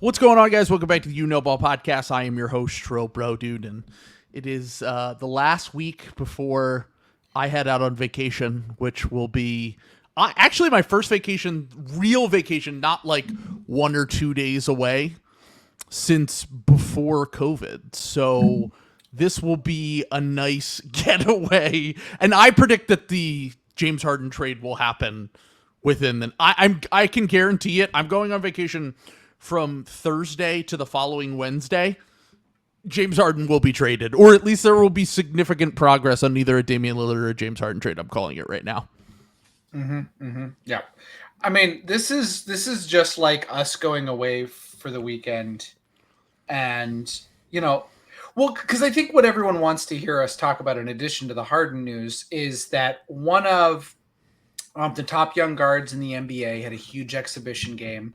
What's going on, guys? Welcome back to the You Know Ball podcast. I am your host, Tro Bro Dude, and it is the last week before I head out on vacation, which will be actually my first vacation, real vacation, not like 1 or 2 days away since before COVID. So this will be a nice getaway, and I predict that the James Harden trade will happen within the. I can guarantee it. I'm going on vacation from Thursday to the following Wednesday. James Harden will be traded, or at least there will be significant progress on either a Damian Lillard or a James Harden trade. I'm calling it right now. Yeah, I mean, this is just like us going away for the weekend, and because I think what everyone wants to hear us talk about, in addition to the Harden news, is that one of the top young guards in the NBA had a huge exhibition game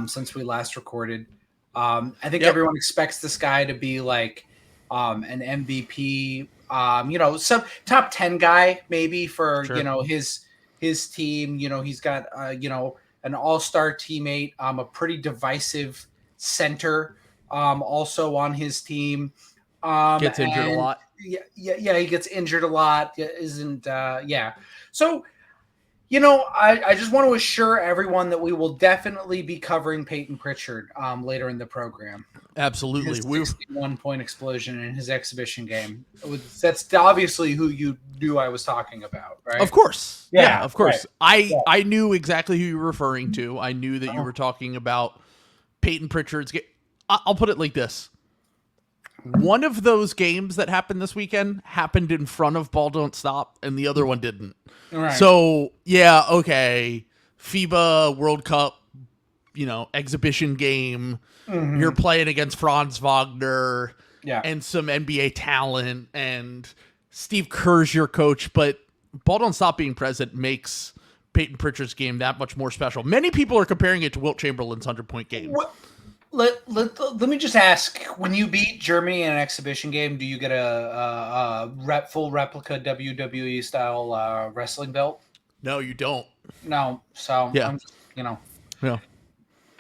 since we last recorded. I think everyone expects this guy to be like an MVP, some top 10 guy maybe for his team. He's got an all-star teammate, a pretty divisive center also on his team. Gets injured a lot. Yeah, he gets injured a lot. So I just want to assure everyone that we will definitely be covering Peyton Pritchard later in the program. Absolutely. His 61-point explosion in his exhibition game. That's obviously who you knew I was talking about, right? Of course. Yeah, of course. Right. I knew exactly who you were referring to. I knew that you were talking about Peyton Pritchard's game. I'll put it like this. One of those games that happened this weekend happened in front of Ball Don't Stop, and the other one didn't. Right. So, yeah, okay. FIBA World Cup, exhibition game. Mm-hmm. You're playing against Franz Wagner and some NBA talent, and Steve Kerr's your coach, but Ball Don't Stop being present makes Peyton Pritchard's game that much more special. Many people are comparing it to Wilt Chamberlain's 100-point game. Let me just ask: when you beat Germany in an exhibition game, do you get a full replica WWE style wrestling belt? No, you don't. No, so yeah, I'm just,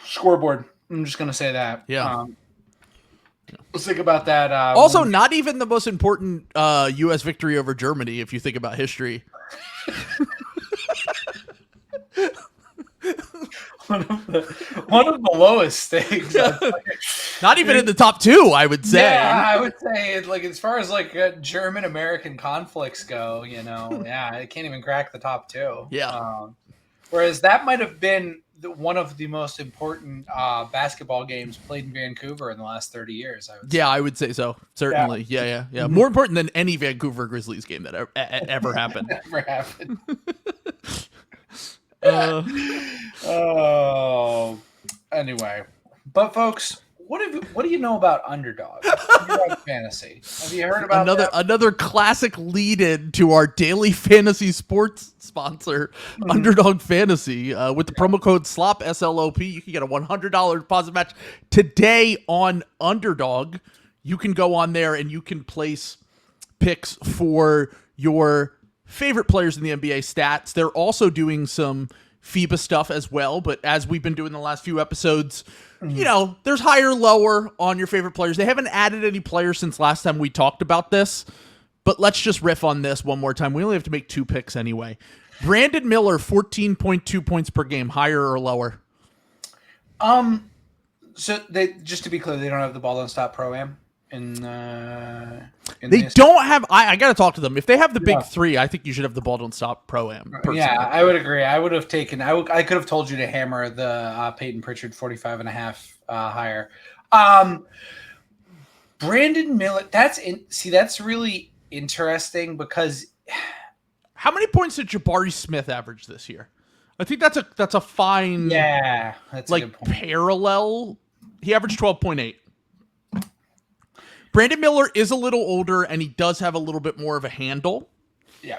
scoreboard. I'm just gonna say that. Yeah. Let's think about that. Also, not even the most important U.S. victory over Germany, if you think about history. One of the lowest things. Not even in the top two, I would say. Yeah, I would say, like, as far as like German American conflicts go, it can't even crack the top two. Yeah. Whereas that might have been one of the most important basketball games played in Vancouver in the last 30 years. I would say. Yeah, I would say so. Certainly. Yeah. Mm-hmm. More important than any Vancouver Grizzlies game that ever happened. Never happened. Anyway, but folks, what do you know about Underdog Fantasy? Have you heard about another classic lead-in to our daily fantasy sports sponsor, Underdog Fantasy? With the promo code SLOP SLOP, you can get a $100 deposit match today on Underdog. You can go on there and you can place picks for your favorite players in the NBA stats. They're also doing some FIBA stuff as well, but as we've been doing the last few episodes, there's higher, lower on your favorite players. They haven't added any players since last time we talked about this, but let's just riff on this one more time. We only have to make 2 picks anyway. Brandon Miller, 14.2 points per game, higher or lower? So just to be clear, they don't have the Ball Don't Stop Pro-Am they don't have. I got to talk to them. If they have the big three, I think you should have the Ball Don't Stop Pro-Am. Personally. Yeah, I would agree. I would have taken. I could have told you to hammer the Peyton Pritchard 45.5 higher. Brandon Miller. That's really interesting because how many points did Jabari Smith average this year? I think that's a fine. Yeah, that's like a good point. Parallel. He averaged 12.8. Brandon Miller is a little older, and he does have a little bit more of a handle. Yeah.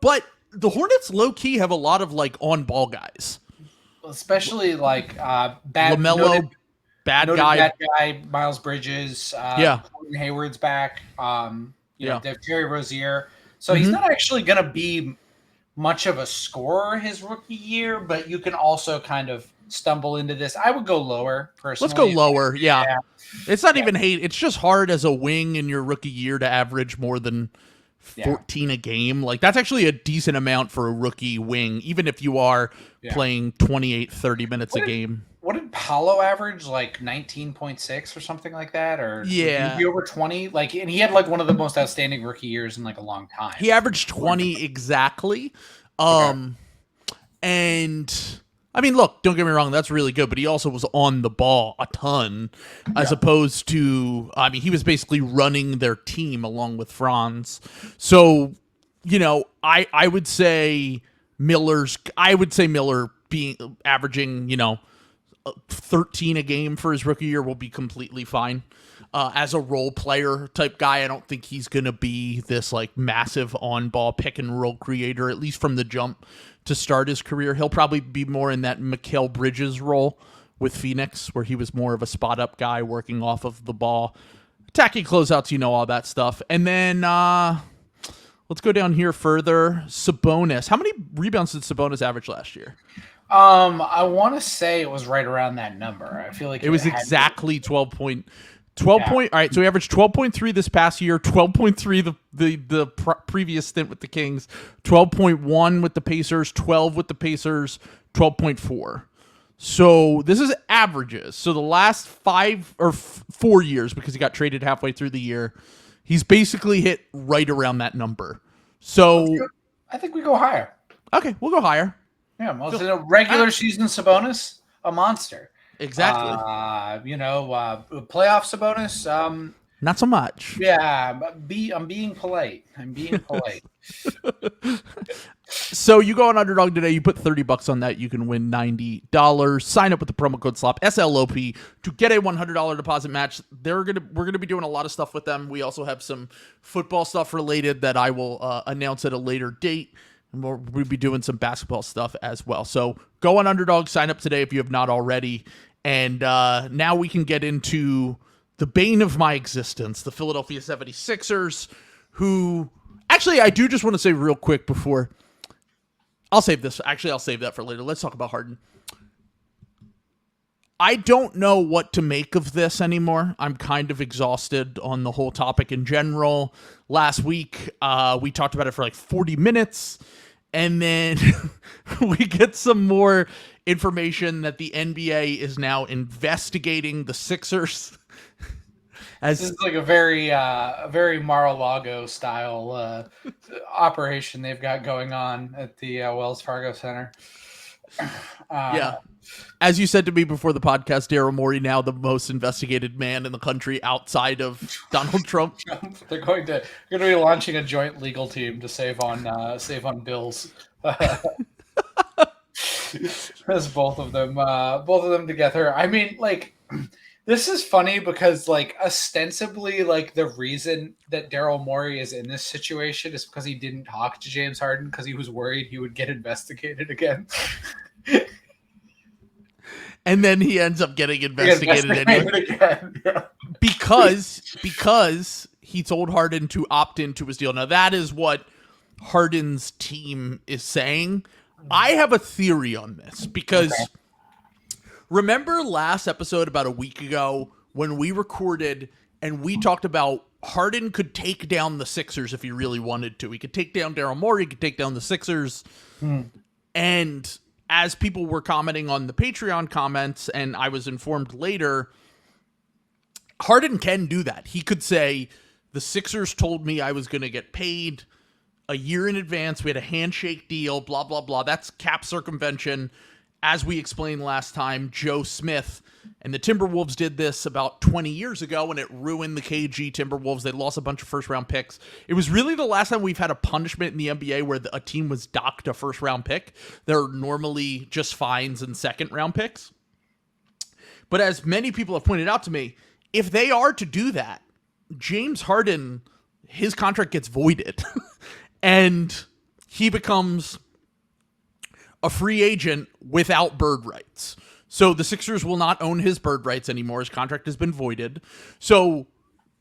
But the Hornets low-key have a lot of, like, on-ball guys. Especially, like, LaMelo, bad guy, Miles Bridges. Gordon Hayward's back. They have Terry Rozier. So he's not actually going to be much of a scorer his rookie year, but you can also kind of stumble into this. I would go lower personally. Let's go lower. Yeah. Yeah. It's not even hate. It's just hard as a wing in your rookie year to average more than 14 a game. Like, that's actually a decent amount for a rookie wing, even if you are playing 28, 30 minutes a game. What did Paolo average? Like 19.6 or something like that? Or yeah, be over 20? Like, and he had like one of the most outstanding rookie years in like a long time. He averaged 20 exactly. And I mean, look, don't get me wrong, that's really good, but he also was on the ball a ton, as opposed to, I mean, he was basically running their team along with Franz. So, you know, I would say Miller being averaging, you know, 13 a game for his rookie year will be completely fine. As a role player type guy, I don't think he's going to be this like massive on-ball pick and roll creator, at least from the jump to start his career. He'll probably be more in that Mikal Bridges role with Phoenix, where he was more of a spot-up guy working off of the ball. Attacking closeouts, you know, all that stuff. And then let's go down here further. Sabonis. How many rebounds did Sabonis average last year? I want to say it was right around that number. I feel like it was exactly 12 point. All right, so he averaged 12.3 this past year, 12.3 the previous stint with the Kings, 12.1 with the Pacers, 12 with the Pacers, 12.4. So this is averages. So the last 4 years, because he got traded halfway through the year, he's basically hit right around that number. So I think we go higher. Okay, we'll go higher. Yeah, most in a regular season Sabonis, a monster. Exactly. Playoff Sabonis. Not so much. Yeah, I'm being polite. So you go on Underdog today. You put $30 on that. You can win $90. Sign up with the promo code SLOP SLOP to get a $100 deposit match. We're gonna be doing a lot of stuff with them. We also have some football stuff related that I will announce at a later date. And we'll be doing some basketball stuff as well. So go on Underdog, sign up today if you have not already. And now we can get into the bane of my existence, the Philadelphia 76ers, who... Actually, I do just want to say real quick before... I'll save this. Actually, I'll save that for later. Let's talk about Harden. I don't know what to make of this anymore. I'm kind of exhausted on the whole topic in general. Last week, we talked about it for like 40 minutes, and then we get some more information that the NBA is now investigating the Sixers. This is like a very Mar-a-Lago style operation they've got going on at the Wells Fargo Center. Yeah. As you said to me before the podcast, Daryl Morey now the most investigated man in the country outside of Donald Trump. They're going to be launching a joint legal team to save on bills. That's both of them together. I mean, like, this is funny because, like, ostensibly, like, the reason that Daryl Morey is in this situation is because he didn't talk to James Harden because he was worried he would get investigated again. And then he ends up getting investigated anyway. Again. Yeah. Because he told Harden to opt into his deal. Now, that is what Harden's team is saying. I have a theory on this because remember last episode about a week ago when we recorded and we talked about Harden could take down the Sixers if he really wanted to. He could take down Daryl Morey, he could take down the Sixers. And as people were commenting on the Patreon comments, and I was informed later, Harden can do that. He could say, the Sixers told me I was going to get paid a year in advance. We had a handshake deal, blah, blah, blah. That's cap circumvention. As we explained last time, Joe Smith and the Timberwolves did this about 20 years ago, and it ruined the KG Timberwolves. They lost a bunch of first-round picks. It was really the last time we've had a punishment in the NBA where a team was docked a first-round pick. They're normally just fines and second-round picks. But as many people have pointed out to me, if they are to do that, James Harden, his contract gets voided. And he becomes a free agent without bird rights. So the Sixers will not own his bird rights anymore. His contract has been voided. So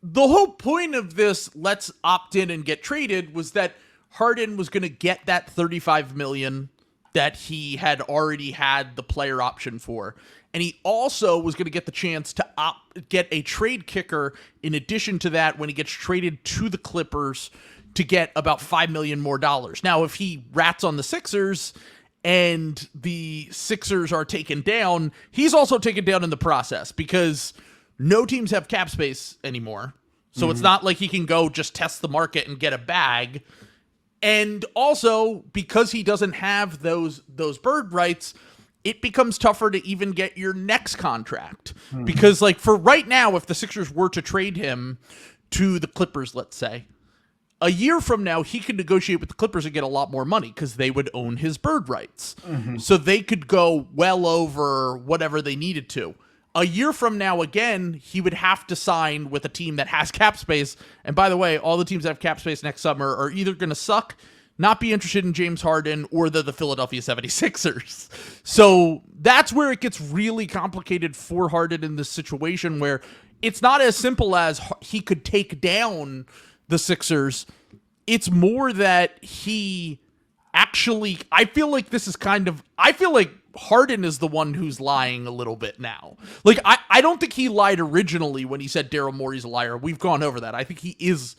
the whole point of this let's opt in and get traded was that Harden was going to get that $35 million that he had already had the player option for. And he also was going to get the chance to get a trade kicker in addition to that when he gets traded to the Clippers to get about $5 million more. Now, if he rats on the Sixers and the Sixers are taken down, he's also taken down in the process because no teams have cap space anymore. So it's not like he can go just test the market and get a bag. And also, because he doesn't have those bird rights, it becomes tougher to even get your next contract. Because, like, for right now, if the Sixers were to trade him to the Clippers, let's say, a year from now, he could negotiate with the Clippers and get a lot more money because they would own his bird rights. So they could go well over whatever they needed to. A year from now, again, he would have to sign with a team that has cap space. And by the way, all the teams that have cap space next summer are either going to suck, not be interested in James Harden, or they're the Philadelphia 76ers. So that's where it gets really complicated for Harden in this situation where it's not as simple as he could take down the Sixers. It's more that he actually, I feel like Harden is the one who's lying a little bit now. Like, I don't think he lied originally when he said Daryl Morey's a liar. We've gone over that. I think he is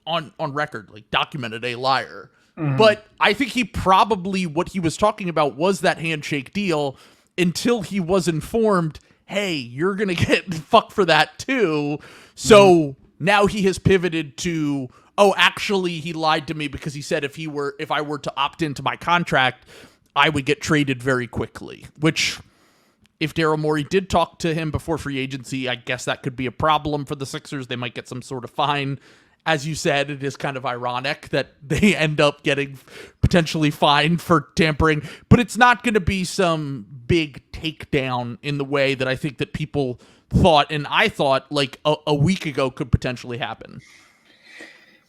on record, like, documented a liar. But I think he probably, what he was talking about was that handshake deal until he was informed, hey, you're going to get fucked for that too. So now he has pivoted to, oh, actually he lied to me because he said if I were to opt into my contract, I would get traded very quickly, which if Daryl Morey did talk to him before free agency, I guess that could be a problem for the Sixers. They might get some sort of fine. As you said, it is kind of ironic that they end up getting potentially fined for tampering, but it's not going to be some big takedown in the way that I think that people thought, and I thought like a week ago could potentially happen.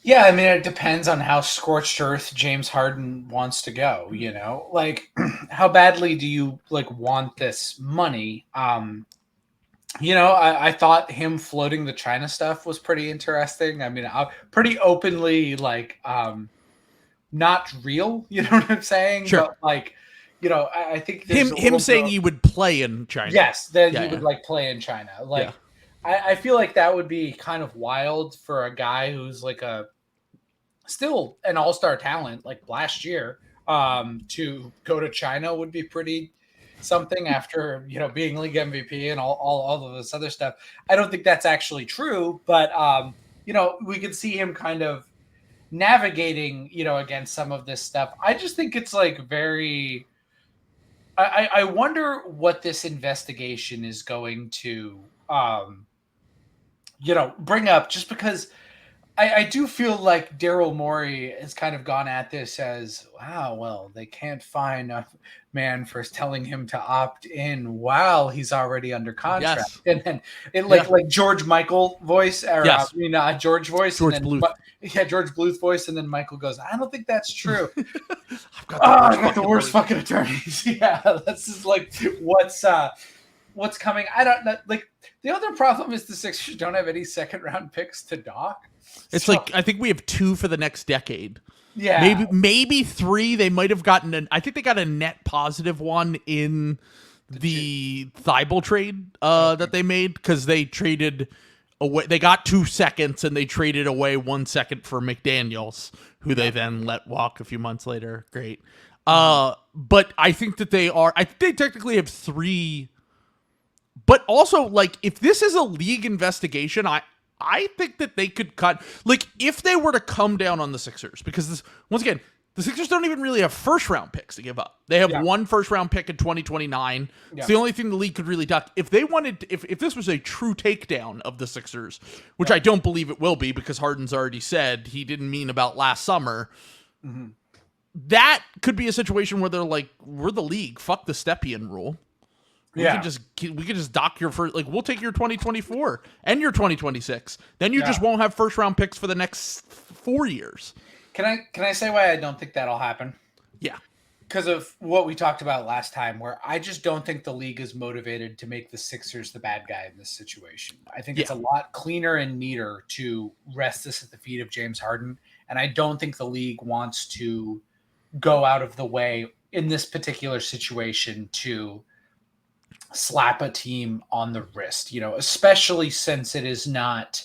Yeah, I mean, it depends on how scorched earth James Harden wants to go, you know? Like, how badly do you, like, want this money? You know, I thought him floating the China stuff was pretty interesting. I mean, pretty openly, like, not real, you know what I'm saying? Sure. But, like, you know, I think him saying he would play in China. Yes, that he would, like, play in China. Like, I feel like that would be kind of wild for a guy who's, like, still an all-star talent, like last year, to go to China would be pretty something after, you know, being league MVP and all of this other stuff. I don't think that's actually true, but, you know, we could see him kind of navigating, you know, against some of this stuff. I just think it's like very, I wonder what this investigation is going to, you know, bring up, just because I do feel like Daryl Morey has kind of gone at this as, wow, well, they can't fine a man for telling him to opt in while he's already under contract. Yes. And then it like George Michael voice, or Yes. George voice. George and then, Bluth. Yeah, George Bluth voice. And then Michael goes, I don't think that's true. I've got the worst fucking attorneys. Yeah, this is like what's coming. I don't know. Like, the other problem is the Sixers don't have any second round picks to dock. It's like, I think we have 2 for the next decade. Yeah. Maybe 3. They might have gotten I think they got a net positive one in the Thibault trade that they made, because they traded away. They got 2 seconds and they traded away 1 second for McDaniels, who they then let walk a few months later. Great. But I think that I think they technically have 3. But also, like, if this is a league investigation, I think that they could cut, like, if they were to come down on the Sixers, because this, once again, the Sixers don't even really have first round picks to give up. They have 1 first round pick in 2029. It's the only thing the league could really duck. If they wanted, if this was a true takedown of the Sixers, which I don't believe it will be, because Harden's already said he didn't mean about last summer, that could be a situation where they're like, we're the league, fuck the Stepien rule. We could just dock your first, like, we'll take your 2024 and your 2026. Then you just won't have first round picks for the next 4 years. Can I say why I don't think that'll happen? Yeah. Because of what we talked about last time, where I just don't think the league is motivated to make the Sixers the bad guy in this situation. I think it's a lot cleaner and neater to rest this at the feet of James Harden. And I don't think the league wants to go out of the way in this particular situation to slap a team on the wrist, especially since it is not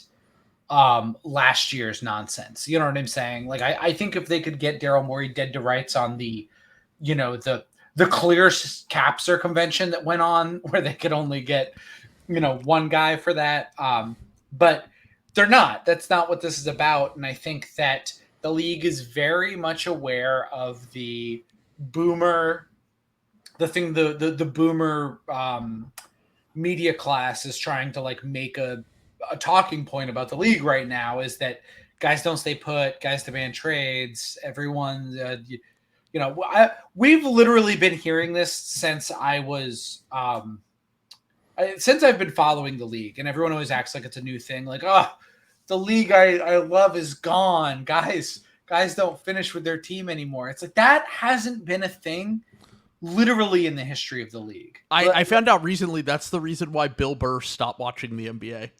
last year's nonsense. You know what I'm saying? Like, I think if they could get Daryl Morey dead to rights on the, the clear cap circumvention that went on where they could only get, one guy for that. But they're not. That's not what this is about. And I think that the league is very much aware of the boomer, the boomer media class is trying to like make a talking point about the league right now, is that guys don't stay put, guys demand trades, everyone, we've literally been hearing this since I was, since I've been following the league, and everyone always acts like it's a new thing. Like, oh, the league I love is gone. Guys don't finish with their team anymore. It's like, that hasn't been a thing literally in the history of the league. I found out recently that's the reason why Bill Burr stopped watching the NBA.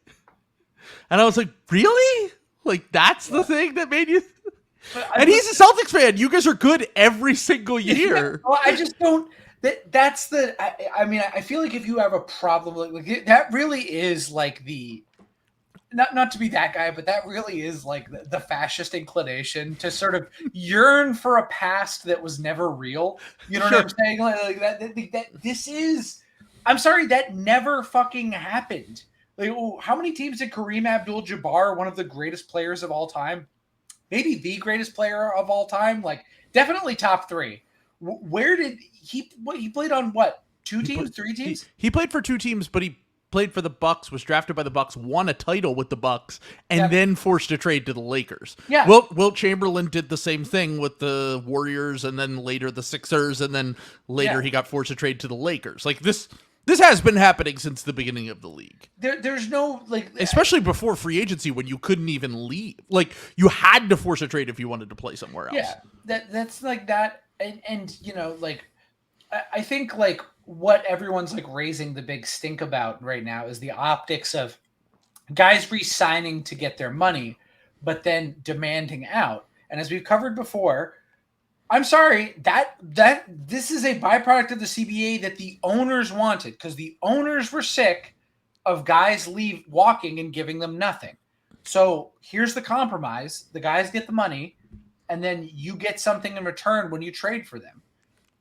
And I was like, really? Like, that's the thing that made you... And he's a Celtics fan. You guys are good every single year. Yeah, well, I just don't... That's the... I mean, I feel like if you have a problem... Like that really is like the... Not to be that guy, but that really is like the fascist inclination to sort of yearn for a past that was never real. You know what I'm saying? Like that this is... I'm sorry, that never fucking happened. Like, how many teams did Kareem Abdul-Jabbar, one of the greatest players of all time, maybe the greatest player of all time, like definitely top 3? Where did he played on what? 2 teams, 3 teams? He played for 2 teams, but he played for the Bucks, was drafted by the Bucks, won a title with the Bucks, and then forced a trade to the Lakers. Yeah. Wilt Chamberlain did the same thing with the Warriors, and then later the Sixers, and then later he got forced to trade to the Lakers. Like this has been happening since the beginning of the league. There's no especially before free agency, when you couldn't even leave. Like, you had to force a trade if you wanted to play somewhere else. Yeah, that's like that, and like I think like what everyone's like raising the big stink about right now is the optics of guys re-signing to get their money, but then demanding out. And as we've covered before, I'm sorry, that this is a byproduct of the CBA that the owners wanted, because the owners were sick of guys walking and giving them nothing. So here's the compromise. The guys get the money, and then you get something in return when you trade for them.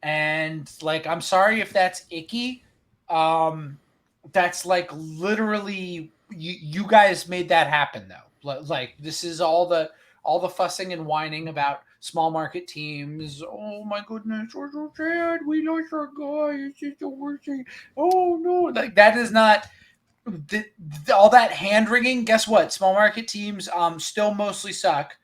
And like, I'm sorry if that's icky. That's like literally you guys made that happen though. Like, this is all the fussing and whining about small market teams. Oh my goodness, we're so sad. We lost our guy. It's just the worst thing. Oh no, like that is not all that hand wringing. Guess what? Small market teams still mostly suck,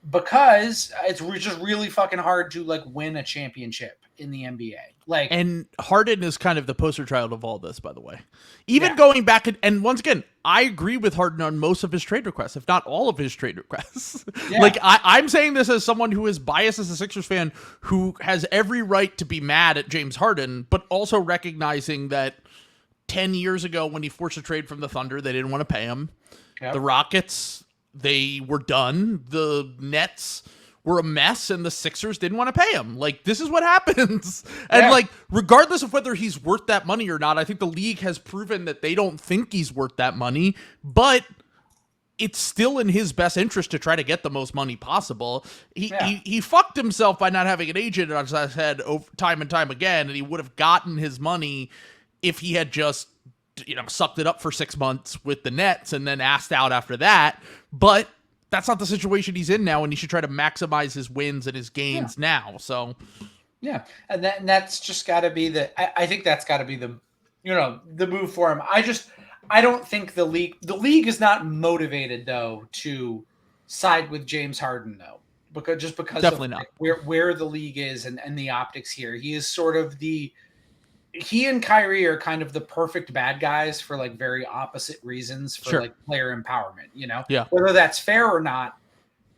because it's just really fucking hard to like win a championship in the NBA. Like, and Harden is kind of the poster child of all this, by the way. Even going back and once again, I agree with Harden on most of his trade requests, if not all of his trade requests. Yeah. Like, I'm saying this as someone who is biased as a Sixers fan, who has every right to be mad at James Harden, but also recognizing that 10 years ago when he forced a trade from the Thunder, they didn't want to pay him. Yep. The Rockets, they were done. The Nets were a mess, and the Sixers didn't want to pay him. Like, this is what happens. And like, regardless of whether he's worth that money or not, I think the league has proven that they don't think he's worth that money, but it's still in his best interest to try to get the most money possible. He fucked himself by not having an agent, as I said, time and time again, and he would have gotten his money if he had just, sucked it up for 6 months with the Nets and then asked out after that. But that's not the situation he's in now, and he should try to maximize his wins and his gains now. So, yeah, and that's just got to be I think that's got to be the move for him. I don't think the league is not motivated though to side with James Harden though, because definitely of not where the league is and the optics here. He is sort of he and Kyrie are kind of the perfect bad guys for like very opposite reasons for like player empowerment, whether that's fair or not,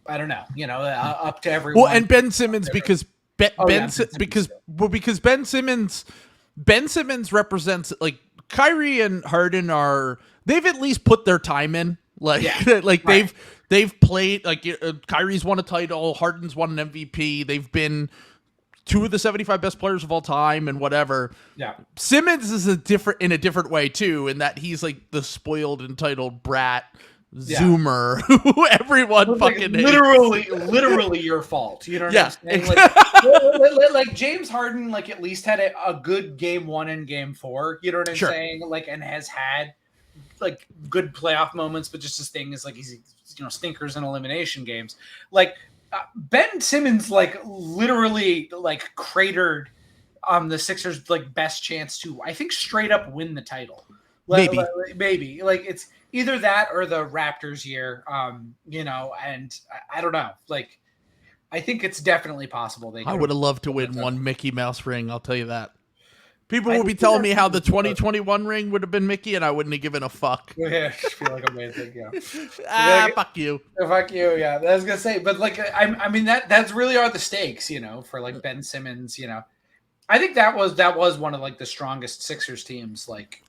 I don't know, up to everyone. Well, and Ben Simmons, because Ben Simmons represents, like, Kyrie and Harden they've at least put their time in. Like, they've played, like, Kyrie's won a title, Harden's won an MVP. They've been two of the 75 best players of all time and whatever. Yeah. Simmons is in a different way too, in that he's like the spoiled, entitled brat Zoomer who everyone fucking hates. Literally your fault. You know what I'm saying? Like James Harden, like at least had a good game 1 and game 4. You know what I'm saying? Like, and has had like good playoff moments, but just his thing is like he's stinkers in elimination games. Like Ben Simmons, like literally like cratered the Sixers' like best chance to, I think, straight up win the title. Maybe like it's either that or the Raptors year, and I don't know. Like, I think it's definitely possible. I would have loved to win one Mickey Mouse ring. I'll tell you that. People would be telling me how the 2021 ring would have been Mickey, and I wouldn't have given a fuck. Yeah, I feel like amazing. Yeah. Fuck you. Fuck you. Yeah, I was gonna say, but like, I mean that's really are the stakes, for like Ben Simmons. I think that was one of like the strongest Sixers teams like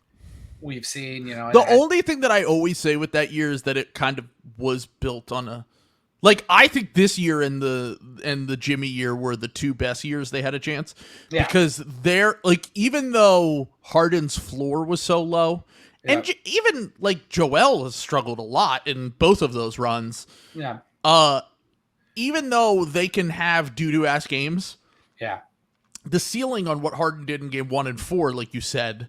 we've seen. The only thing that I always say with that year is that it kind of was built on a. Like, I think this year and the Jimmy year were the two best years they had a chance. Yeah. Because they're, like, even though Harden's floor was so low, and even, like, Joel has struggled a lot in both of those runs. Yeah. Even though they can have doo-doo-ass games. Yeah. The ceiling on what Harden did in game 1 and 4, like you said,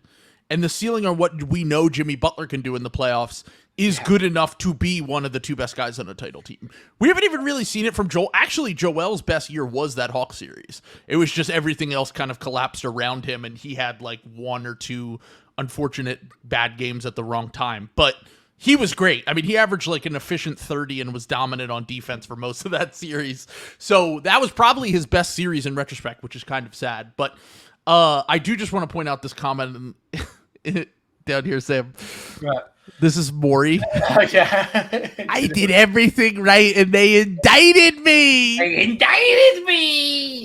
and the ceiling on what we know Jimmy Butler can do in the playoffs is good enough to be one of the two best guys on a title team. We haven't even really seen it from Joel. Actually, Joel's best year was that Hawks series. It was just everything else kind of collapsed around him, and he had like one or two unfortunate bad games at the wrong time. But he was great. I mean, he averaged like an efficient 30 and was dominant on defense for most of that series. So that was probably his best series in retrospect, which is kind of sad. But I do just want to point out this comment down here, Sam. Right. This is Maury. Yeah. I did everything right, and they indicted me.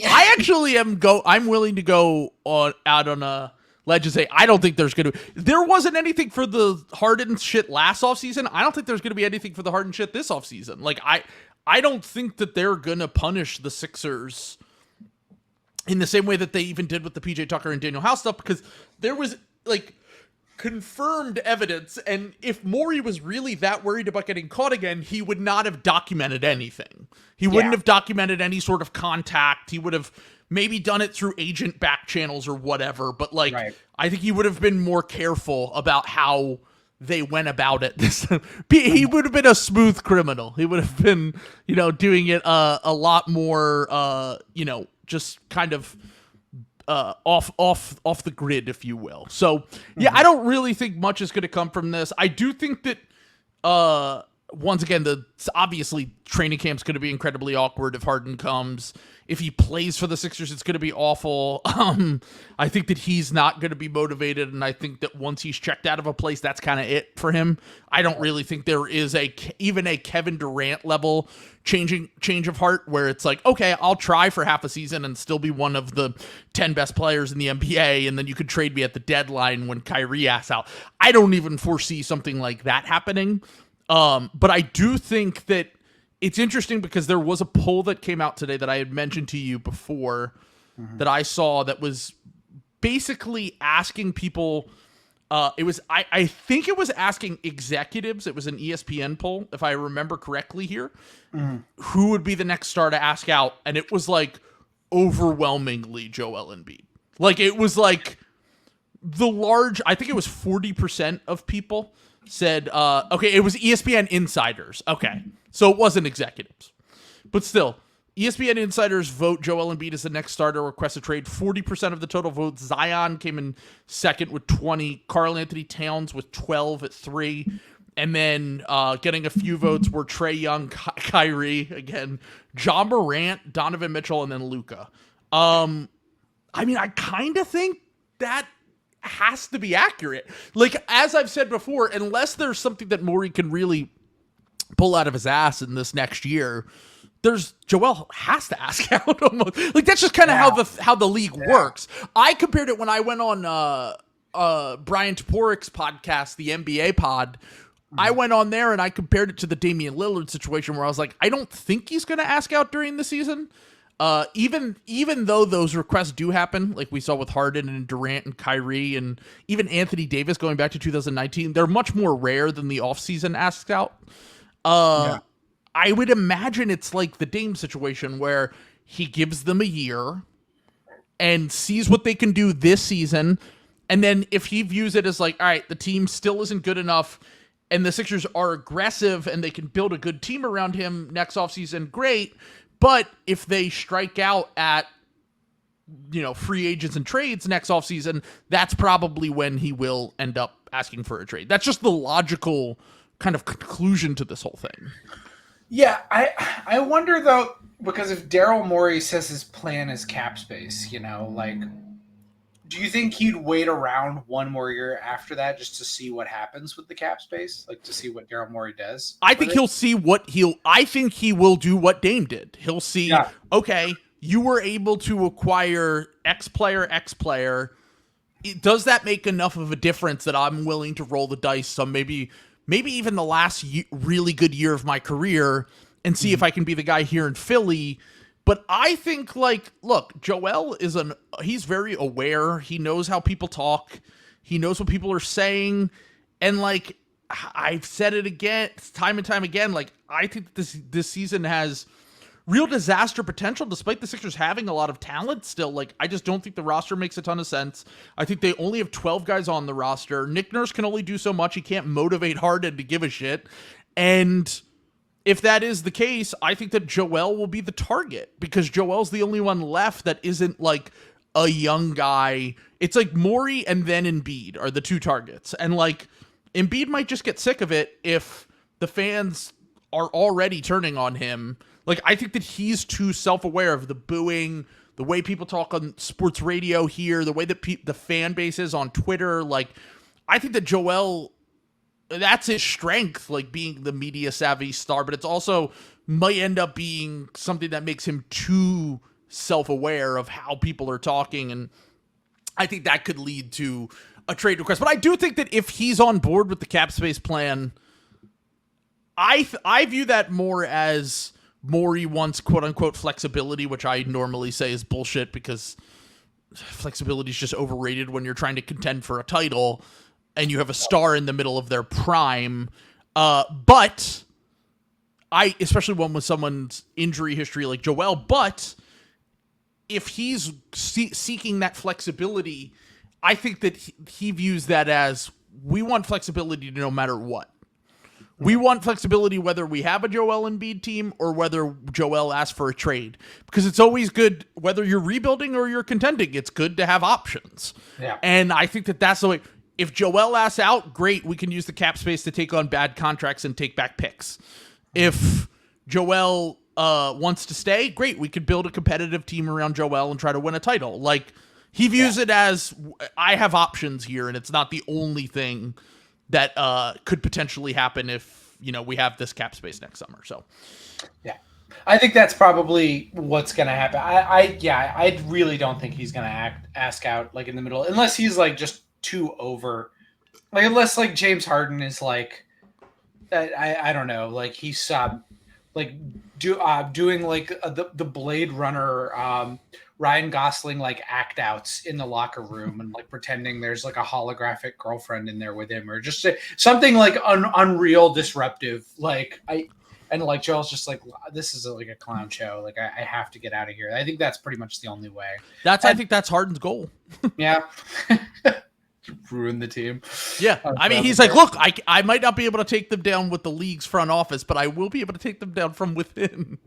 I actually I'm willing to go out on a ledge and say I don't think there wasn't anything for the Harden shit last offseason. I don't think there's going to be anything for the Harden shit this offseason. Like I don't think that they're going to punish the Sixers in the same way that they even did with the PJ Tucker and Daniel House stuff, because there was like confirmed evidence, and if Maury was really that worried about getting caught again, he would not have documented anything. He wouldn't have documented any sort of contact. He would have maybe done it through agent back channels or whatever, but like I think he would have been more careful about how they went about it this time. He would have been a smooth criminal. He would have been, doing it a lot more just kind of off the grid, if you will. So I don't really think much is going to come from this. I do think that once again, obviously training camp's going to be incredibly awkward if Harden comes. If he plays for the Sixers, it's going to be awful. I think that he's not going to be motivated, and I think that once he's checked out of a place, that's kind of it for him. I don't really think there is even a Kevin Durant level change of heart where it's like, okay, I'll try for half a season and still be one of the 10 best players in the NBA, and then you could trade me at the deadline when Kyrie asks out. I don't even foresee something like that happening. But I do think that it's interesting because there was a poll that came out today that I had mentioned to you before that I saw that was basically asking people, I think it was asking executives. It was an ESPN poll, if I remember correctly here, who would be the next star to ask out. And it was like overwhelmingly Joel Embiid. Like it was like I think it was 40% of people said, okay, it was ESPN insiders. Okay. So it wasn't executives. But still, ESPN insiders vote Joel Embiid as the next starter, request a trade. 40% of the total votes. Zion came in second with 20. Karl Anthony Towns with 12 at 3. And then getting a few votes were Trae Young, Kyrie, again, Ja Morant, Donovan Mitchell, and then Luka. I mean, I kind of think that has to be accurate. Like, as I've said before, unless there's something that Maury can really pull out of his ass in this next year, Joel has to ask out almost. Like, that's just kind of how the league works. I compared it when I went on Brian Toporik's podcast, the NBA pod. I went on there and I compared it to the Damian Lillard situation where I was like, I don't think he's going to ask out during the season. Even though those requests do happen, like we saw with Harden and Durant and Kyrie and even Anthony Davis going back to 2019, they're much more rare than the offseason asks out. Yeah. I would imagine it's like the Dame situation where he gives them a year and sees what they can do this season. And then if he views it as like, all right, the team still isn't good enough and the Sixers are aggressive and they can build a good team around him next offseason, great. But if they strike out at, free agents and trades next offseason, that's probably when he will end up asking for a trade. That's just the logical kind of conclusion to this whole thing. Yeah, I wonder though, because if Daryl Morey says his plan is cap space, do you think he'd wait around one more year after that just to see what happens with the cap space, like to see what Daryl Morey does? I think he'll see I think he will do what Dame did. He'll see, okay, you were able to acquire X player. Does that make enough of a difference that I'm willing to roll the dice some maybe even the last really good year of my career and see if I can be the guy here in Philly? But I think, look, Joel he's very aware. He knows how people talk. He knows what people are saying. And, I've said it again, time and time again, I think this season has real disaster potential despite the Sixers having a lot of talent still. I just don't think the roster makes a ton of sense. I think they only have 12 guys on the roster. Nick Nurse can only do so much. He can't motivate Harden to give a shit. And if that is the case, I think that Joel will be the target because Joel's the only one left that isn't a young guy. It's Morey and then Embiid are the two targets. And Embiid might just get sick of it if the fans are already turning on him. I think that he's too self-aware of the booing, the way people talk on sports radio here, the way that the fan base is on Twitter. I think that Joel, that's his strength, being the media savvy star, but it's also might end up being something that makes him too self-aware of how people are talking. And I think that could lead to a trade request. But I do think that if he's on board with the cap space plan, I view that more as Morey wants quote unquote flexibility, which I normally say is bullshit because flexibility is just overrated when you're trying to contend for a title and you have a star in the middle of their prime. But especially one with someone's injury history like Joel, but if he's seeking that flexibility, I think that he views that as we want flexibility no matter what. We want flexibility whether we have a Joel Embiid team or whether Joel asks for a trade. Because it's always good, whether you're rebuilding or you're contending, it's good to have options. Yeah. And I think that that's the way. If Joel asks out, great, we can use the cap space to take on bad contracts and take back picks. If Joel wants to stay, great, we could build a competitive team around Joel and try to win a title. He views it as, I have options here, and it's not the only thing that could potentially happen if, we have this cap space next summer. So, yeah, I think that's probably what's going to happen. I really don't think he's going to ask out in the middle, unless he's just too over, unless James Harden is I don't know, he's doing the Blade Runner Ryan Gosling act outs in the locker room and pretending there's a holographic girlfriend in there with him, or just something unreal disruptive. Joel's just this is a clown show. I have to get out of here. I think that's pretty much the only way. I think that's Harden's goal. Yeah. Ruin the team. Yeah. I mean, he's look, I might not be able to take them down with the league's front office, but I will be able to take them down from within.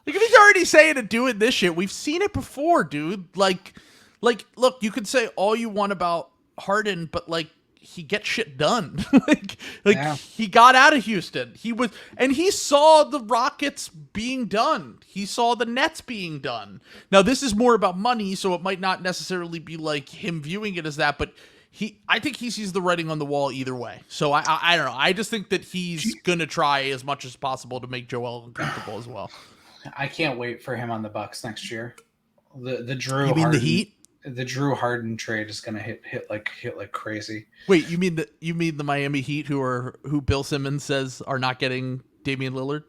If he's already saying and doing this shit, we've seen it before, dude. Look, you could say all you want about Harden, but he gets shit done. He got out of Houston. He saw the Rockets being done. He saw the Nets being done. Now this is more about money, so it might not necessarily be him viewing it as that, but I think he sees the writing on the wall either way. So I don't know. I just think that he's gonna try as much as possible to make Joel uncomfortable as well. I can't wait for him on the Bucks next year. The Drew. You mean Harden, the Heat? The Drew Harden trade is going to hit like crazy. Wait, you mean the Miami Heat who Bill Simmons says are not getting Damian Lillard?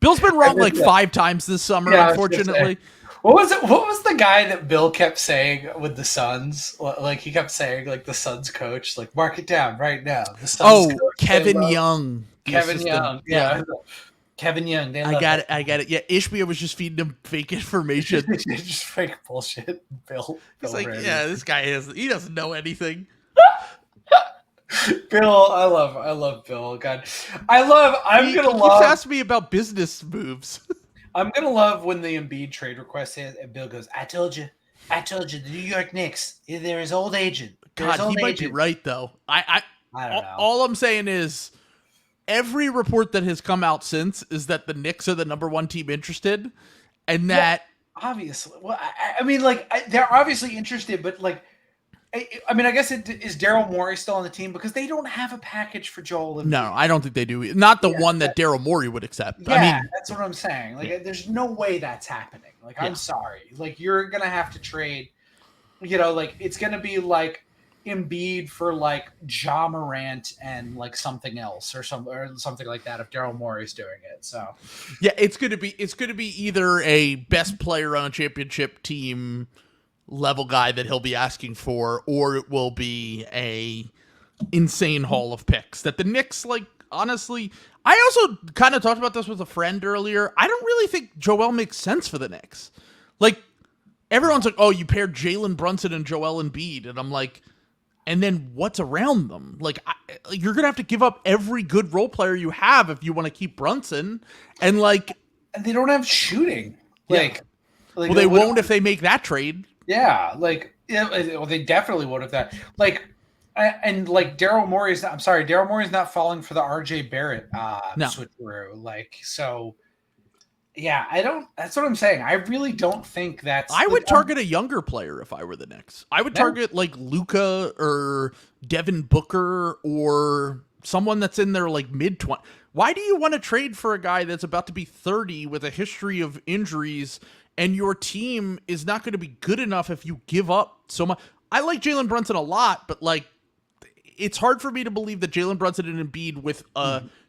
Bill's been wrong like 5 times this summer, unfortunately. What was it? What was the guy that Bill kept saying with the Suns? Like he kept saying, like the Suns coach, like mark it down right now. The Suns coach, Kevin Young. Kevin Young. Yeah. Kevin Young. I got it. Yeah, Ishbia was just feeding him fake information. Just fake bullshit. He's like, yeah, this guy he doesn't know anything. Bill, I love Bill. God, he keeps asking me about business moves. I'm gonna love when the Embiid trade request is, and Bill goes, I told you, the New York Knicks, they're his old agent. He might be right though. I don't know. All I'm saying is, every report that has come out since is that the Knicks are the number 1 team interested, and that obviously, well, I mean, like they're obviously interested, but like. I mean, I guess is Daryl Morey still on the team because they don't have a package for Joel Embiid. No, I don't think they do. Not the one that Daryl Morey would accept. Yeah, I mean, that's what I'm saying. Like, there's no way that's happening. Like, I'm sorry. Like, you're gonna have to trade. Like it's gonna be like Embiid for like Ja Morant and like something else or something like that if Daryl Morey's doing it. So yeah, it's gonna be either a best player on a championship team level guy that he'll be asking for, or it will be a insane haul of picks that the Knicks, like, honestly, I also kind of talked about this with a friend earlier. I don't really think Joel makes sense for the Knicks. Like, everyone's like, oh, you paired Jalen Brunson and Joel Embiid, and I'm like, and then what's around them? Like, you're gonna have to give up every good role player you have if you want to keep Brunson, and they don't have shooting. Well, they won't if they make that trade. Yeah, well, they definitely would have that. And Daryl Morey's not. I'm sorry, Daryl Morey's not falling for the RJ Barrett switcheroo. Like, so, yeah, I don't. That's what I'm saying. I really don't think that's. I would target a younger player if I were the Knicks. I would target like Luka or Devin Booker or someone that's in their like mid-20s. Why do you want to trade for a guy that's about to be 30 with a history of injuries? And your team is not going to be good enough if you give up so much. I like Jalen Brunson a lot, but like, it's hard for me to believe that Jalen Brunson and Embiid with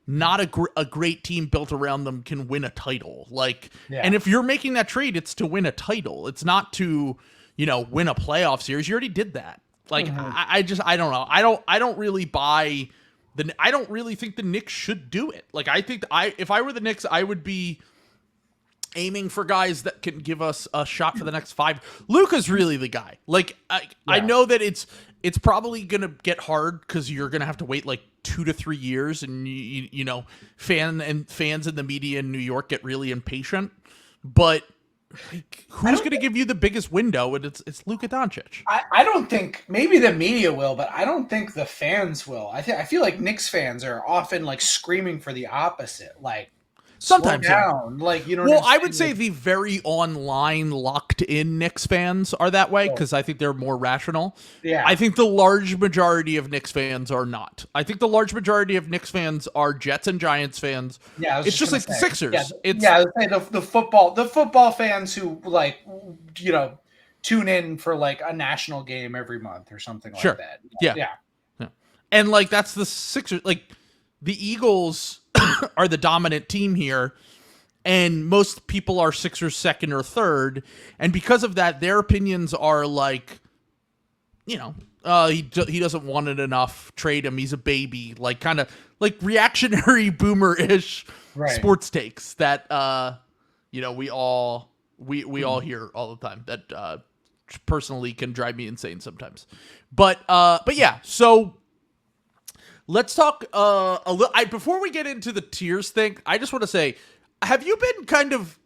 not a great team built around them can win a title. Like, and if you're making that trade, it's to win a title. It's not to, win a playoff series. You already did that. Like, I don't know. I don't really buy I don't really think the Knicks should do it. Like, I think if I were the Knicks, I would be aiming for guys that can give us a shot for the next 5. Luka's really the guy. Like, I know that it's probably gonna get hard because you're gonna have to wait like 2 to 3 years, and fans in the media in New York get really impatient. But like, who's gonna give you the biggest window? And it's Luka Doncic. I don't think, maybe the media will, but I don't think the fans will. I feel like Knicks fans are often like screaming for the opposite. Like, sometimes down. Like, I would say the very online locked in Knicks fans are that way because I think they're more rational. Yeah. I think the large majority of Knicks fans are not. I think the large majority of Knicks fans are Jets and Giants fans. Yeah, it's just like the Sixers. I would say the football fans who like tune in for like a national game every month or something like that. Yeah. And like that's the Sixers. Like the Eagles are the dominant team here, and most people are Sixers second or third, and because of that, their opinions are like, he doesn't want it enough, trade him, he's a baby, like kind of like reactionary boomer-ish sports takes that we all hear all the time that personally can drive me insane sometimes. But yeah, so let's talk a little. Before we get into the tiers thing, I just want to say, have you been kind of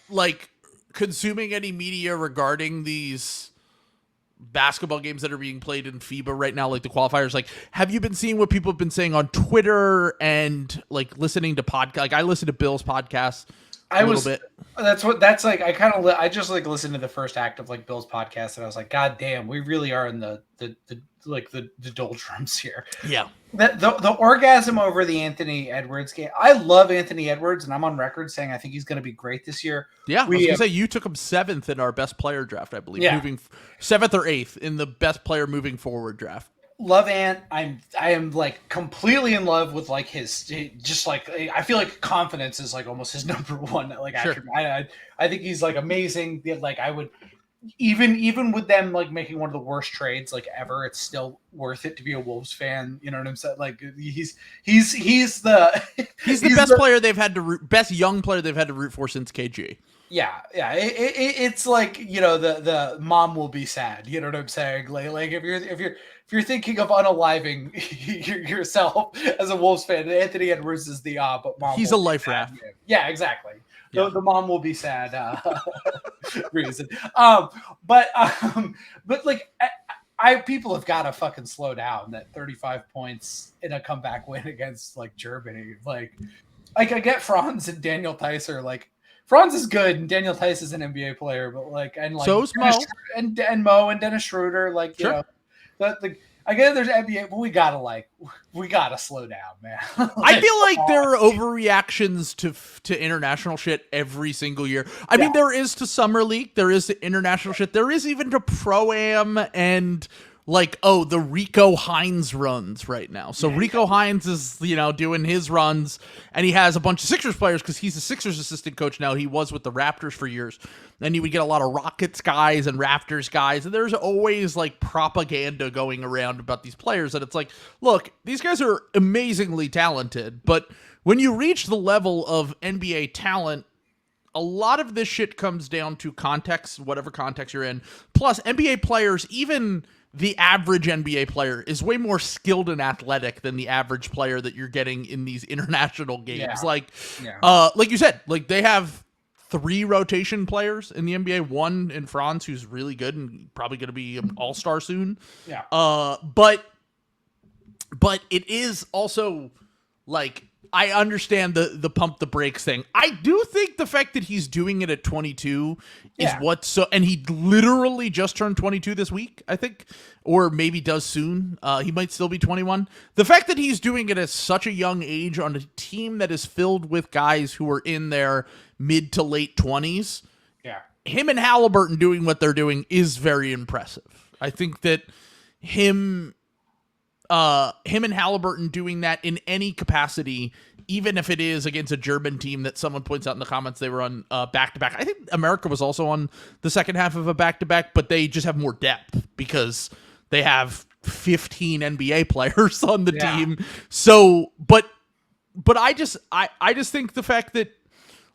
like consuming any media regarding these basketball games that are being played in FIBA right now, like the qualifiers? Like, have you been seeing what people have been saying on Twitter and like listening to podcasts? Like, I listen to Bill's podcast a little bit. I just like listened to the first act of like Bill's podcast, and I was like, God damn, we really are in the doldrums here. Yeah. The orgasm over the Anthony Edwards game. I love Anthony Edwards, and I'm on record saying I think he's going to be great this year. Yeah, I was going to say you took him 7th in our best player draft, I believe. Moving 7th or 8th in the best player moving forward draft. love Ant. I am like completely in love with like his just like I feel like confidence is like almost his number one like Sure. attribute. I think he's like amazing. Like I would even with them like making one of the worst trades like ever, it's still worth it to be a Wolves fan. You know what I'm saying? Like he's the he's the best player they've had to best young player they've had to root for since KG. Yeah. It's like, you know, the mom will be sad. You know what I'm saying? Like if you're thinking of unaliving yourself as a Wolves fan, Anthony Edwards is the but mom. He's a life raft. Yeah, exactly. Yeah. The mom will be sad reason. But like people have got to fucking slow down. That 35 points in a comeback win against like Germany. Like I get Franz and Daniel Theis are like. Franz is good, and Daniel Theis is an NBA player, but like, and like, so's Mo and Mo and Dennis Schroeder, like, you know, I get there's NBA, but we gotta slow down, man. Like, I feel like there are overreactions to international shit every single year. I mean, there is to Summer League, there is to international shit, there is even to Pro-Am and. Like, the Rico Hines runs right now. So Rico Hines is, you know, doing his runs, and he has a bunch of Sixers players because he's a Sixers assistant coach now. He was with the Raptors for years. Then you would get a lot of Rockets guys and Raptors guys, and there's always, like, propaganda going around about these players. And it's like, look, these guys are amazingly talented, but when you reach the level of NBA talent, a lot of this shit comes down to context, whatever context you're in. Plus, NBA players, even... the average NBA player is way more skilled and athletic than the average player that you're getting in these international games. Like you said, like they have 3 rotation players in the NBA. One in Franz, who's really good and probably going to be an all-star soon. Yeah. But it is also like, I understand the pump the brakes thing. I do think the fact that he's doing it at 22 is what's so, and he literally just turned 22 this week, I think, or maybe does soon. He might still be 21. The fact that he's doing it at such a young age on a team that is filled with guys who are in their mid to late 20s. Yeah. Him and Halliburton doing what they're doing is very impressive. I think that him and Halliburton doing that in any capacity, even if it is against a German team that someone points out in the comments they were on back-to-back. I think America was also on the second half of a back-to-back, but they just have more depth because they have 15 NBA players on the team. So, but I just think the fact that,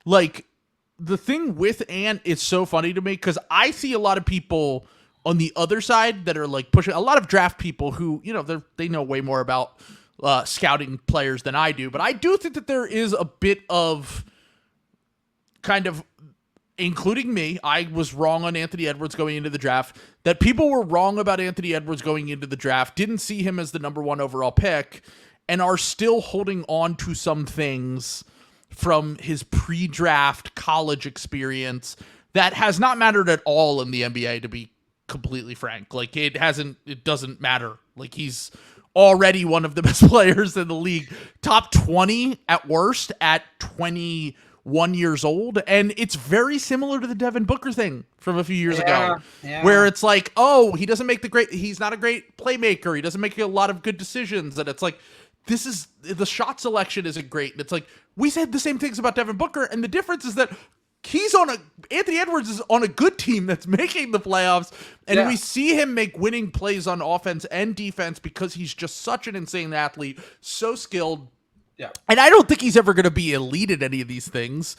like, the thing with Ant is so funny to me because I see a lot of people on the other side that are like pushing, a lot of draft people who, you know, they know way more about scouting players than I do. But I do think that there is a bit of kind of, including me, I was wrong on Anthony Edwards going into the draft, that people were wrong about Anthony Edwards going into the draft, didn't see him as the number 1 overall pick, and are still holding on to some things from his pre-draft college experience that has not mattered at all in the NBA, to be completely frank. Like, it doesn't matter. Like, he's already one of the best players in the league, top 20 at worst at 21 years old. And it's very similar to the Devin Booker thing from a few years ago, where it's like, he's not a great playmaker. He doesn't make a lot of good decisions. And it's like, the shot selection isn't great. And it's like, we said the same things about Devin Booker. And the difference is that Anthony Edwards is on a good team that's making the playoffs, and we see him make winning plays on offense and defense because he's just such an insane athlete, so skilled. Yeah. And I don't think he's ever going to be elite at any of these things,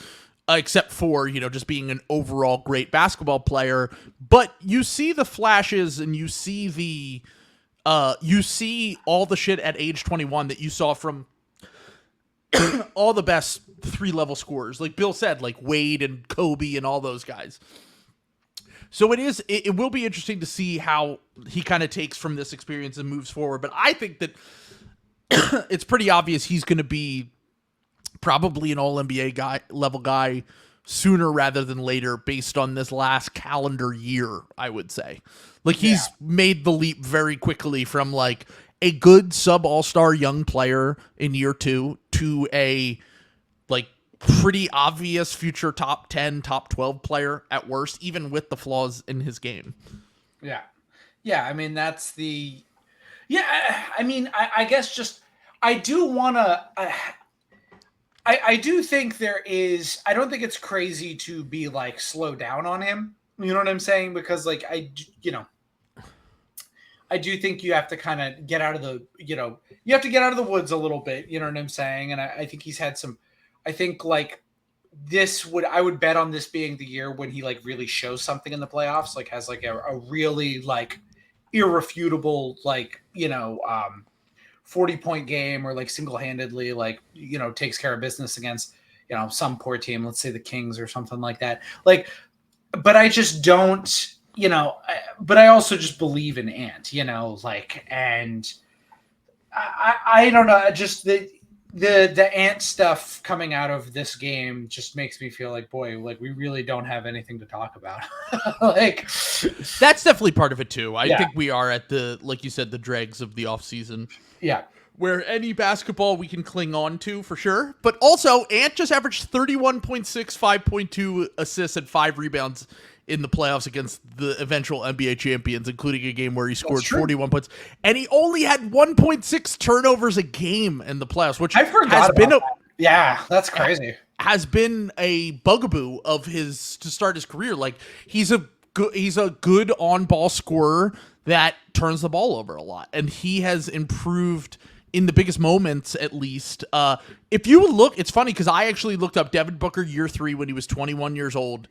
except for, you know, just being an overall great basketball player. But you see the flashes, and you see all the shit at age 21 that you saw from all the best 3-level scorers, like Bill said, like Wade and Kobe and all those guys. So it will be interesting to see how he kind of takes from this experience and moves forward. But I think that it's pretty obvious he's going to be probably an all-NBA level guy sooner rather than later, based on this last calendar year, I would say. Like, he's made the leap very quickly from like a good sub-all-star young player in year 2 to a like pretty obvious future top 10, top 12 player at worst, even with the flaws in his game. Yeah. Yeah. I mean, that's the, Yeah, I mean, I guess just I do want to. I do think there is. I don't think it's crazy to be like slow down on him. You know what I'm saying? Because like I do think you have to kind of get out of the you have to get out of the woods a little bit. You know what I'm saying? And I think he's had some. I think like I would bet on this being the year when he like really shows something in the playoffs, like has like a really like irrefutable like 40-point game or like single-handedly like takes care of business against some poor team, let's say the Kings or something like that, like. But I just don't, but I also just believe in Ant, like, and I don't know, just the Ant stuff coming out of this game just makes me feel like, boy, like we really don't have anything to talk about. Like, that's definitely part of it too. I think we are at the, like you said, the dregs of the offseason. Yeah. Where any basketball we can cling on to for sure. But also, Ant just averaged 31.6, 5.2 assists, and 5 rebounds in the playoffs against the eventual NBA champions, including a game where he scored 41 points. And he only had 1.6 turnovers a game in the playoffs, which I forgot about that. Yeah, that's crazy. Has been a bugaboo of his to start his career. Like, he's a good on-ball scorer that turns the ball over a lot. And he has improved in the biggest moments, at least. If you look, it's funny because I actually looked up Devin Booker year 3 when he was 21 years old,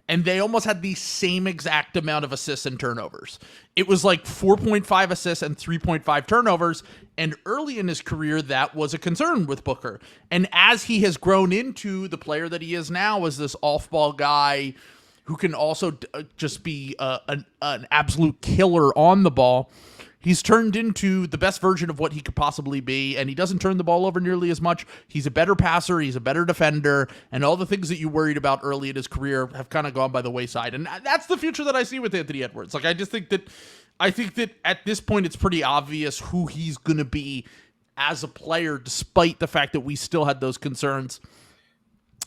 and they almost had the same exact amount of assists and turnovers. It was like 4.5 assists and 3.5 turnovers, and early in his career, that was a concern with Booker. And as he has grown into the player that he is now, as this off-ball guy who can also just be an absolute killer on the ball, he's turned into the best version of what he could possibly be, and he doesn't turn the ball over nearly as much. He's a better passer, he's a better defender, and all the things that you worried about early in his career have kind of gone by the wayside. And that's the future that I see with Anthony Edwards. Like, I think that at this point it's pretty obvious who he's going to be as a player, despite the fact that we still had those concerns.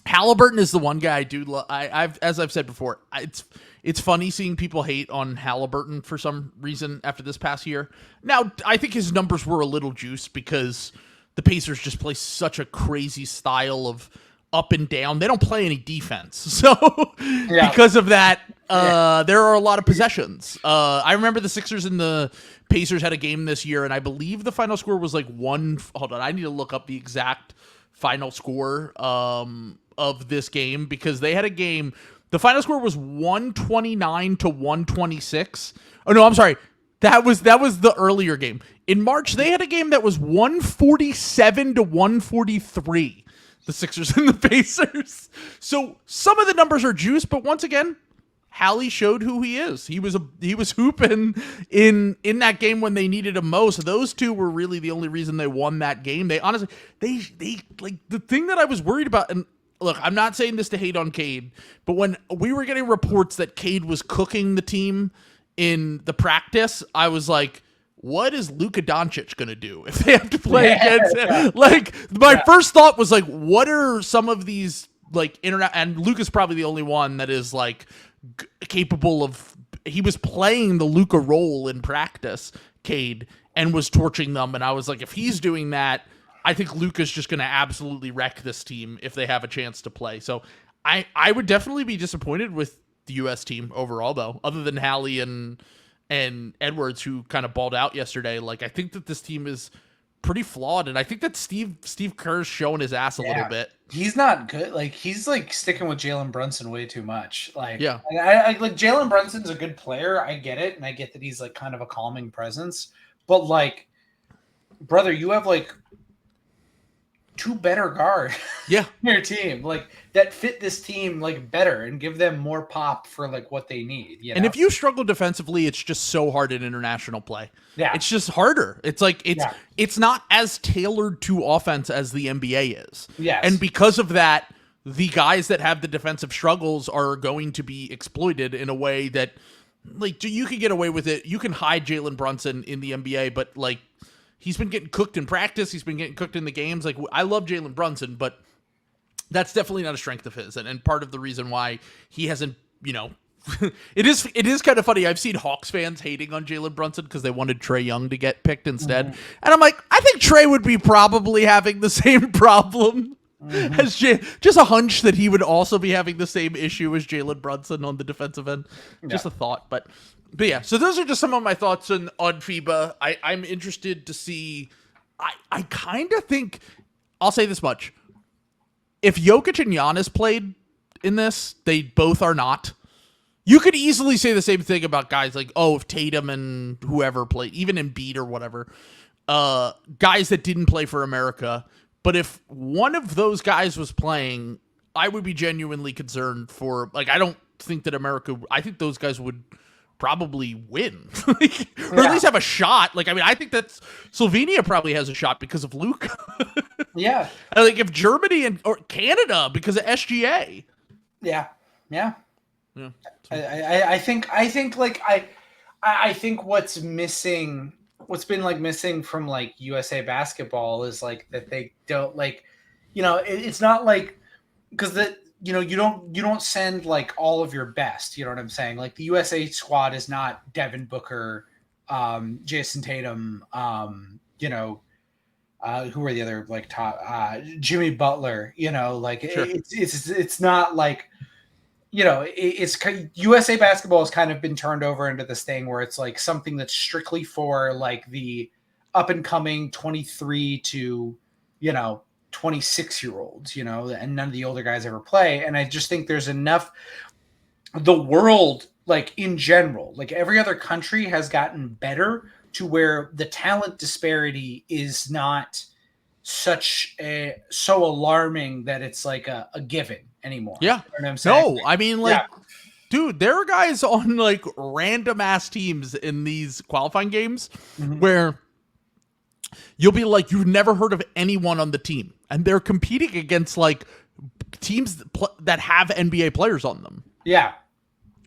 Halliburton is the one guy I do love. As I've said before, it's funny seeing people hate on Halliburton for some reason after this past year. Now, I think his numbers were a little juiced because the Pacers just play such a crazy style of up and down. They don't play any defense. So because of that, there are a lot of possessions. I remember the Sixers and the Pacers had a game this year, and I believe the final score was like hold on, I need to look up the exact final score of this game, because they had a game. The final score was 129 to 126. Oh no, I'm sorry. That was the earlier game. In March, they had a game that was 147 to 143. The Sixers and the Pacers. So some of the numbers are juiced, but once again, Hallie showed who he is. He was hooping in that game when they needed him most. Those two were really the only reason they won that game. They honestly, they like, the thing that I was worried about, and look, I'm not saying this to hate on Cade, but when we were getting reports that Cade was cooking the team in the practice, I was like, what is Luka Doncic going to do if they have to play against him? Like, my first thought was like, what are some of these like and Luka's probably the only one that is like capable of, he was playing the Luka role in practice, Cade, and was torching them. And I was like, if he's doing that, I think Luka's just going to absolutely wreck this team if they have a chance to play. So I would definitely be disappointed with the U.S. team overall, though, other than Hallie and Edwards, who kind of balled out yesterday. Like, I think that this team is pretty flawed, and I think that Steve Kerr's showing his ass a little bit. He's not good. Like, he's like sticking with Jalen Brunson way too much. Like, yeah, I like Jalen Brunson's a good player. I get it, and I get that he's like kind of a calming presence. But like, brother, you have like two better guards in your team, like that fit this team like better and give them more pop for like what they need. You know? And if you struggle defensively, it's just so hard in international play. Yeah, it's just harder. It's like it's not as tailored to offense as the NBA is. Yes. And because of that, the guys that have the defensive struggles are going to be exploited in a way that, like, you can get away with it. You can hide Jalen Brunson in the NBA, but like, he's been getting cooked in practice. He's been getting cooked in the games. Like, I love Jalen Brunson, but that's definitely not a strength of his. And part of the reason why he hasn't, it is kind of funny. I've seen Hawks fans hating on Jalen Brunson because they wanted Trae Young to get picked instead. And I'm like, I think Trae would be probably having the same problem as just a hunch that he would also be having the same issue as Jalen Brunson on the defensive end. Just a thought, but yeah. So those are just some of my thoughts on FIBA. I'm interested to see. I kind of think, I'll say this much: if Jokic and Giannis played in this, they both are not. You could easily say the same thing about guys like, if Tatum and whoever played, even Embiid or whatever, guys that didn't play for America. But if one of those guys was playing, I would be genuinely concerned for, I don't think that I think those guys would probably win, or at least have a shot. I think that Slovenia probably has a shot because of Luka. Yeah. If Germany or Canada because of SGA. Yeah. Yeah. Yeah. I think what's missing, what's been missing from USA basketball is that they don't it's not because you don't send all of your best, you know what I'm saying? The USA squad is not Devin Booker, Jason Tatum, who are the other top, Jimmy Butler, Sure. it's not it's USA basketball has kind of been turned over into this thing where it's something that's strictly for the up and coming 23 to 26-year-olds, and none of the older guys ever play. And I just think there's enough, the world in general, every other country has gotten better to where the talent disparity is not so alarming that it's a given anymore. Yeah. You know what I'm saying? No, I mean, dude, there are guys on random ass teams in these qualifying games where you'll be you've never heard of anyone on the team, and they're competing against teams that have NBA players on them. Yeah.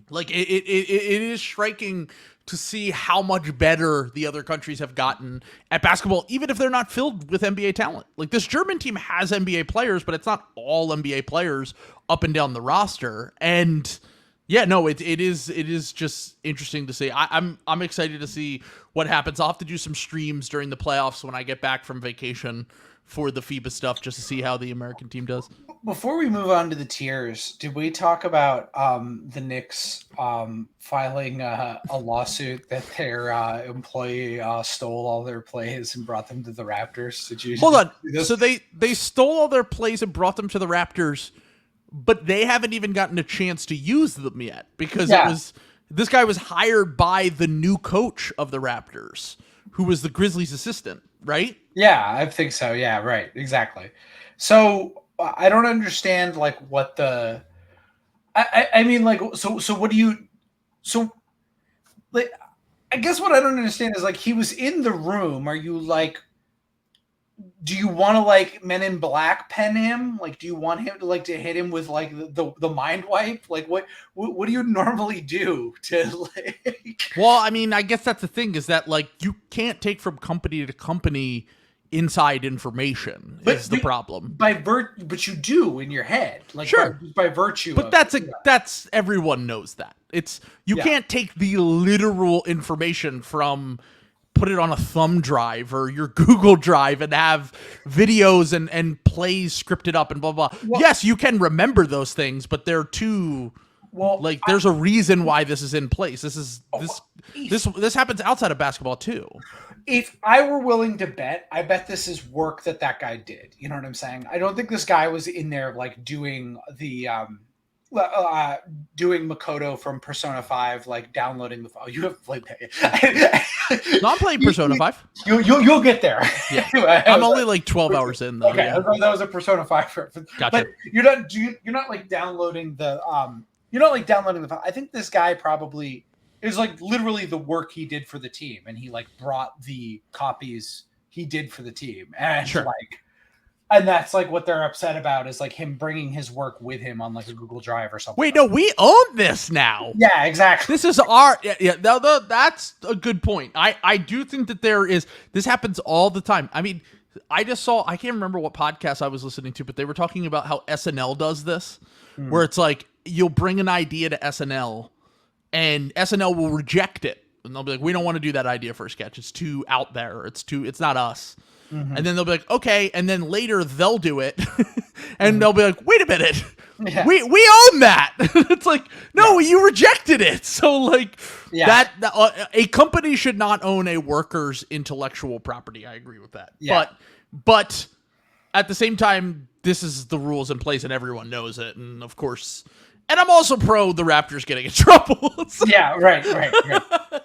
It is striking to see how much better the other countries have gotten at basketball, even if they're not filled with NBA talent. This German team has NBA players, but it's not all NBA players up and down the roster. And yeah, no, it is just interesting to see. I'm excited to see what happens. I'll have to do some streams during the playoffs when I get back from vacation for the FIBA stuff, just to see how the American team does. Before we move on to the tiers, did we talk about the Knicks filing a lawsuit that their employee stole all their plays and brought them to the Raptors? Did you hold on? So they stole all their plays and brought them to the Raptors, but they haven't even gotten a chance to use them yet because this guy was hired by the new coach of the Raptors, who was the Grizzlies' assistant, right? Yeah, I think so. Yeah, right. Exactly. So I don't understand what the I mean so what do you I guess what I don't understand is he was in the room. Are you do you want to Men in Black pen him? Do you want him to hit him with the mind wipe? What do you normally do to Well, I mean, I guess that's the thing is that you can't take from company to company inside information is the problem. But you do in your head, sure, by virtue. But that's everyone knows that you can't take the literal information from. Put it on a thumb drive or your Google Drive and have videos and plays scripted up and blah, blah. Well, yes, you can remember those things, but they're too there's a reason why this is in place. This happens outside of basketball too. If I were willing to bet, I bet this is work that guy did. You know what I'm saying? I don't think this guy was in there doing the doing Makoto from Persona 5, downloading the file. You have played that. No, I'm playing Persona 5. You'll get there. Yeah. I'm only 12 hours in though. Okay, yeah. That was a Persona 5. Gotcha. But you're not downloading the downloading the file. I think this guy probably is literally the work he did for the team, and he brought the copies he did for the team, and sure. And that's what they're upset about is him bringing his work with him on a Google Drive or something. Wait, no, we own this now. Yeah, exactly. This is our that's a good point. I do think that this happens all the time. I mean, I can't remember what podcast I was listening to, but they were talking about how SNL does this, where it's you'll bring an idea to SNL and SNL will reject it. And they'll be like, we don't want to do that idea for a sketch. It's too out there. It's not us. And then they'll be like, okay. And then later they'll do it. And they'll be like, wait a minute. Yeah. We own that. It's like, no, you rejected it. So like that a company should not own a worker's intellectual property. I agree with that. Yeah. But at the same time, this is the rules in place and everyone knows it. And of course, and I'm also pro the Raptors getting in trouble. So, yeah, right.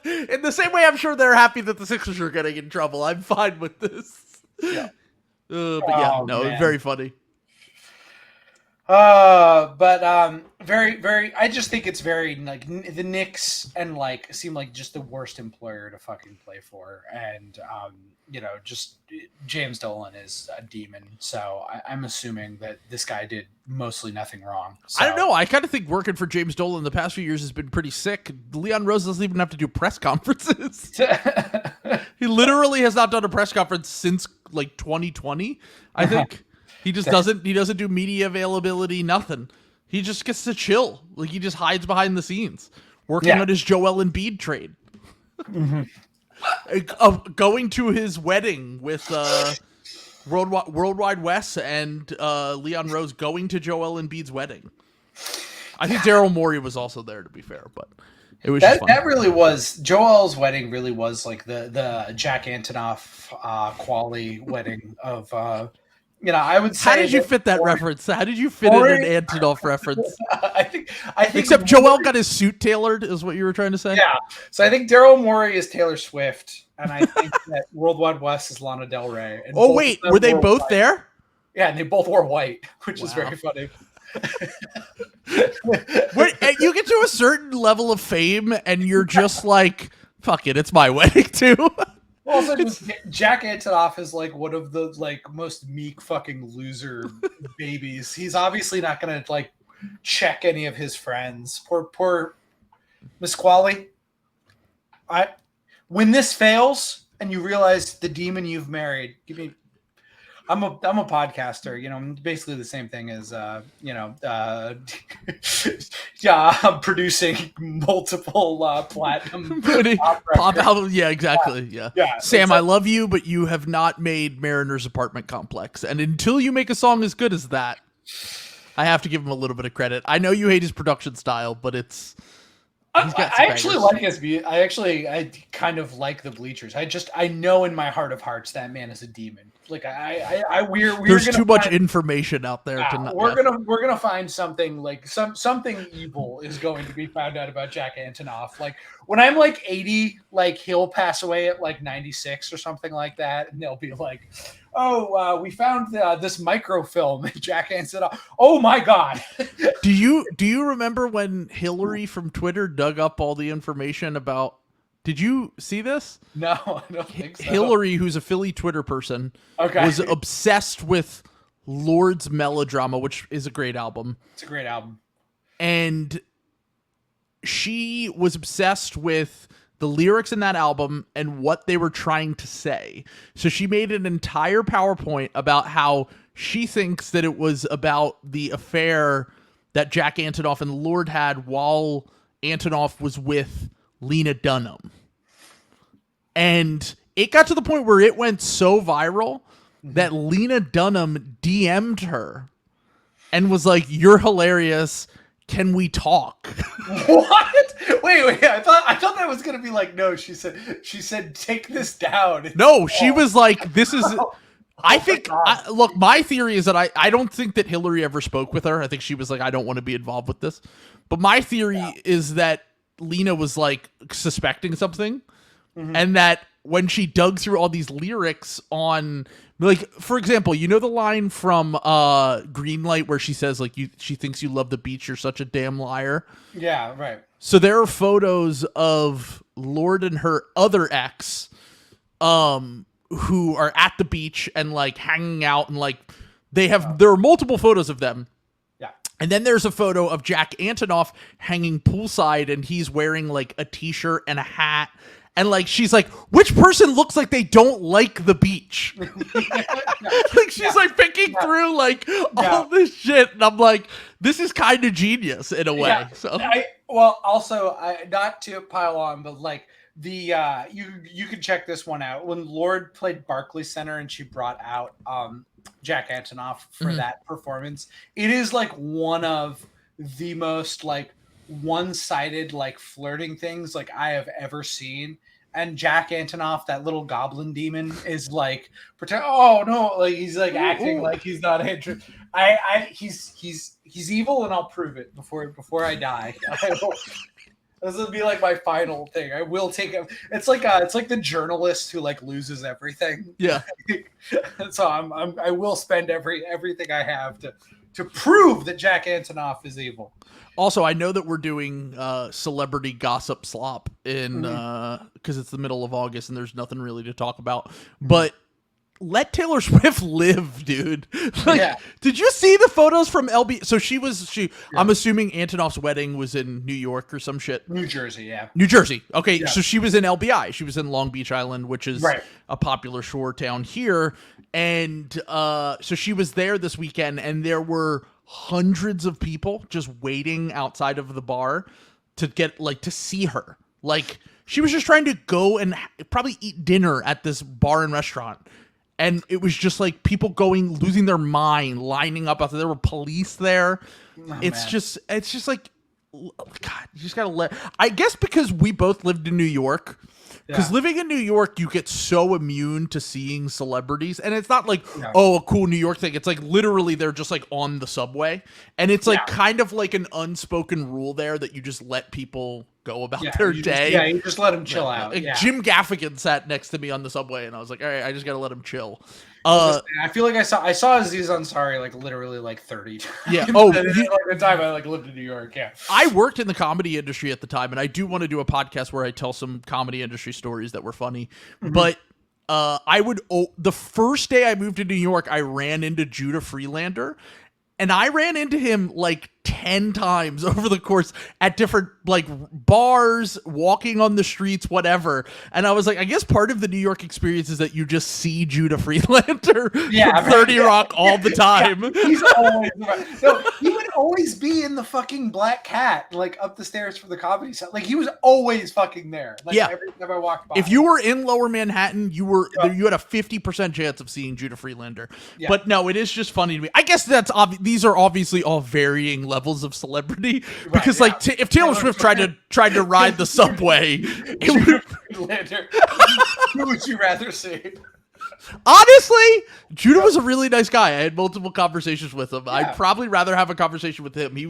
in the same way, I'm sure they're happy that the Sixers are getting in trouble. I'm fine with this. Yeah. Man. Very funny. Very. I just think it's very like the Knicks and like seem like just the worst employer to fucking play for, and just James Dolan is a demon. So I'm assuming that this guy did mostly nothing wrong. So. I don't know. I kind of think working for James Dolan the past few years has been pretty sick. Leon Rose doesn't even have to do press conferences. He literally has not done a press conference since like 2020. I think. He just doesn't do media availability, nothing. He just gets to chill. Like he just hides behind the scenes, working on his Joel Embiid trade. Going to his wedding with Worldwide Wes and Leon Rose going to Joel Embiid's wedding. I think Daryl Morey was also there, to be fair, but it was just fun. That really was Joel's wedding. Really was like the Jack Antonoff quality wedding of. I would say. How did you fit that reference? How did you fit in an Antonoff reference? I think. Except Joel got his suit tailored, is what you were trying to say. Yeah. So I think Daryl Morey is Taylor Swift, and I think that Worldwide West is Lana Del Rey. And wait, were they both there? Yeah, and they both wore white, which is very funny. You get to a certain level of fame, and you're just like, "Fuck it, it's my wedding too." Also, Jack Antonoff is like one of the like most meek fucking loser babies. He's obviously not gonna like check any of his friends. Poor Miss Qualley. When this fails and you realize the demon you've married, I'm a podcaster, basically the same thing as I'm producing multiple platinum pop album. Yeah, exactly. Yeah. Sam, exactly. I love you, but you have not made Mariner's Apartment Complex. And until you make a song as good as that, I have to give him a little bit of credit. I know you hate his production style, but it's I actually like his beat. I kind of like the Bleachers. I know in my heart of hearts that man is a demon. Like we're there's too much information out there to not. We're gonna find something like something evil is going to be found out about Jack Antonoff. Like when I'm like 80, like he'll pass away at like 96 or something like that, and they'll be like, "Oh, we found this microfilm, Jack Antonoff. Oh my god!" Do you remember when Hillary from Twitter dug up all the information about? Did you see this? No, I don't think so. Hillary, who's a Philly Twitter person, was obsessed with Lorde's Melodrama, which is a great album. It's a great album. And she was obsessed with the lyrics in that album and what they were trying to say. So she made an entire PowerPoint about how she thinks that it was about the affair that Jack Antonoff and Lorde had while Antonoff was with Lena Dunham. And it got to the point where it went so viral that Lena Dunham DM'd her and was like, "You're hilarious. Can we talk?" What? Wait. I thought that was gonna be like, no. She said, "Take this down." No, she was like, "This is." I think. Look, my theory is that I don't think that Hillary ever spoke with her. I think she was like, "I don't want to be involved with this." But my theory is that Lena was like suspecting something. And that when she dug through all these lyrics on, like, for example, you know the line from Greenlight where she says, like, she thinks you love the beach, you're such a damn liar. Yeah, right. So there are photos of Lorde and her other ex who are at the beach and, like, hanging out and, like, there are multiple photos of them. Yeah. And then there's a photo of Jack Antonoff hanging poolside and he's wearing, like, a t-shirt and a hat. And, like, she's like, which person looks like they don't like the beach? Like, she's, like, picking through, like, all this shit. And I'm like, this is kind of genius in a way. Yeah. So Well, also, not to pile on, but like the you can check this one out. When Lorde played Barclays Center and she brought out Jack Antonoff for that performance, it is like one of the most like one-sided like flirting things like I have ever seen. And Jack Antonoff, that little goblin demon, is like pretend. Oh no! Like he's like acting like he's not interested. He's evil, and I'll prove it before I die. This will be like my final thing. I will take him. It's like the journalist who like loses everything. Yeah. So I will spend everything I have to prove that Jack Antonoff is evil. Also, I know that we're doing celebrity gossip slop in because it's the middle of August and there's nothing really to talk about. But let Taylor Swift live, dude. Like, did you see the photos from LB? So I'm assuming Antonoff's wedding was in New York or some shit. New Jersey, yeah. New Jersey. Okay, so she was in LBI. She was in Long Beach Island, which is a popular shore town here. And so she was there this weekend, and there were hundreds of people just waiting outside of the bar to get to see her. Like, she was just trying to go and probably eat dinner at this bar and restaurant. And it was just like people losing their mind, lining up out there. There were police there. It's just like, God, you just gotta I guess because we both lived in New York. Because living in New York, you get so immune to seeing celebrities. And it's not like, a cool New York thing. It's like literally they're just like on the subway. And it's like kind of like an unspoken rule there that you just let people go about their day. You just let them chill out. Like Jim Gaffigan sat next to me on the subway, and I was like, all right, I just got to let him chill. I feel like I saw Aziz Ansari like literally like 30 times. Yeah. The time I like lived in New York. Yeah. I worked in the comedy industry at the time, and I do want to do a podcast where I tell some comedy industry stories that were funny. But the first day I moved to New York, I ran into Judah Freelander, and I ran into him like 10 times over the course at different like bars, walking on the streets, whatever. And I was like, I guess part of the New York experience is that you just see Judah Freelander from 30 Rock all the time. Yeah. He's always he would always be in the fucking Black Cat, like up the stairs for the comedy set. Like he was always fucking there. Like every time I walked by. If you were in Lower Manhattan, you had a 50% chance of seeing Judah Freelander. Yeah. But no, it is just funny to me. I guess that's these are obviously all varying levels of celebrity because if Taylor Swift tried to ride the subway, who would you rather see? Honestly, Judah was a really nice guy. I had multiple conversations with him. I'd probably rather have a conversation with him. He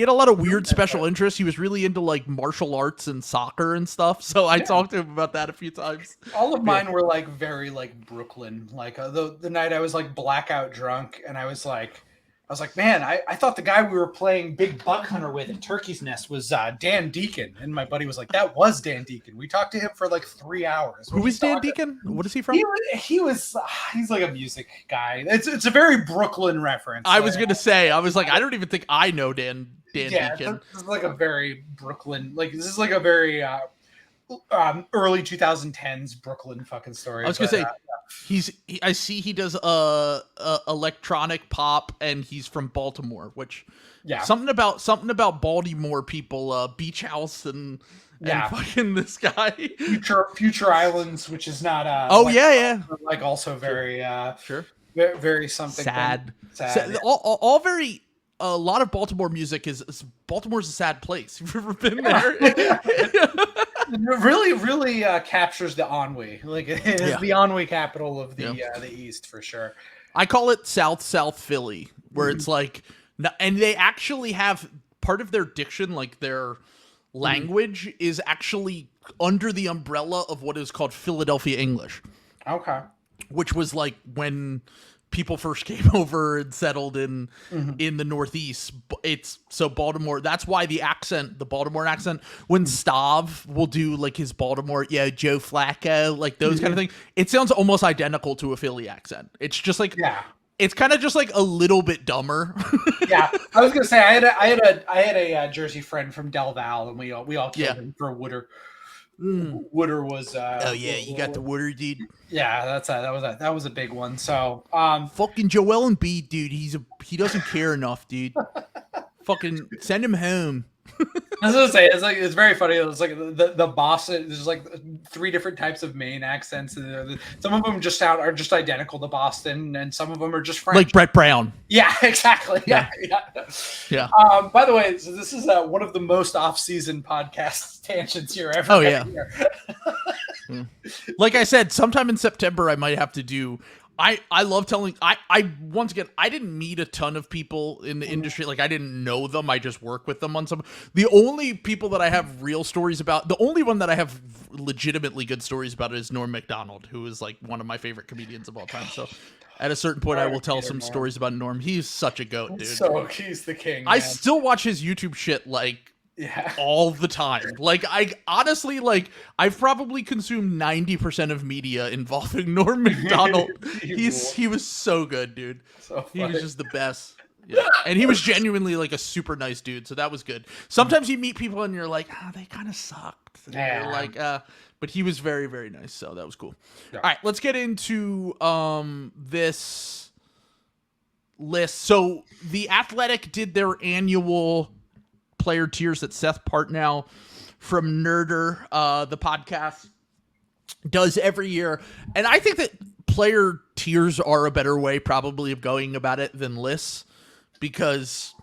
had a lot of weird special interests. He was really into like martial arts and soccer and stuff. So I talked to him about that a few times. All of mine were like very like Brooklyn. Like the night I was like blackout drunk, and I was like, man, I thought the guy we were playing Big Buck Hunter with at Turkey's Nest was Dan Deacon. And my buddy was like, that was Dan Deacon. We talked to him for like 3 hours. Who is Dan Deacon? What is he from? He's like a music guy. It's a very Brooklyn reference. I was going to say, I was like, I don't even think I know Dan Deacon. This is like a very Brooklyn, like this is like a very early 2010s Brooklyn fucking story. I was going to say, I see he does electronic pop, and he's from Baltimore, which something about Baltimore people, Beach House and fucking this guy. Future Islands, which is not like also very sure, very something sad. All very a lot of Baltimore music is Baltimore's a sad place. You've ever been there? Really captures the ennui. Like it is the ennui capital of the East for sure. I call it South Philly, where it's like, and they actually have part of their diction, like their language is actually under the umbrella of what is called Philadelphia English. Okay. Which was like when people first came over and settled in the Northeast. It's so Baltimore. That's why the Baltimore accent, when Stav will do like his Baltimore, Joe Flacco, like those kind of things, it sounds almost identical to a Philly accent. It's just like, it's kind of just like a little bit dumber. I was gonna say I had a Jersey friend from Del Val, and we all killed him for Wooder. Wooder was you got the Wooder dude. Yeah, that was a big one. So fucking Joel Embiid, dude, he doesn't care enough, dude. Fucking send him home. I was gonna say it's very funny. It's like the Boston. There's like 3 different types of Maine accents. Some of them are just identical to Boston, and some of them are just French. Like Brett Brown. Yeah, exactly. Yeah. By the way, so this is one of the most off-season podcast tangents you're ever. Oh yeah. Like I said, sometime in September I might have to do. I love telling. I once again, I didn't meet a ton of people in the industry. Like I didn't know them. I just work with them on some. The only people that I have real stories about, the only one that I have legitimately good stories about is Norm Macdonald, who is like one of my favorite comedians of all time. So at a certain point, I will tell some stories about Norm. He's such a goat, dude. So he's the king. I still watch his YouTube shit all the time. Like I honestly I've probably consumed 90% of media involving Norm Macdonald. He was so good, dude. He was just the best. Yeah. And he was genuinely like a super nice dude, so that was good. Sometimes you meet people and you're like, they kind of sucked. Yeah. Like but he was very, very nice, so that was cool. Yeah. All right, let's get into this list. So the Athletic did their annual player tiers that Seth Partnow from Nerder, the podcast, does every year. And I think that player tiers are a better way probably of going about it than lists, because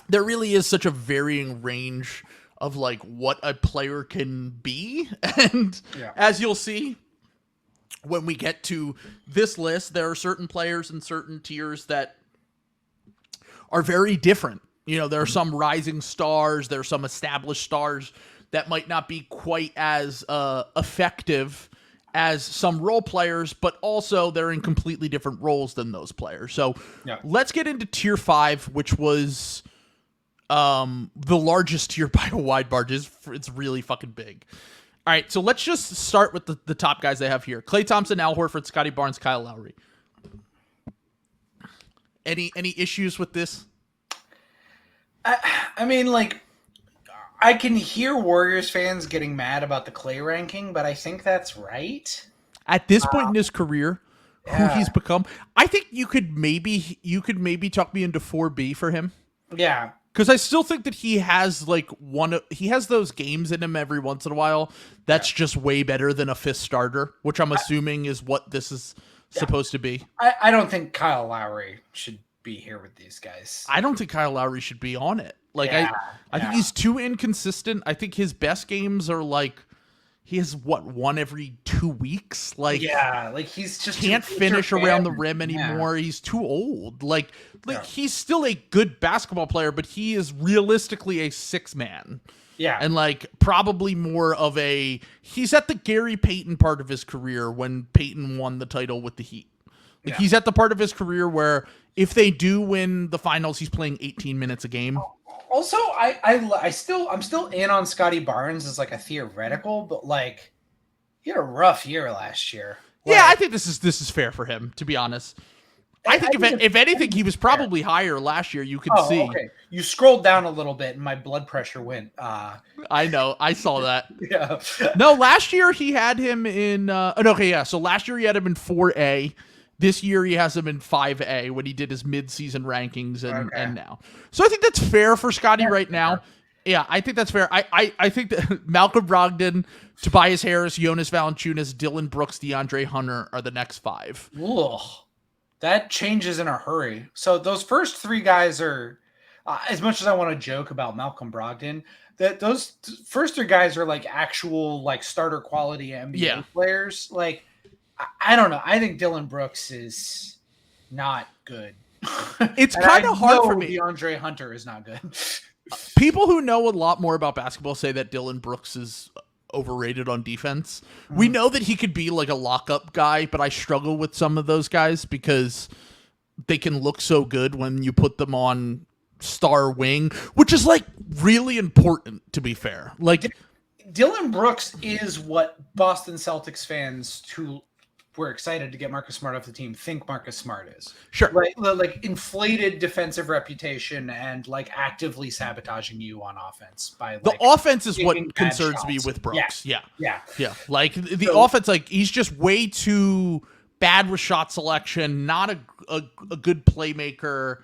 there really is such a varying range of like what a player can be. And as you'll see when we get to this list, there are certain players and certain tiers that are very different. You know, there are some rising stars, there are some established stars that might not be quite as effective as some role players, but also they're in completely different roles than those players. So let's get into tier 5, which was the largest tier by a wide margin. It's really fucking big. All right, so let's just start with the top guys they have here. Klay Thompson, Al Horford, Scotty Barnes, Kyle Lowry. Any issues with this? I mean, like, I can hear Warriors fans getting mad about the Klay ranking, but I think that's right. At this point in his career, who he's become, I think you could maybe talk me into 4B for him. Yeah. Because I still think that he has he has those games in him every once in a while that's just way better than a fifth starter, which I'm assuming is what this is supposed to be. I don't think Kyle Lowry should be here with these guys. I don't think Kyle Lowry should be on it. I think he's too inconsistent. I think his best games are he has one every 2 weeks. He's just can't finish around the rim anymore. He's too old. He's still a good basketball player, but he is realistically a 6-man. Yeah. And probably more of he's at the Gary Payton part of his career when Payton won the title with the Heat. He's at the part of his career where if they do win the finals, he's playing 18 minutes a game. Also, I'm still in on Scotty Barnes as a theoretical, but he had a rough year last year. I think this is fair for him, to be honest. I think if anything, he was probably higher last year. You can see. Okay. You scrolled down a little bit, and my blood pressure went. I know. I saw that. Yeah. No, last year he had him in. So last year he had him in 4A. This year he has him in 5A when he did his mid-season rankings and now. So I think that's fair for Scotty right now. Yeah, I think that's fair. I think that Malcolm Brogdon, Tobias Harris, Jonas Valanciunas, Dylan Brooks, DeAndre Hunter are the next 5. Ugh. That changes in a hurry. So those first 3 guys are, as much as I want to joke about Malcolm Brogdon, that those first 3 guys are actual starter quality NBA players. I don't know. I think Dylan Brooks is not good. It's kind of hard for me. DeAndre Hunter is not good. People who know a lot more about basketball say that Dylan Brooks is overrated on defense. We know that he could be a lockup guy, but I struggle with some of those guys because they can look so good when you put them on star wing, which is really important, to be fair. Dylan Brooks is what Boston Celtics fans who were excited to get Marcus Smart off the team think Marcus Smart is. Sure. Inflated defensive reputation and actively sabotaging you on offense by the offense is what concerns me with Brooks. Yeah. The offense, he's just way too bad with shot selection, not a good playmaker.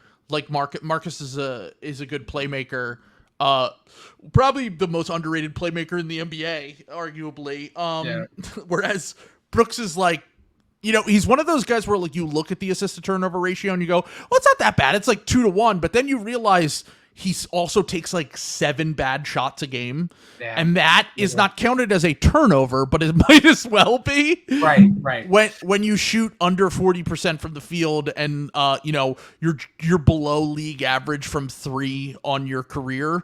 Marcus is a good playmaker. Probably the most underrated playmaker in the NBA, arguably. Whereas Brooks is like, he's one of those guys where like you look at the assist to turnover ratio and you go, well, it's not that bad. It's like 2-1, but then you realize he also takes like 7 bad shots a game. Yeah. And that is not counted as a turnover, but it might as well be. Right. When you shoot under 40% from the field and you're below league average from 3 on your career,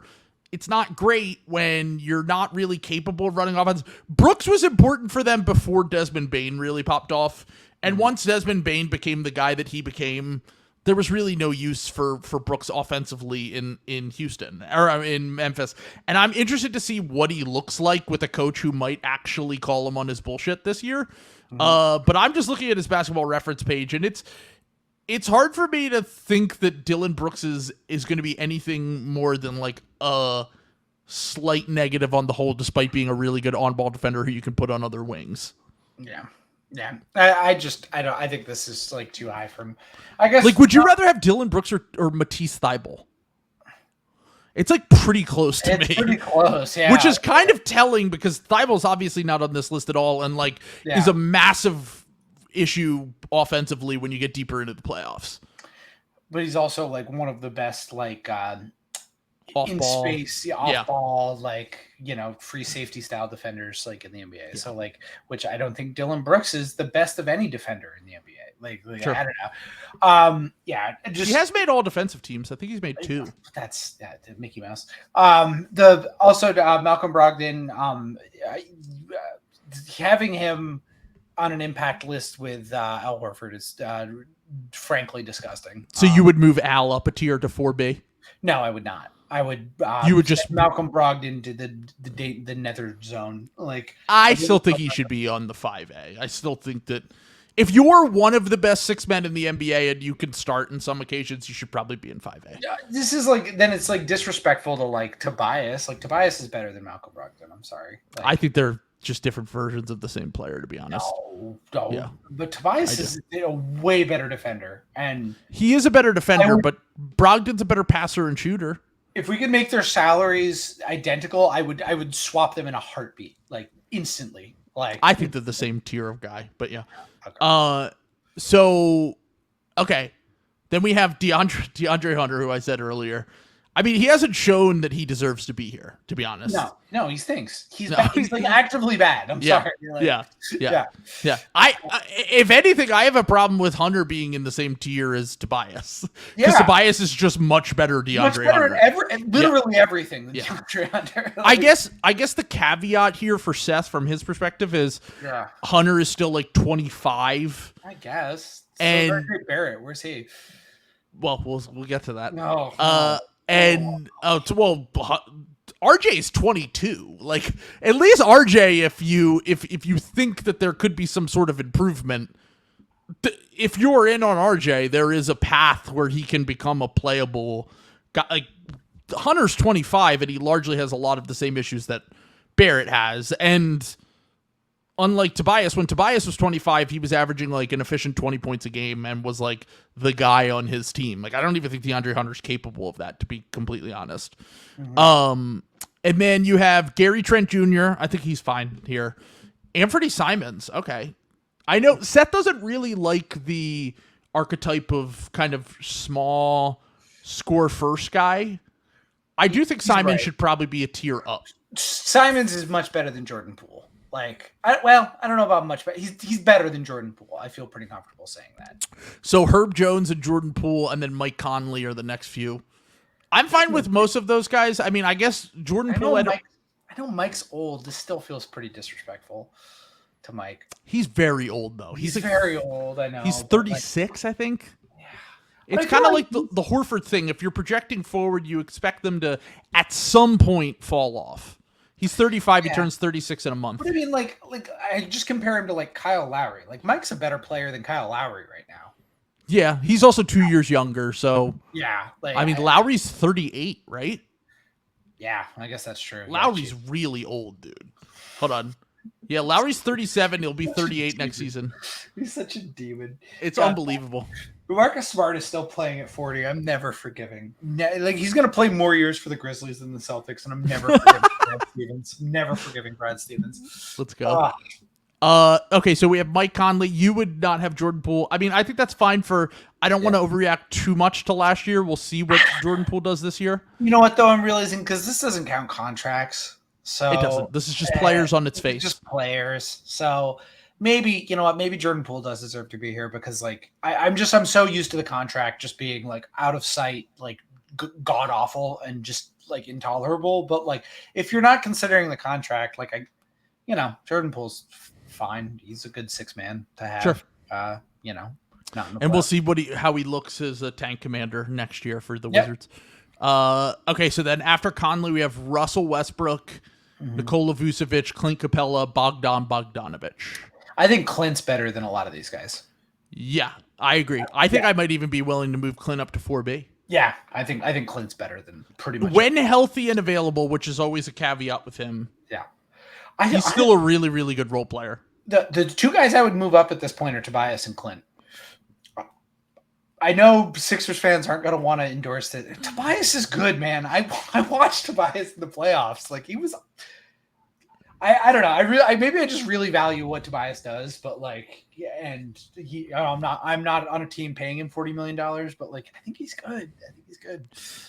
it's not great when you're not really capable of running offense. Brooks was important for them before Desmond Bane really popped off. And once Desmond Bane became the guy that he became, there was really no use for Brooks offensively in Houston or in Memphis. And I'm interested to see what he looks like with a coach who might actually call him on his bullshit this year. But I'm just looking at his basketball reference page, and it's hard for me to think that Dillon Brooks is going to be anything more than like a slight negative on the whole, despite being a really good on-ball defender who you can put on other wings. Yeah. I think this is like too high from, I guess. Like, would you rather have Dillon Brooks or Matisse Thybulle? It's like pretty close to me. It's pretty close, yeah. Which is kind of telling because Thybulle's obviously not on this list at all, and like is a massive issue offensively when you get deeper into the playoffs. But he's also like one of the best like off-ball. Space, off-ball, like, free safety style defenders like in the NBA. Yeah. So like, which I don't think Dillon Brooks is the best of any defender in the NBA. Like sure. I don't know. He has made all defensive teams. I think he's made 2. That's Mickey Mouse. Malcolm Brogdon, having him on an impact list with Al Horford is frankly disgusting. So you would move Al up a tier to 4B? No, I would not. I would. You would just Malcolm Brogdon to the nether zone. Like I still think he should be on the 5A. I still think that if you're one of the best 6 men in the NBA and you can start in some occasions, you should probably be in 5A. This is like then it's like disrespectful to like Tobias. Like Tobias is better than Malcolm Brogdon. I'm sorry. Like, I think they're just different versions of the same player, to be honest. No. Yeah. But Tobias is a way better defender, and he is a better defender. But Brogdon's a better passer and shooter. If we could make their salaries identical, I would swap them in a heartbeat, like instantly. Like I think they're the same tier of guy, but yeah. Okay. Okay. Then we have DeAndre Hunter, who I said earlier. I mean, he hasn't shown that he deserves to be here, to be honest. No, he stinks. He's like actively bad. I'm sorry. Like, yeah. If anything, I have a problem with Hunter being in the same tier as Tobias. Because Tobias is just much better DeAndre Hunter. Literally everything than DeAndre Hunter. Like, I guess the caveat here for Seth from his perspective is Hunter is still like 25. I guess. And Barrett, where's he? Well, we'll get to that. No. RJ is 22. Like, at least RJ, if you think that there could be some sort of improvement, if you're in on RJ, there is a path where he can become a playable guy. Like, Hunter's 25, and he largely has a lot of the same issues that Barrett has. And unlike Tobias, when Tobias was 25, he was averaging like an efficient 20 points a game and was like the guy on his team. Like, I don't even think DeAndre Hunter's capable of that, to be completely honest. Mm-hmm. And then you have Gary Trent Jr. I think he's fine here. Anthony Simons. Okay. I know Seth doesn't really like the archetype of kind of small score first guy. I do think Simons should probably be a tier up. Simons is much better than Jordan Poole. Like, I don't know about much, but he's better than Jordan Poole. I feel pretty comfortable saying that. So Herb Jones and Jordan Poole, and then Mike Conley are the next few. I'm fine with most of those guys. I mean, I guess Jordan Poole. I know Mike's old. This still feels pretty disrespectful to Mike. He's very old, though. He's like, very old. I know. He's 36, I think. Yeah. It's kind of like the Horford thing. If you're projecting forward, you expect them to, at some point, fall off. He's 35. He turns 36 in a month. But I mean, like I just compare him to like Kyle Lowry. Like Mike's a better player than Kyle Lowry right now. Yeah, he's also 2 years younger. So yeah, like, I mean, Lowry's 38, right? Yeah, I guess that's true. Lowry's really old, dude. Hold on. Yeah, Lowry's 37. He'll be 38 next season. He's such a demon. It's unbelievable. Marcus Smart is still playing at 40. I'm never forgiving. Like, he's going to play more years for the Grizzlies than the Celtics, and I'm never forgiving Brad Stevens. Never forgiving Brad Stevens. Let's go. Okay, so we have Mike Conley. You would not have Jordan Poole. I mean, I think that's fine I don't want to overreact too much to last year. We'll see what Jordan Poole does this year. You know what, though? I'm realizing, because this doesn't count contracts. So it doesn't. This is just players on its face. Just players. So maybe, you know what, maybe Jordan Poole does deserve to be here, because like I'm so used to the contract just being like out of sight, like god awful and just like intolerable. But like, if you're not considering the contract, like Jordan Poole's fine. He's a good 6-man to have. Sure. Not in the and we'll see how he looks as a tank commander next year for the Wizards. Okay, so then after Conley, we have Russell Westbrook, Nikola Vucevic, Clint Capella, Bogdan Bogdanovic. I think Clint's better than a lot of these guys. Yeah, I agree. I think I might even be willing to move Clint up to 4B. Yeah, I think Clint's better than pretty much when healthy and available, which is always a caveat with him. Yeah, he's still a really, really good role player. The two guys I would move up at this point are Tobias and Clint. I know Sixers fans aren't going to want to endorse it. Tobias is good, man. I watched Tobias in the playoffs. Like, he was. I don't know. Maybe I just really value what Tobias does, but like, and I'm not on a team paying him $40 million, but like, I think he's good.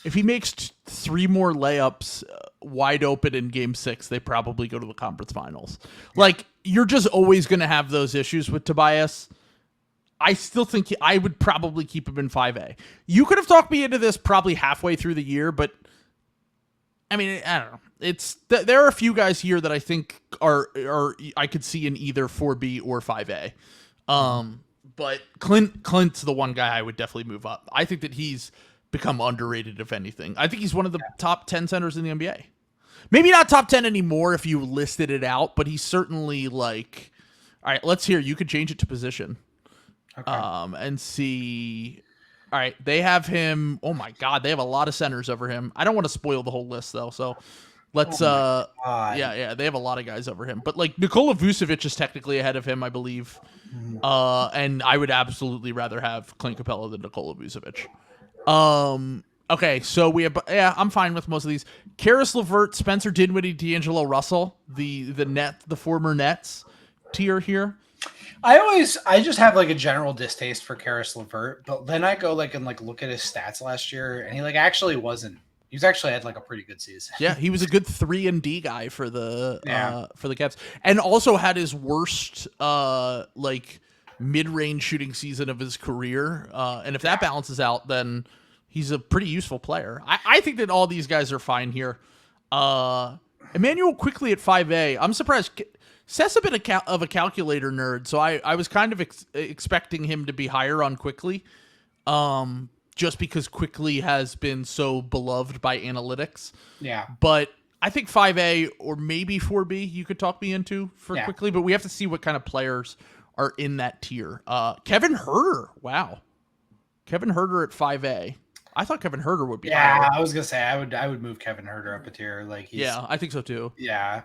If he makes 3 more layups wide open in Game 6, they probably go to the conference finals. Like, you're just always going to have those issues with Tobias. I still think I would probably keep him in 5A. You could have talked me into this probably halfway through the year, but I mean, I don't know. There are a few guys here that I think are I could see in either 4B or 5A. But Clint's the one guy I would definitely move up. I think that he's become underrated, if anything. I think he's one of the top 10 centers in the NBA. Maybe not top 10 anymore if you listed it out, but he's certainly like, all right, let's hear. You could change it to position. Okay. And see. All right, they have him. Oh my God, they have a lot of centers over him. I don't want to spoil the whole list though, so let's. They have a lot of guys over him. But like Nikola Vucevic is technically ahead of him, I believe. And I would absolutely rather have Clint Capella than Nikola Vucevic. Okay, so we have. Yeah, I'm fine with most of these. Karis LeVert, Spencer Dinwiddie, D'Angelo Russell, the former Nets tier here. I just have like a general distaste for Karis LeVert, but then I go like and like look at his stats last year, and he like actually wasn't. He's actually had like a pretty good season. Yeah, he was a good 3-and-D guy for the Cavs, and also had his worst like mid-range shooting season of his career. And if that balances out, then he's a pretty useful player. I think that all these guys are fine here. Emmanuel quickly at 5A. I'm surprised. Seth's a bit of a calculator nerd, so I was kind of expecting him to be higher on Quickly, just because Quickly has been so beloved by analytics. Yeah. But I think 5A or maybe 4B you could talk me into for Quickly, but we have to see what kind of players are in that tier. Kevin Huerter. Wow. Kevin Huerter at 5A. I thought Kevin Huerter would be higher. I was going to say I would move Kevin Huerter up a tier. Like I think so too. Yeah.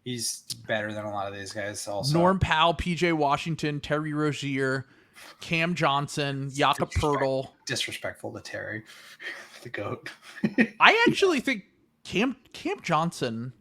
He's better than a lot of these guys also. Norm Powell, PJ Washington, Terry Rozier, Cam Johnson, Jakob Poeltl. Disrespectful to Terry, the GOAT. I actually think Cam Johnson.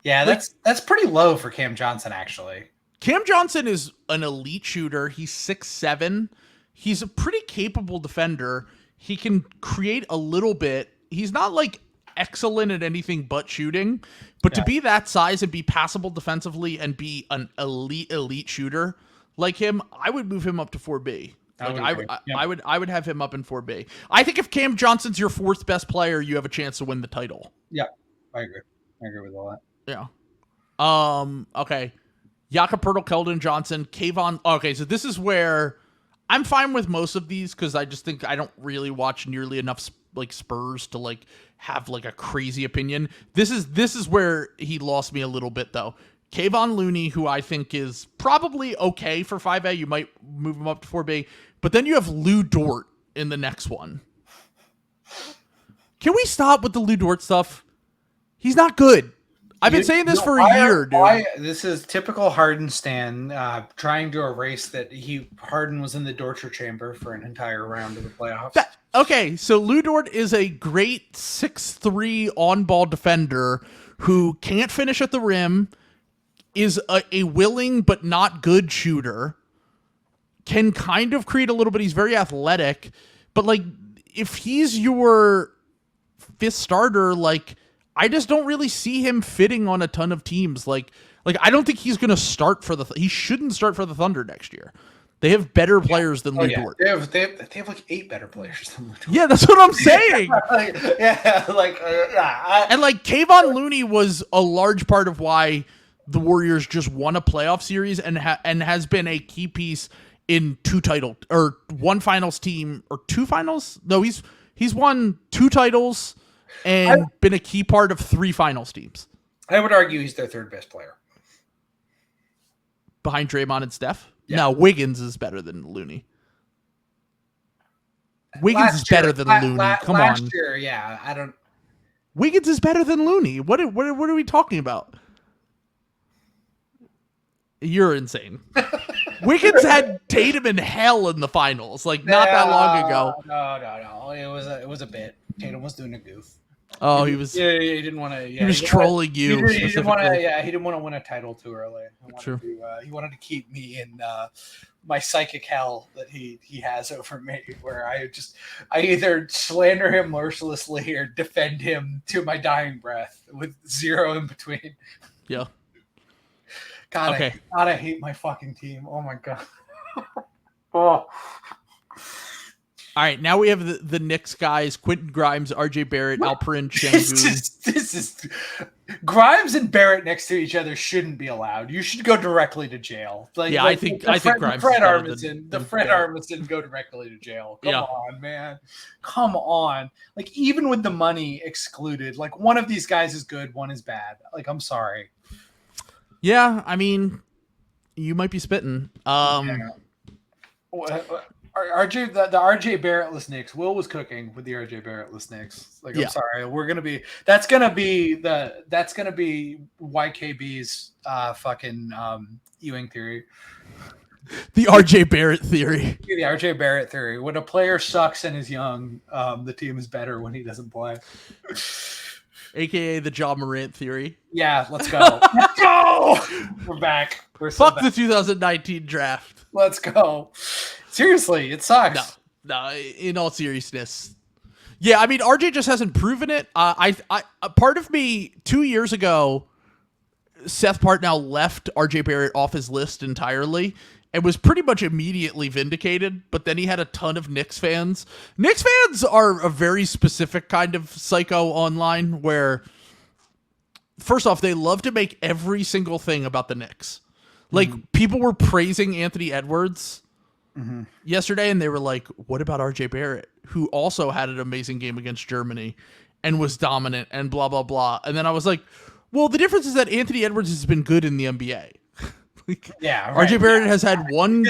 Yeah, that's pretty low for Cam Johnson, actually. Cam Johnson is an elite shooter. He's 6'7". He's a pretty capable defender. He can create a little bit. He's not like excellent at anything but shooting, but to be that size and be passable defensively and be an elite shooter like him, I would move him up to 4B. Like I would have him up in 4B. I think if Cam Johnson's your 4th best player, you have a chance to win the title. Yeah, I agree with all that. Yeah. Okay. Jakob Poeltl, Keldon Johnson, Kayvon. Okay, so this is where I'm fine with most of these because I just think I don't really watch nearly enough like Spurs to like have like a crazy opinion. This is where he lost me a little bit though. Kayvon Looney, who I think is probably okay for 5A. You might move him up to 4B, but then you have Lou Dort in the next one. Can we stop with the Lou Dort stuff? He's not good. I've been saying this for a year, dude. This is typical Harden stan, trying to erase that Harden was in the torture chamber for an entire round of the playoffs. Okay, so Lou Dort is a great 6'3" on-ball defender who can't finish at the rim, is a willing but not good shooter, can kind of create a little bit. He's very athletic, but like if he's your fifth starter, like I just don't really see him fitting on a ton of teams. Like I don't think he's going to start for he shouldn't start for the Thunder next year. They have better players than Lou Dort. They have like 8 better players than Lou Dort. Yeah, that's what I'm saying. And like Kayvon Looney was a large part of why the Warriors just won a playoff series and has been a key piece in one finals team or 2 finals. No, he's won 2 titles and been a key part of 3 finals teams. I would argue he's their 3rd best player. Behind Draymond and Steph? Yeah. No, Wiggins is better than Looney. Wiggins is better than Looney. Come on. Last year, yeah. I don't. Wiggins is better than Looney. What are we talking about? You're insane. Wiggins had Tatum in hell in the finals, like not that long ago. No. It was a bit. Tatum was doing a goof. Oh, he was. Yeah, he didn't want to. Yeah, he was trolling you. He didn't want to. Yeah, he didn't want to win a title too early. He wanted to keep me in my psychic hell that he has over me, where I either slander him mercilessly or defend him to my dying breath with 0 in between. Yeah. God, okay. I hate my fucking team. Oh my god. Oh. All right, now we have the Knicks guys: Quentin Grimes, RJ Barrett, Alperen Sengun. This is Grimes and Barrett next to each other shouldn't be allowed. You should go directly to jail. I think Grimes. Fred Armisen go directly to jail. Come on, man. Come on. Like even with the money excluded, like one of these guys is good, one is bad. Like I'm sorry. Yeah, I mean, you might be spitting. RJ, the RJ Barrettless Knicks. Will was cooking with the RJ Barrettless Knicks. Like, I'm sorry, that's gonna be YKB's fucking Ewing theory. The RJ Barrett theory. The RJ Barrett theory. When a player sucks and is young, the team is better when he doesn't play. AKA the Ja Morant theory. Yeah, let's go. Let's go. We're back. Fuck the 2019 draft. Let's go. Seriously, it sucks. No, in all seriousness. Yeah, I mean, RJ just hasn't proven it. I part of me 2 years ago, Seth Partnow left RJ Barrett off his list entirely and was pretty much immediately vindicated, but then he had a ton of Knicks fans. Knicks fans are a very specific kind of psycho online where, first off, they love to make every single thing about the Knicks. Like, people were praising Anthony Edwards yesterday, and they were like, what about RJ Barrett, who also had an amazing game against Germany and was dominant and blah, blah, blah. And then I was like, well, the difference is that Anthony Edwards has been good in the NBA. RJ Barrett has had one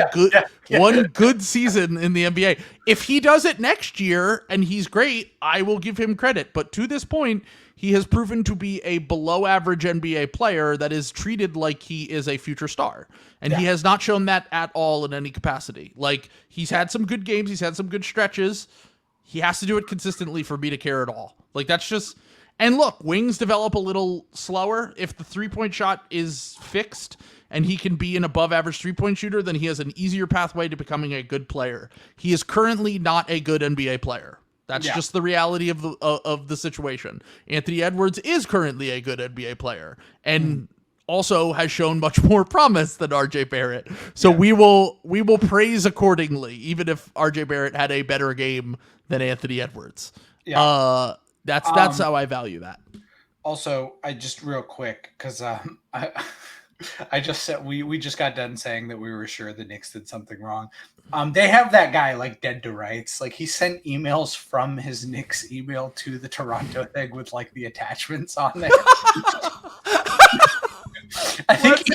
good season in the NBA. If he does it next year and he's great, I will give him credit. But to this point, he has proven to be a below average NBA player that is treated like he is a future star. And he has not shown that at all in any capacity. Like, he's had some good games. He's had some good stretches. He has to do it consistently for me to care at all. Like, that's just... And look, wings develop a little slower. If the 3-point shot is fixed and he can be an above average 3-point shooter, then he has an easier pathway to becoming a good player. He is currently not a good NBA player. That's just the reality of the situation. Anthony Edwards is currently a good NBA player and also has shown much more promise than RJ Barrett. So we will praise accordingly, even if RJ Barrett had a better game than Anthony Edwards. Yeah. That's how I value that. Also, I just real quick, because I just said we just got done saying that we were sure the Knicks did something wrong. They have that guy like dead to rights. Like, he sent emails from his Knicks email to the Toronto thing with like the attachments on there. I think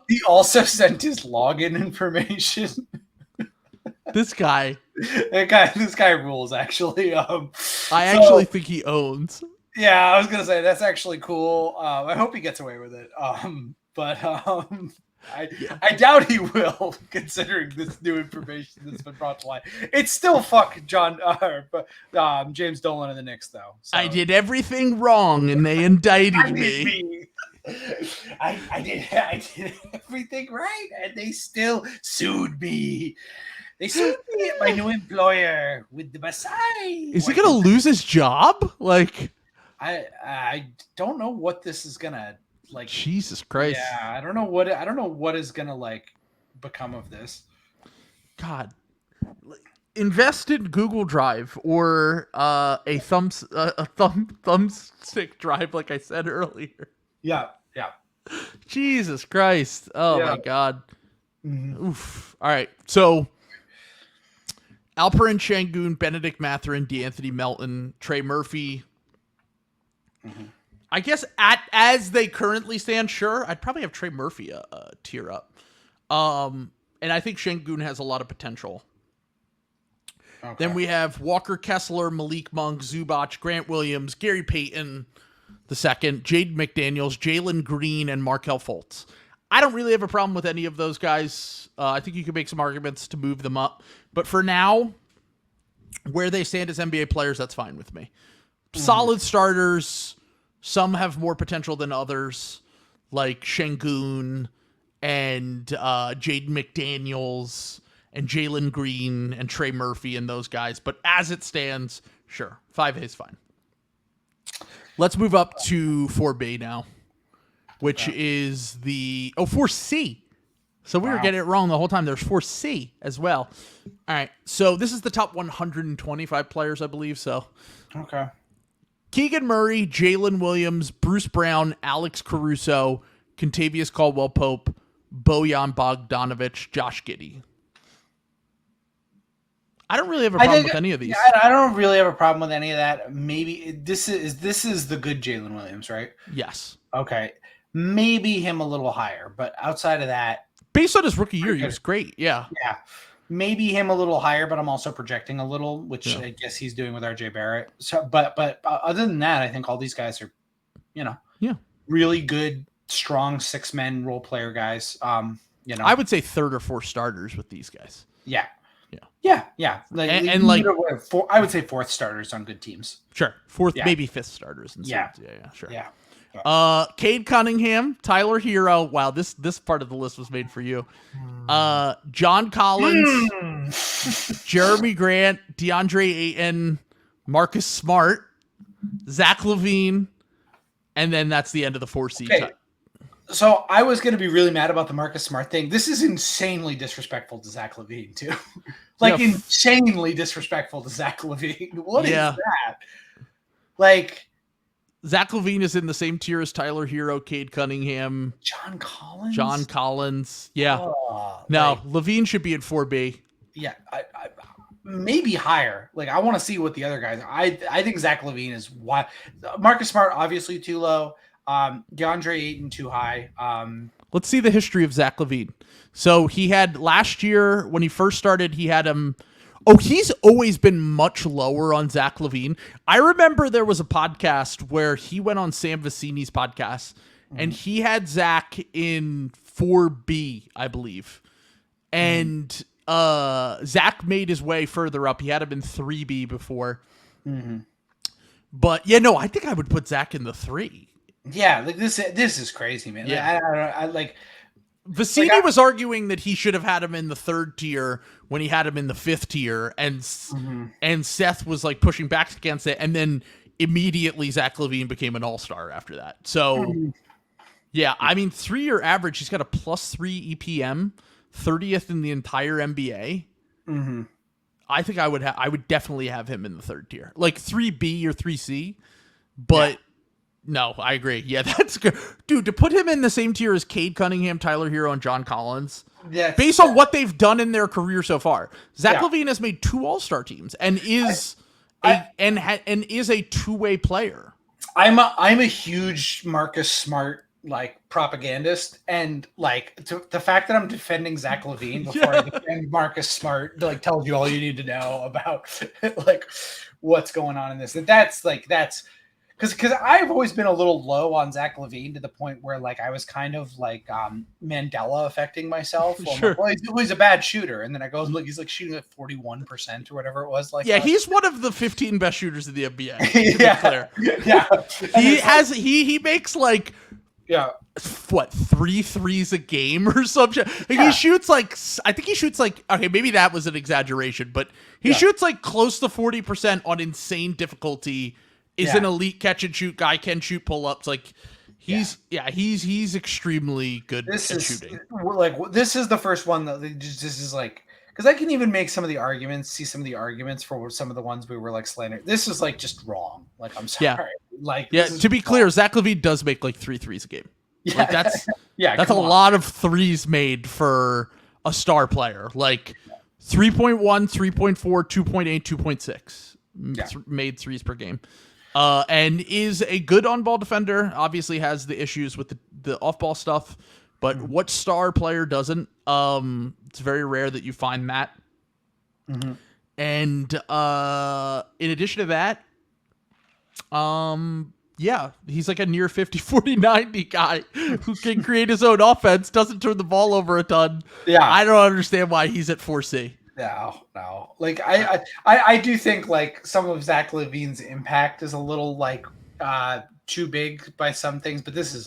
he also sent his login information. This guy rules, actually. I actually think he owns. Yeah, I was gonna say that's actually cool. I hope he gets away with it. But I doubt he will, considering this new information that's been brought to light. It's still fuck James Dolan of the Knicks, though. So. I did everything wrong, and they indicted me. I did everything right, and they still sued me. They sued me at my new employer with the Masai. Is he gonna lose his job? Like, I don't know what this is gonna like. Jesus Christ! Yeah, I don't know what is gonna like become of this. God, invest in Google Drive or a thumbstick drive, like I said earlier. Yeah. Jesus Christ! Oh my God! Mm-hmm. Oof! All right, so Alperen Şengün, Benedict Mathurin, DeAnthony Melton, Trey Murphy. Mm-hmm. I guess as they currently stand, sure, I'd probably have Trey Murphy a tier up. And I think Şengün has a lot of potential. Okay. Then we have Walker Kessler, Malik Monk, Zubac, Grant Williams, Gary Payton II, Jaden McDaniels, Jalen Green, and Markelle Fultz. I don't really have a problem with any of those guys. I think you can make some arguments to move them up. But for now, where they stand as NBA players, that's fine with me. Solid starters. Some have more potential than others, like Şengün and Jaden McDaniels and Jalen Green and Trey Murphy and those guys. But as it stands, sure, 5A is fine. Let's move up to 4B now, which is the 4C. So we were getting it wrong the whole time. There's 4C as well. All right. So this is the top 125 players, I believe. So, okay. Keegan Murray, Jalen Williams, Bruce Brown, Alex Caruso, Kentavious Caldwell-Pope, Bojan Bogdanovic, Josh Giddey. I don't really have a problem with any of these. I don't really have a problem with any of that. Maybe this is the good Jalen Williams, right? Yes. Okay. Maybe him a little higher, but outside of that, based on his rookie year, he was great. Yeah. Yeah. Maybe him a little higher, but I'm also projecting a little, which I guess he's doing with RJ Barrett. So, but other than that, I think all these guys are, really good, strong 6-man role player guys. I would say third or fourth starters with these guys. Yeah. Like, I would say fourth starters on good teams. Sure, fourth, maybe fifth starters. Yeah, sure. Yeah. Cade Cunningham, Tyler Hero. Wow, this part of the list was made for you. John Collins, Jeremy Grant, DeAndre Ayton, Marcus Smart, Zach LaVine, and then that's the end of the 4C. Okay. So I was going to be really mad about the Marcus Smart thing. This is insanely disrespectful to Zach LaVine too. Insanely disrespectful to Zach LaVine. What is that? Like, Zach LaVine is in the same tier as Tyler Hero, Cade Cunningham, John Collins. Yeah. No, LaVine should be in 4B. Yeah, I maybe higher. Like, I want to see what the other guys are. I think Zach LaVine is why. Marcus Smart obviously too low. DeAndre Ayton too high. Let's see the history of Zach LaVine. So he had last year when he first started, he had him. Oh, he's always been much lower on Zach LaVine. I remember there was a podcast where he went on Sam Vecini's podcast, and he had Zach in 4B, I believe. And Zach made his way further up. He had him in 3B before. But I think I would put Zach in the 3. Yeah, like this is crazy, man. Yeah. I like. Vecini was arguing that he should have had him in the 3rd tier when he had him in the 5th tier, and Seth was like pushing back against it, and then immediately Zach LaVine became an all-star after that. So, I mean, 3-year average, he's got a +3 EPM, 30th in the entire NBA. I think I would definitely have him in the 3rd tier, like 3B or 3C, but. No, I agree. Yeah, that's good. Dude, to put him in the same tier as Cade Cunningham, Tyler Hero, and John Collins, based on what they've done in their career so far, Zach LaVine has made 2 All-Star teams and is a two-way player. I'm a huge Marcus Smart propagandist, and the fact that I'm defending Zach LaVine before I defend Marcus Smart tells you all you need to know about what's going on in this. That's because I've always been a little low on Zach LaVine to the point where like I was kind of like Mandela affecting myself. I'm Sure. like, well, he's a bad shooter, and then I go look, he's like shooting at 41% or whatever it was. Like, Yeah, he's one of the 15 best shooters in the NBA. To yeah, be clear. yeah, He makes like yeah. what 3 threes a game or something. Like, Yeah. he shoots like I think he shoots like okay, maybe that was an exaggeration, but he shoots like close to 40% on insane difficulty. Is an elite catch and shoot guy, can shoot pull ups. Like he's extremely good at shooting. Like this is the first one that this is like because I can even make see some of the arguments for some of the ones we were like slandering. This is like just wrong. Like I'm sorry. Yeah. Like To be clear, Zach LaVine does make like 3 threes a game. Yeah, like, that's a lot of threes made for a star player. Like 3.1, 3.4, 2.8, 2.6 made threes per game. And is a good on-ball defender. Obviously has the issues with the off-ball stuff, but what star player doesn't? It's very rare that you find that. Mm-hmm. And in addition to that, he's like a near 50, 40, 90 guy who can create his own offense, doesn't turn the ball over a ton. Yeah. I don't understand why he's at 4C. No. Like I do think like some of Zach LaVine's impact is a little like too big by some things, but this is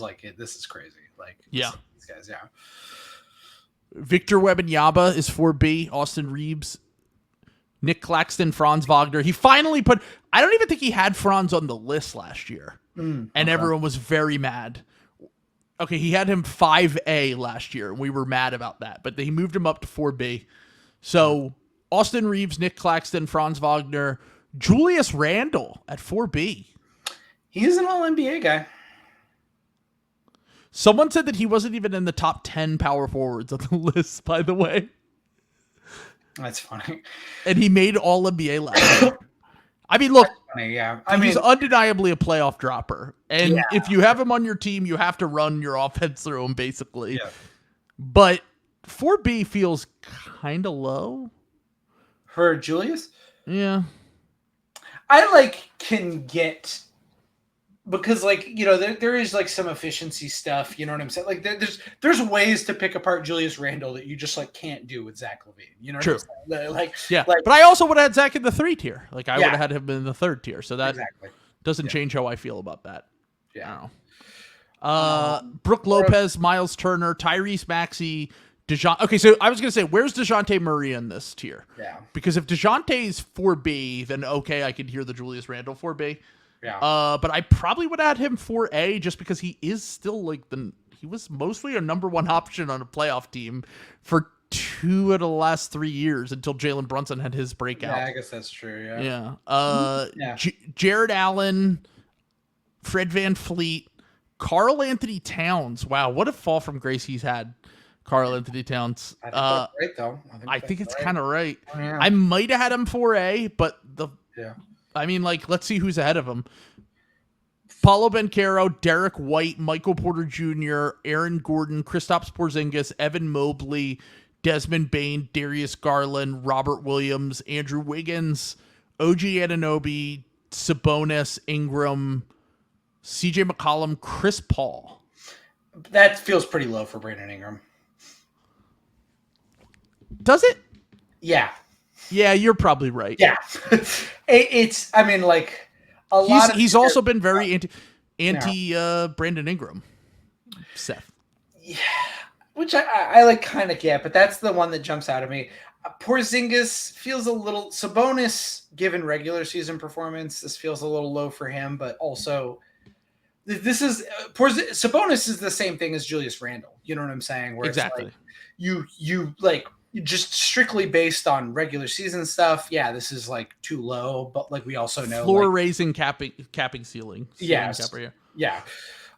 crazy. Like these guys, Victor Wembanyama is 4B, Austin Reeves, Nick Claxton, Franz Wagner. He finally I don't even think he had Franz on the list last year. And everyone was very mad. Okay, he had him 5A last year, and we were mad about that. But he moved him up to 4B. So Austin Reeves, Nick Claxton, Franz Wagner, Julius Randle at 4B. He's an all-NBA guy. Someone said that he wasn't even in the top 10 power forwards on the list, by the way. That's funny. And he made all NBA last year. I mean, look, funny, yeah. He's undeniably a playoff dropper. And if you have him on your team, you have to run your offense through him, basically. Yeah. But 4B feels kind of low. For Julius? Yeah. I can get... Because there is some efficiency stuff, you know what I'm saying? Like there's ways to pick apart Julius Randle that you just can't do with Zach LaVine. You know what I'm saying? But I also would have had Zach in the 3 tier. Like I would have had him in the 3rd tier. So that doesn't change how I feel about that. Yeah. I don't know. Brooke Lopez, Miles Turner, Tyrese Maxey, DeJounte. Okay, so I was gonna say, where's DeJounte Murray in this tier? Yeah. Because if DeJounte's 4B, then okay, I could hear the Julius Randle 4B. Yeah. But I probably would add him 4A just because he is still he was mostly a number 1 option on a playoff team for 2 of the last 3 years until Jalen Brunson had his breakout. Yeah, I guess that's true. Yeah. Yeah. Jared Allen, Fred VanVleet, Karl Anthony Towns. Wow, what a fall from grace he's had. Karl Anthony Towns. I think that's right, though. I think it's kind of right. Oh, yeah. I might have had him 4A, but yeah. I mean, let's see who's ahead of him. Paulo Banchero, Derek White, Michael Porter Jr., Aaron Gordon, Kristaps Porzingis, Evan Mobley, Desmond Bain, Darius Garland, Robert Williams, Andrew Wiggins, OG Anunoby, Sabonis, Ingram, CJ McCollum, Chris Paul. That feels pretty low for Brandon Ingram. Does it? Yeah. Yeah, you're probably right. Yeah. It's, I mean, a lot of... He's also been very anti Brandon Ingram, Seth. Yeah. Which I kind of get, but that's the one that jumps out at me. Porzingis feels a little... Sabonis, given regular season performance, this feels a little low for him, but also... This is... Sabonis is the same thing as Julius Randle. You know what I'm saying? Where exactly. It's you just strictly based on regular season stuff, yeah, this is too low. But we also know floor raising, capping ceiling. Yes, cap, yeah.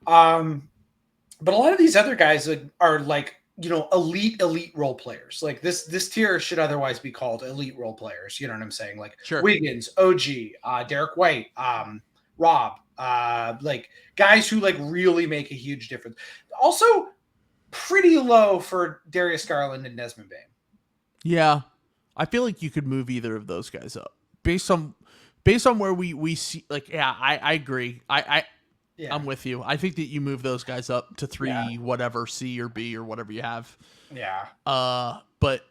But a lot of these other guys are elite role players. This tier should otherwise be called elite role players. You know what I'm saying? Sure. Wiggins, OG, Derek White, Rob, guys who really make a huge difference. Also, pretty low for Darius Garland and Desmond Bain. Yeah, I feel like you could move either of those guys up based on based on where we see, like, yeah, I agree. Yeah. I'm with you. I think that you move those guys up to 3, whatever, C or B or whatever you have. Yeah. But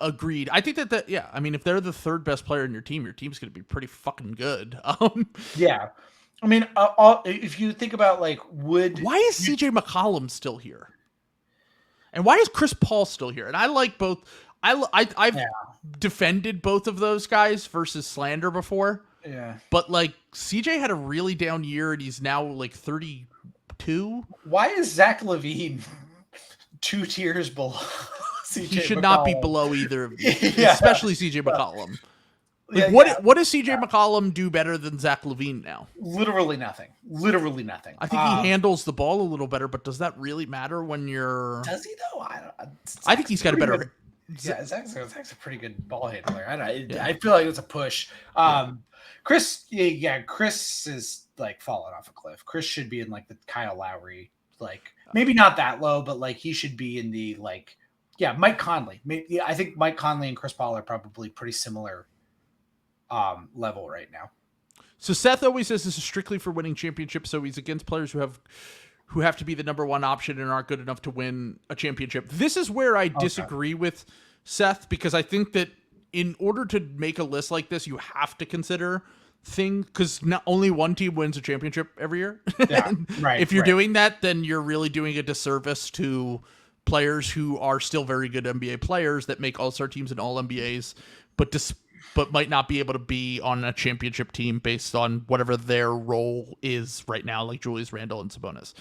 agreed. I think that yeah. I mean, if they're the third best player in your team's going to be pretty fucking good. Yeah. I mean, if you think about like, why is CJ McCollum still here? And why is Chris Paul still here? And I like both. I've defended both of those guys versus slander before. Yeah. But like CJ had a really down year and he's now like 32. Why is Zach LaVine 2 tiers below CJ He should McCollum? not be below either of these, Yeah. especially CJ McCollum. Like, Yeah, what does CJ McCollum do better than Zach LaVine now? Literally nothing. Literally nothing. I think he handles the ball a little better, but does that really matter when you're... Does he though? I think he's got a better... Yeah, Zach's a pretty good ball handler. I feel like it's a push. Chris is like falling off a cliff. Chris should be in like the Kyle Lowry, like maybe not that low, but like he should be in the like, Mike Conley. Maybe I think Mike Conley and Chris Paul are probably pretty similar level right now. So Seth always says this is strictly for winning championships, so he's against players who have to be the number one option and aren't good enough to win a championship. This is where I disagree with Seth, because I think that in order to make a list like this, you have to consider because not only one team wins a championship every year. Yeah, right. If you're doing that, then you're really doing a disservice to players who are still very good NBA players that make all-star teams and all-NBAs, but might not be able to be on a championship team based on whatever their role is right now, like Julius Randle and Sabonis.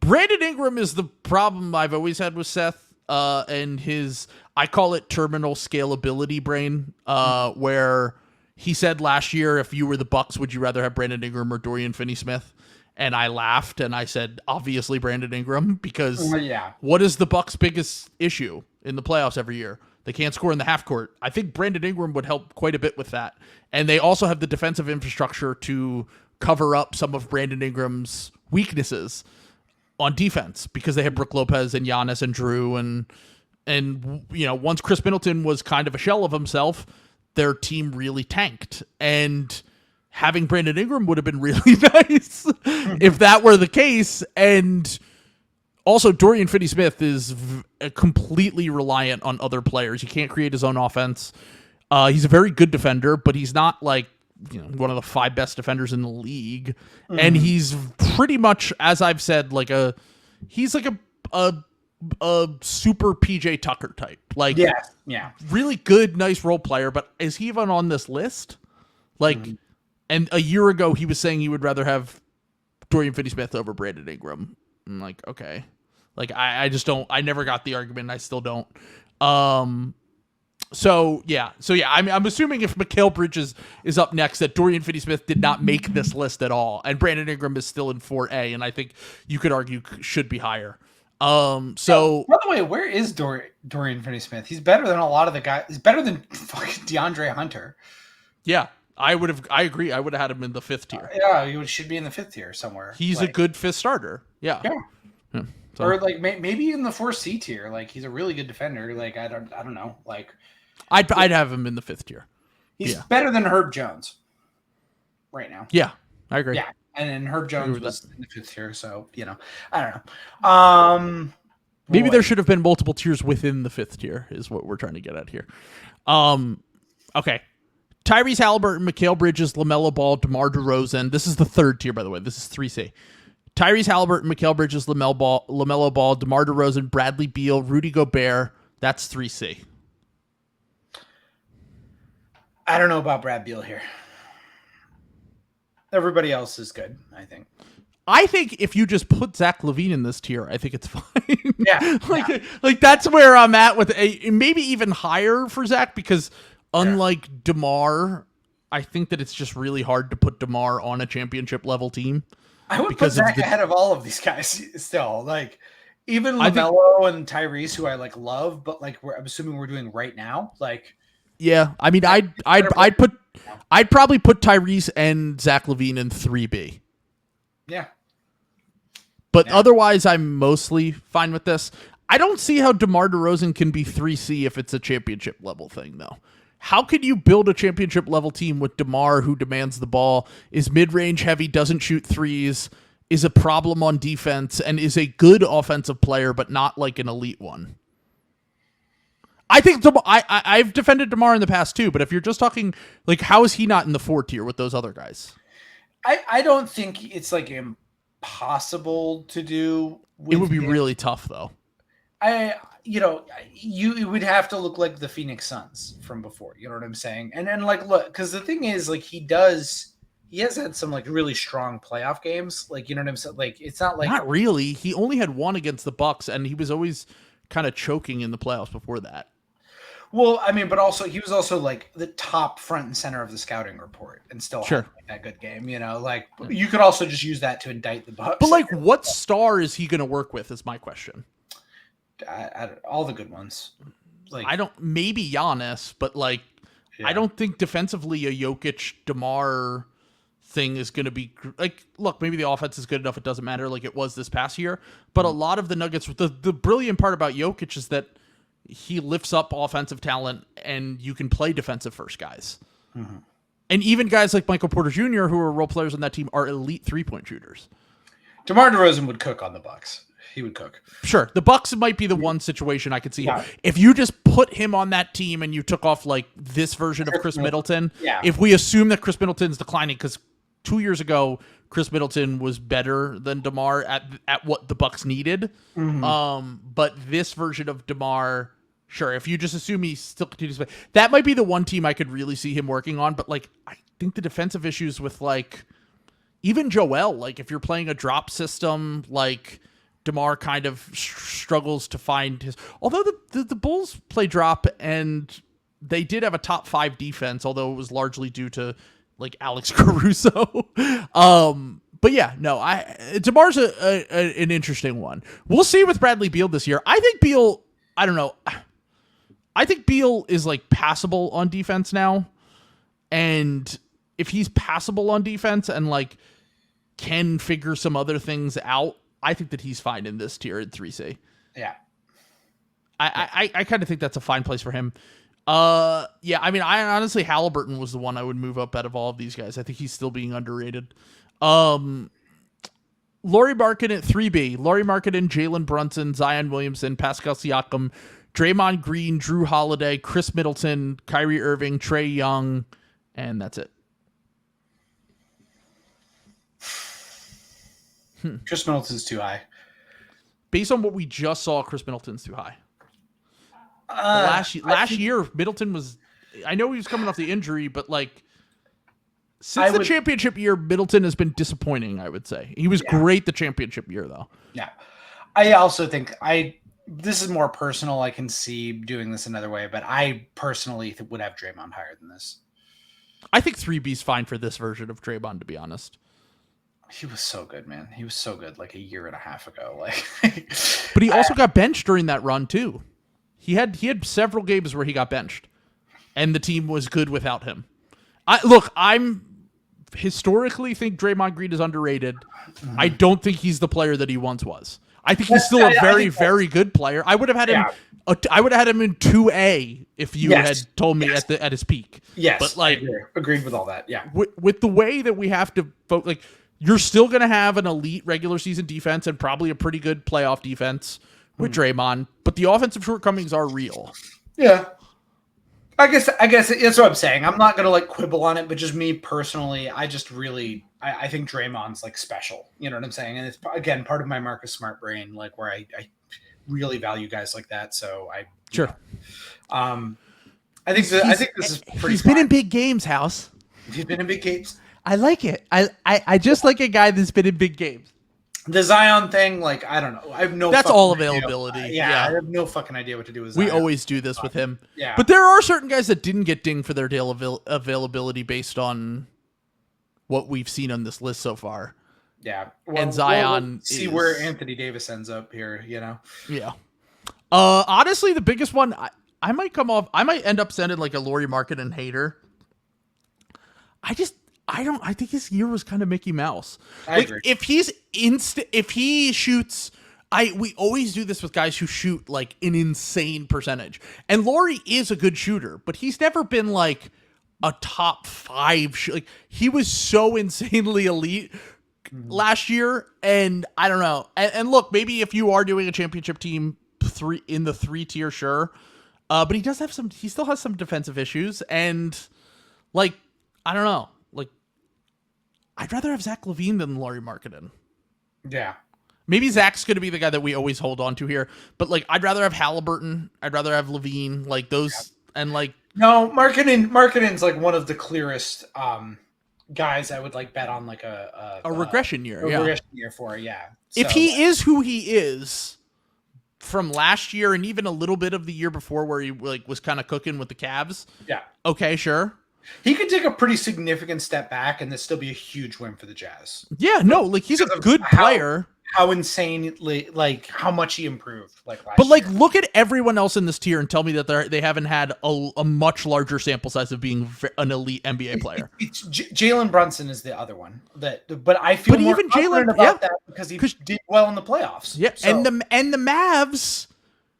Brandon Ingram is the problem I've always had with Seth and his, I call it terminal scalability brain, where he said last year, if you were the Bucks, would you rather have Brandon Ingram or Dorian Finney-Smith? And I laughed and I said, obviously Brandon Ingram, because what is the Bucks' biggest issue in the playoffs every year? They can't score in the half court. I think Brandon Ingram would help quite a bit with that. And they also have the defensive infrastructure to cover up some of Brandon Ingram's weaknesses on defense, because they have Brook Lopez and Giannis and Drew. And you know, once Chris Middleton was kind of a shell of himself, their team really tanked. And having Brandon Ingram would have been really nice if that were the case. And also, Dorian Finney-Smith is completely reliant on other players. He can't create his own offense. He's a very good defender, but he's not like, you know, one of the 5 best defenders in the league. Mm-hmm. And he's pretty much, as I've said, he's like a super PJ Tucker type. Like, really good, nice role player. But is he even on this list? Like, and a year ago he was saying he would rather have Dorian Finney-Smith over Brandon Ingram. I'm like, okay. Like, I just don't, I never got the argument. I still don't. So I'm assuming if Mikal Bridges is up next, that Dorian Finney-Smith did not make this list at all. And Brandon Ingram is still in 4A. And I think you could argue should be higher. So by the way, where is Dorian Finney-Smith? He's better than a lot of the guys. He's better than fucking DeAndre Hunter. Yeah. I agree. I would have had him in the 5th tier. He should be in the 5th tier somewhere. He's a good 5th starter. Yeah. So. Or like maybe in the 4C tier. Like, he's a really good defender. Like, I don't know. Like, I'd have him in the 5th tier. He's better than Herb Jones right now. Yeah, I agree. Yeah, and then Herb Jones was in the 5th tier. So, you know, I don't know. Maybe there should have been multiple tiers within the 5th tier is what we're trying to get at here. Okay. Tyrese Halliburton, Mikal Bridges, LaMelo Ball, DeMar DeRozan. This is the 3rd tier, by the way. This is 3C. Tyrese Halliburton, Mikal Bridges, LaMelo Ball, DeMar DeRozan, Bradley Beal, Rudy Gobert. That's 3C. I don't know about Brad Beal here. Everybody else is good, I think. I think if you just put Zach LaVine in this tier, I think it's fine. Yeah. like that's where I'm at with maybe even higher for Zach, because unlike DeMar, I think that it's just really hard to put DeMar on a championship level team. I would put Zach ahead of all of these guys still. Like, even LaMelo and Tyrese, who I like love, but like I'm assuming we're doing right now. Like, yeah, I mean, I'd probably put Tyrese and Zach LaVine in 3B. Yeah. But otherwise, I'm mostly fine with this. I don't see how DeMar DeRozan can be 3C if it's a championship level thing, though. how can you build a championship level team with DeMar, who demands the ball, is mid-range heavy, doesn't shoot threes, is a problem on defense, and is a good offensive player, but not like an elite one? I think I've defended DeMar in the past too, but if you're just talking like, how is he not in the 4 tier with those other guys? I don't think it's like impossible to do. It would be really tough though. You would have to look like the Phoenix Suns from before. You know what I'm saying? And then like, look, because the thing is, like, he has had some like really strong playoff games. Like, you know what I'm saying? Like, it's not like, not really. He only had one against the Bucks, and he was always kind of choking in the playoffs before that. Well, I mean, but also he was also like the top front and center of the scouting report, and still had that good game. You know, like, you could also just use that to indict the Bucks. But like, what star is he going to work with? Is my question. All the good ones. Like, maybe Giannis, but like, I don't think defensively a Jokic DeMar thing is going to be like, look, maybe the offense is good enough, it doesn't matter, like it was this past year. But a lot of the Nuggets, the brilliant part about Jokic is that he lifts up offensive talent, and you can play defensive first guys. Mm-hmm. And even guys like Michael Porter Jr., who are role players on that team, are elite 3-point shooters. DeMar DeRozan would cook on the Bucks. He would cook. Sure. The Bucks might be the one situation I could see. Yeah. If you just put him on that team and you took off like this version of Chris Middleton, if we assume that Chris Middleton's declining, because 2 years ago, Chris Middleton was better than DeMar at what the Bucks needed. Mm-hmm. But this version of DeMar, sure, if you just assume he still continues to play, that might be the one team I could really see him working on. But like, I think the defensive issues with like even Joel, like if you're playing a drop system, like DeMar kind of struggles to find his. Although the Bulls play drop, and they did have a top 5 defense, although it was largely due to like Alex Caruso. But yeah, no, DeMar's an interesting one. We'll see with Bradley Beal this year. I think Beal, I don't know. I think Beal is like passable on defense now. And if he's passable on defense and like can figure some other things out, I think that he's fine in this tier in 3C. Yeah. I kind of think that's a fine place for him. Yeah, I mean, I honestly, Halliburton was the one I would move up out of all of these guys. I think he's still being underrated. Lauri Markkanen at 3B. Lauri Markkanen, Jalen Brunson, Zion Williamson, Pascal Siakam, Draymond Green, Drew Holiday, Chris Middleton, Kyrie Irving, Trae Young, and that's it. Chris Middleton's too high. Based on what we just saw, Chris Middleton's too high. Last year, Middleton was... I know he was coming off the injury, but like... Since the championship year, Middleton has been disappointing, I would say. He was great the championship year, though. Yeah. I also think... This is more personal. I can see doing this another way, but I personally would have Draymond higher than this. I think 3B's fine for this version of Draymond, to be honest. He was so good, man. He was so good like a year and a half ago. Like, but he also got benched during that run too. He had several games where he got benched, and the team was good without him. I'm historically think Draymond Green is underrated. Mm-hmm. I don't think he's the player that he once was. I think he's still a very, very good player. I would have had him. I would have had him in 2A if you had told me at his peak. Yes, but like agreed with all that. Yeah, with the way that we have to vote, like. You're still going to have an elite regular season defense and probably a pretty good playoff defense with Draymond, but the offensive shortcomings are real. Yeah. I guess that's what I'm saying. I'm not going to like quibble on it, but just me personally, I just really, I think Draymond's like special. You know what I'm saying? And it's, again, part of my Marcus Smart brain, like where I really value guys like that. So sure. I think this is pretty He's been in big games, House. He's been in big games. I like it. I just like a guy that's been in big games. The Zion thing, like, I don't know. I have no. That's all availability. Yeah, I have no fucking idea what to do with Zion. We always do this with him. Yeah, but there are certain guys that didn't get dinged for their deal availability based on what we've seen on this list so far. Yeah, and Zion. We'll see where Anthony Davis ends up here. You know. Yeah. Honestly, the biggest one I might come off. I might end up sending like a Lauri Markkanen hater. I think his year was kind of Mickey Mouse. I agree. If he shoots we always do this with guys who shoot like an insane percentage. And Lorde is a good shooter, but he's never been like a top 5 like he was so insanely elite last year, and I don't know. And look, maybe if you are doing a championship team 3 in the 3 tier, sure. But he still has some defensive issues, and like I don't know. Like I'd rather have Zach LaVine than Lauri Markkanen. Yeah. Maybe Zach's going to be the guy that we always hold on to here, but like I'd rather have Halliburton, I'd rather have LaVine, like those, and like no, Markkanen's like one of the clearest guys I would like bet on like a regression year, regression year for, yeah. If he is who he is from last year and even a little bit of the year before, where he like was kind of cooking with the Cavs, yeah, okay, sure. He could take a pretty significant step back and this still be a huge win for the Jazz. Yeah, no, like he's a good player. How insanely, like how much he improved, like last but like year. Look at everyone else in this tier and tell me that they haven't had a much larger sample size of being an elite NBA player. Jalen Brunson is the other one but I feel more even confident about that because he did well in the playoffs. Yeah, so. and the Mavs.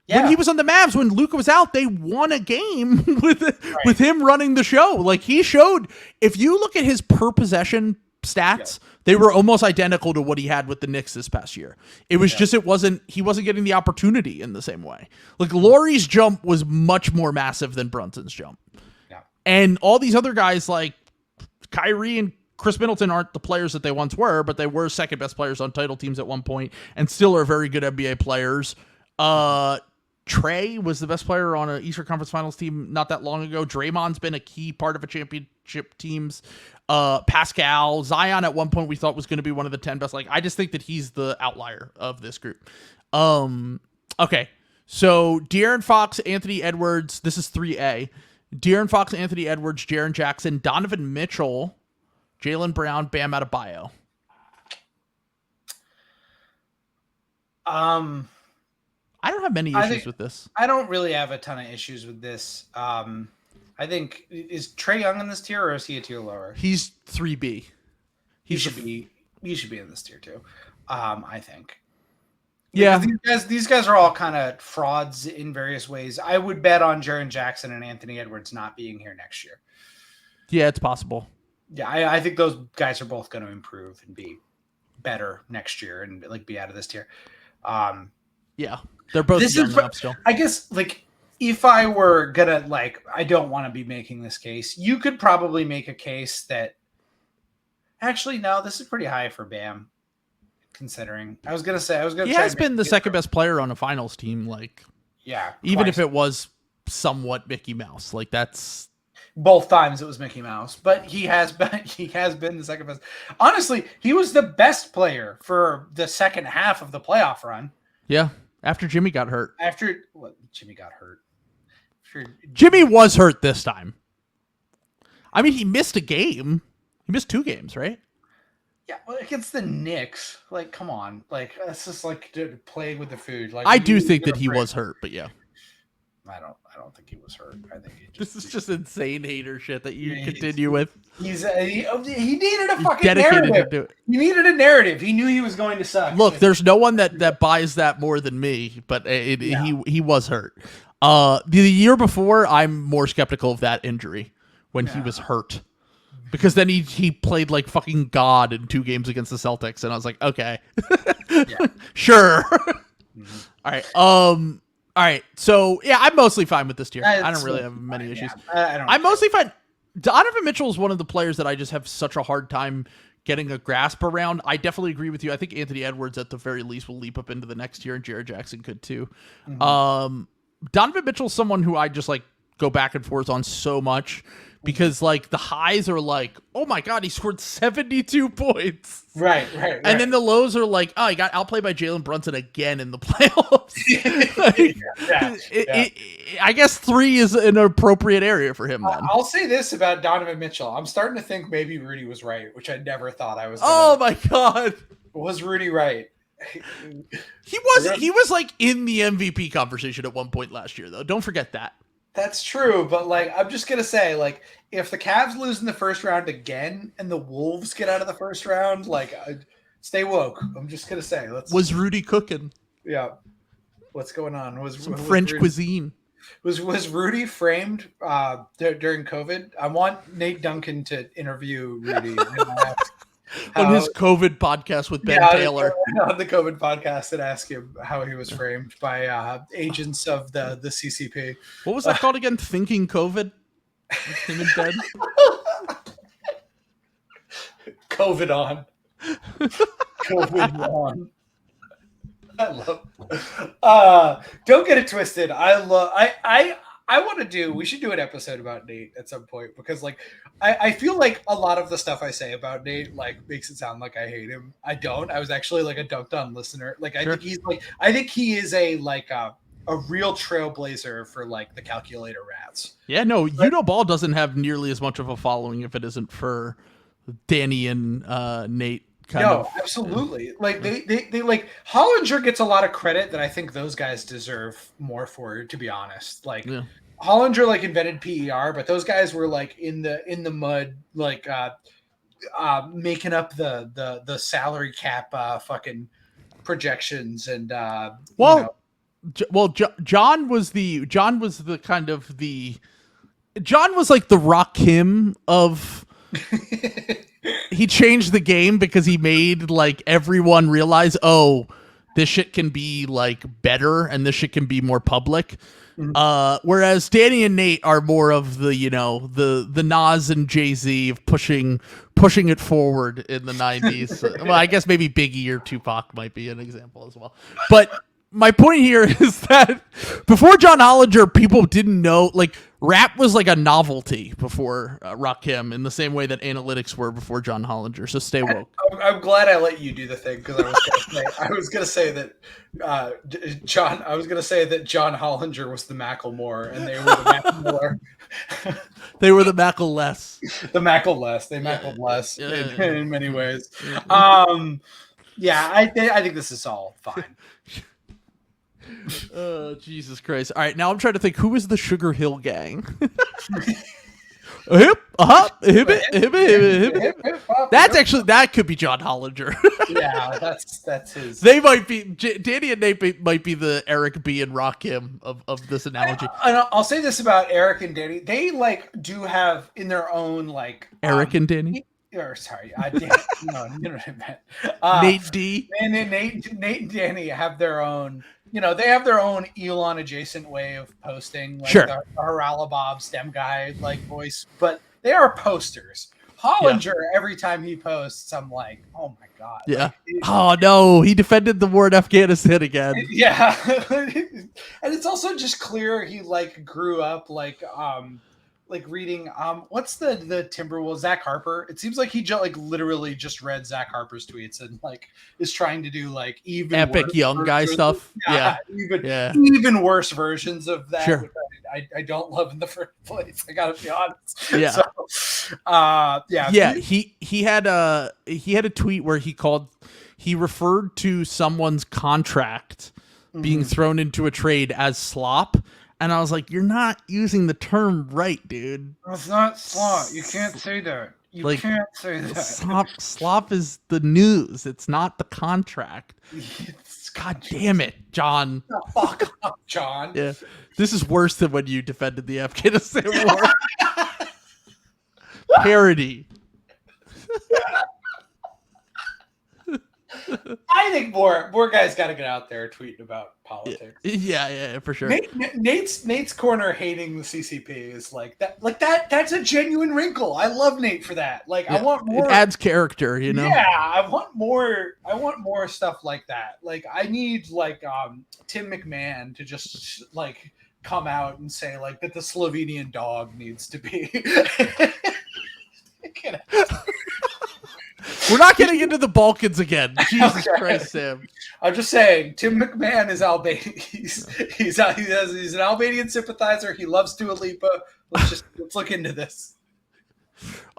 Yeah. When he was on the Mavs, when Luka was out, they won a game with him running the show. Like he showed, if you look at his per possession stats, they were almost identical to what he had with the Knicks this past year. It was just he wasn't getting the opportunity in the same way. Like Lauri's jump was much more massive than Brunson's jump. Yeah. And all these other guys like Kyrie and Chris Middleton aren't the players that they once were, but they were second best players on title teams at one point and still are very good NBA players. Trey was the best player on an Eastern Conference Finals team not that long ago. Draymond's been a key part of a championship teams. Pascal, Zion at one point we thought was going to be one of the 10 best. Like I just think that he's the outlier of this group. Okay. So De'Aaron Fox, Anthony Edwards, this is 3A. De'Aaron Fox, Anthony Edwards, Jaren Jackson, Donovan Mitchell, Jaylen Brown, Bam Adebayo. I don't have many issues with this. I don't really have a ton of issues with this. I think, is Trae Young in this tier or is he a tier lower? He's 3B. He should be in this tier too. I think. Yeah. These guys are all kind of frauds in various ways. I would bet on Jaren Jackson and Anthony Edwards not being here next year. Yeah, it's possible. Yeah, I think those guys are both going to improve and be better next year and like be out of this tier. Yeah. They're both young enough still. I guess, like, if I were gonna, like, I don't want to be making this case. You could probably make a case that, actually, no, this is pretty high for Bam. Considering, I was gonna he has been the second best player on a finals team. Like, yeah, even if it was somewhat Mickey Mouse, like that's both times it was Mickey Mouse, but he has been the second best. Honestly, he was the best player for the second half of the playoff run. Yeah. After Jimmy got hurt. Jimmy got hurt. Jimmy was hurt this time. I mean, he missed a game. He missed 2 games, right? Yeah, well, against the Knicks. Like, come on. Like, that's just like playing with the food. Like, I do think that he was hurt, but yeah. I don't think he was hurt. I think this is just insane hater shit that you continue with. He needed a fucking narrative. He needed a narrative. He knew he was going to suck. Look, there's no one that buys that more than me, but he was hurt. The year before, I'm more skeptical of that injury when he was hurt. Because then he played like fucking God in 2 games against the Celtics, and I was like, okay. Sure. Mm-hmm. All right, so yeah, I'm mostly fine with this tier. I don't really have many issues. Yeah. I'm mostly fine. Donovan Mitchell is one of the players that I just have such a hard time getting a grasp around. I definitely agree with you. I think Anthony Edwards, at the very least, will leap up into the next tier, and Jaren Jackson could too. Mm-hmm. Donovan Mitchell's someone who I just like go back and forth on so much. Because, like, the highs are like, oh, my God, he scored 72 points. Right. And then the lows are like, oh, he got outplayed by Jalen Brunson again in the playoffs. I guess 3 is an appropriate area for him, then. I'll say this about Donovan Mitchell. I'm starting to think maybe Rudy was right, which I never thought I was Oh, my God. Was Rudy right? He was, like, in the MVP conversation at one point last year, though. Don't forget that. That's true, but like I'm just gonna say, like if the Cavs lose in the first round again and the Wolves get out of the first round, like stay woke. I'm just gonna say, was Rudy cooking? Yeah. What's going on? Some French cuisine. Was Rudy framed during COVID? I want Nate Duncan to interview Rudy On his COVID podcast with Ben Taylor. On the COVID podcast, and ask him how he was framed by agents of the CCP. What was that called again? Thinking COVID? Him and Ben? COVID on. COVID on. I love. Don't get it twisted. We should do an episode about Nate at some point, because like I feel like a lot of the stuff I say about Nate like makes it sound like I hate him. I don't. I was actually like a dunked on listener. Like I think he is a real trailblazer for like the calculator rats. Yeah, no, Ball doesn't have nearly as much of a following if it isn't for Danny and Nate. Absolutely. Like they like Hollinger gets a lot of credit that I think those guys deserve more for, to be honest. Like Hollinger like invented PER, but those guys were like in the mud, like making up the salary cap fucking projections and John was like the Rakim of he changed the game because he made like everyone realize, oh, this shit can be like better and this shit can be more public. Mm-hmm. Whereas Danny and Nate are more of the, the Nas and Jay-Z of pushing it forward in the 90s. Well, I guess maybe Biggie or Tupac might be an example as well. But my point here is that before John Hollinger, people didn't know, like, rap was like a novelty before Rakim, in the same way that analytics were before John Hollinger. So stay woke. I'm glad I let you do the thing, because I was going to say that John Hollinger was the Macklemore, and they were the Macklemore. They were the Mackle-less. The Mackle-less. They Mackled less in many ways. I think this is all fine. Jesus Christ. All right, now I'm trying to think, who is the Sugar Hill Gang? That could be John Hollinger. Yeah, that's his. They might be, Danny and Nate might be the Eric B and Rakim of this analogy. I'll say this about Eric and Danny. They like do have in their own like Eric and Danny. Or sorry, no, you know what I meant. Nate D. And then Nate and Danny have their own. They have their own Elon adjacent way of posting, like the Haralabob STEM guy like voice, but they are posters. Hollinger, every time he posts, I'm like, oh my god. Yeah. Oh no, he defended the war in Afghanistan again. Yeah. And it's also just clear he like grew up like reading what's the Timberwolves, Zach Harper. It seems like he literally just read Zach Harper's tweets and like is trying to do like even epic young guy stuff. Even worse versions of that. Sure. Which I don't love in the first place. I gotta be honest. Yeah. So, he had a tweet where he referred to someone's contract being thrown into a trade as slop. And I was like, you're not using the term right, dude. It's not slop. You can't say that. You can't say that. Slop is the news. It's not the contract. God damn it, John. Oh, fuck up, John. Yeah. This is worse than when you defended the Afghanistan war. Parody. I think more guys got to get out there tweeting about politics. Yeah, for sure. Nate's corner hating the CCP is like that. Like that's a genuine wrinkle. I love Nate for that. Like I want more. It adds character, Yeah, I want more stuff like that. Like I need like Tim McMahon to just like come out and say like that the Slovenian dog needs to be. We're not getting into the Balkans again. Jesus Christ, Sam. I'm just saying, Tim McMahon is Albanian. He's an Albanian sympathizer. He loves Dua Lipa. Let's look into this.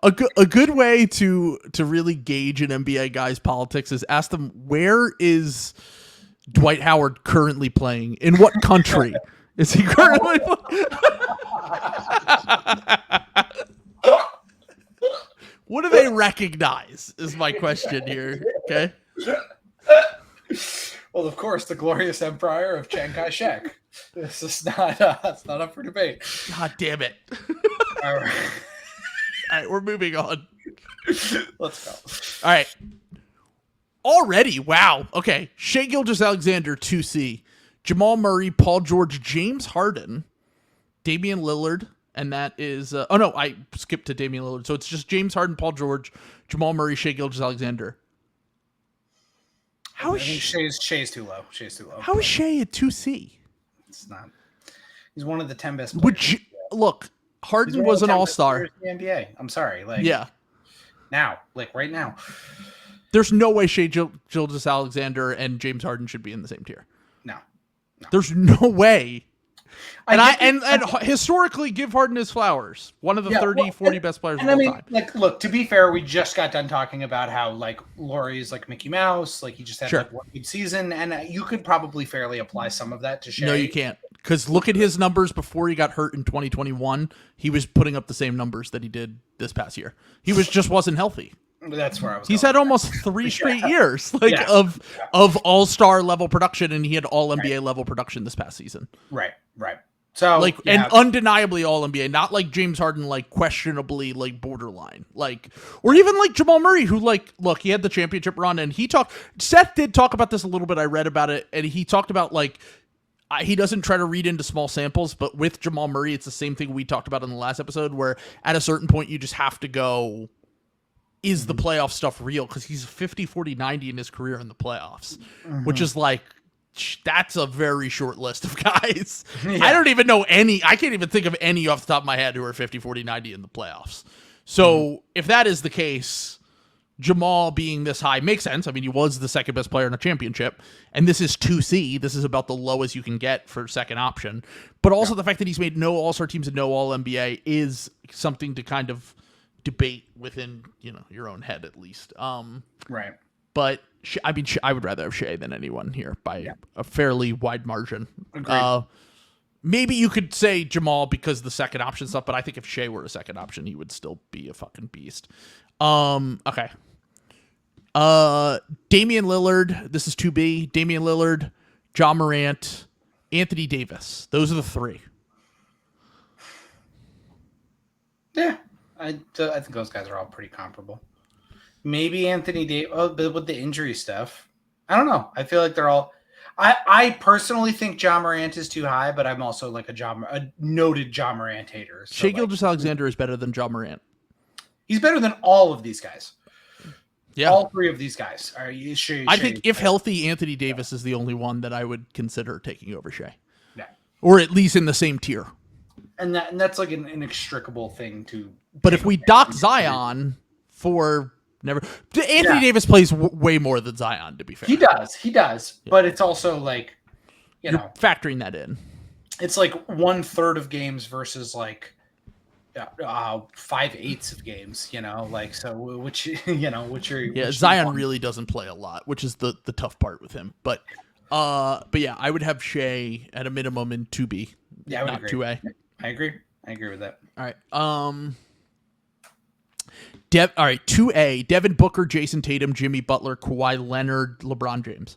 A good way to really gauge an NBA guy's politics is ask them, where is Dwight Howard currently playing? In what country is he currently playing? What do they recognize is my question here. Okay. Well, of course, the glorious empire of Chiang Kai-shek. This is not. It's not up for debate. God damn it! All right. All right, we're moving on. Let's go. All right. Already, wow. Okay, Shai Gilgeous-Alexander, 2C. Jamal Murray, Paul George, James Harden, Damian Lillard, and that is... oh, no, I skipped to Damian Lillard. So it's just James Harden, Paul George, Jamal Murray, Shai Gilgeous-Alexander. I think Shai's too low. Shai's too low. How is Shai a 2C? It's not. He's one of the 10 best players. Look, Harden was an all-star. In the NBA. I'm sorry. Like, yeah. Now, like right now. There's no way Shai Gilgeous-Alexander and James Harden should be in the same tier. No. There's no way. And historically, give Harden his flowers. One of the 40 best players of all time. Like, look, to be fair, we just got done talking about how, like, Laurie is like Mickey Mouse. Like, he just had like one good season. And you could probably fairly apply some of that to Shai. No, you can't. Because look at his numbers before he got hurt in 2021. He was putting up the same numbers that he did this past year. He just wasn't healthy. That's where I was. He's had almost 3 straight years of all-star level production, and he had all NBA level production this past season. Right. So and undeniably all NBA, not like James Harden, like questionably like borderline, like, or even like Jamal Murray, who look, he had the championship run, and Seth did talk about this a little bit. I read about it, and he talked about like he doesn't try to read into small samples, but with Jamal Murray, it's the same thing we talked about in the last episode, where at a certain point you just have to go, is the playoff stuff real? Because he's 50, 40, 90 in his career in the playoffs, which is like, that's a very short list of guys. I don't even know any. I can't even think of any off the top of my head who are 50, 40, 90 in the playoffs. So if that is the case, Jamal being this high makes sense. I mean, he was the second best player in a championship, and this is 2C. This is about the lowest you can get for second option. But also the fact that he's made no All-Star teams and no All-NBA is something to kind of debate within, your own head at least. Right. But I mean, I would rather have Shai than anyone here by a fairly wide margin. Agreed. Maybe you could say Jamal because the second option stuff, but I think if Shai were a second option, he would still be a fucking beast. Okay. Damian Lillard, this is 2B. Damian Lillard, Ja Morant, Anthony Davis. Those are the 3. Yeah. I think those guys are all pretty comparable. Maybe Anthony Davis, but with the injury stuff, I don't know. I feel like they're all. I personally think Ja Morant is too high, but I'm also like a noted Ja Morant hater. So Shai Gilgeous-Alexander is better than Ja Morant. He's better than all of these guys. Yeah, all 3 of these guys. Are you sure? I think if healthy, Anthony Davis is the only one that I would consider taking over Shai. Yeah, or at least in the same tier. And that's like an inextricable thing to. But if we dock Zion for never, Anthony Davis plays way more than Zion. To be fair, he does. Yeah. But it's also like, you're factoring that in. It's like 1/3 of games versus like 5/8 of games. Like so, which Zion really doesn't play a lot, which is the tough part with him. But yeah, I would have Shai at a minimum in 2B. Yeah, I would not agree. 2A. I agree with that. All right. All right, 2A, Devin Booker, Jason Tatum, Jimmy Butler, Kawhi Leonard, LeBron James.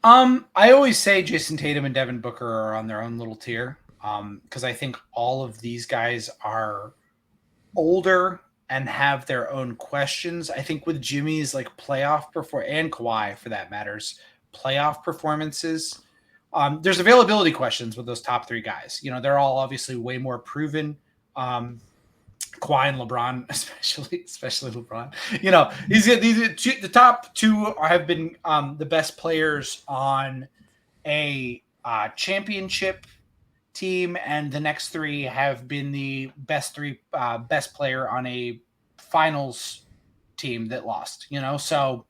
I always say Jason Tatum and Devin Booker are on their own little tier because I think all of these guys are older and have their own questions. I think with Jimmy's like playoff and Kawhi for that matters, playoff performances, there's availability questions with those top 3 guys. They're all obviously way more proven. Kawhi and LeBron, especially LeBron. The top 2 have been the best players on a championship team, and the next 3 have been the best player on a finals team that lost. So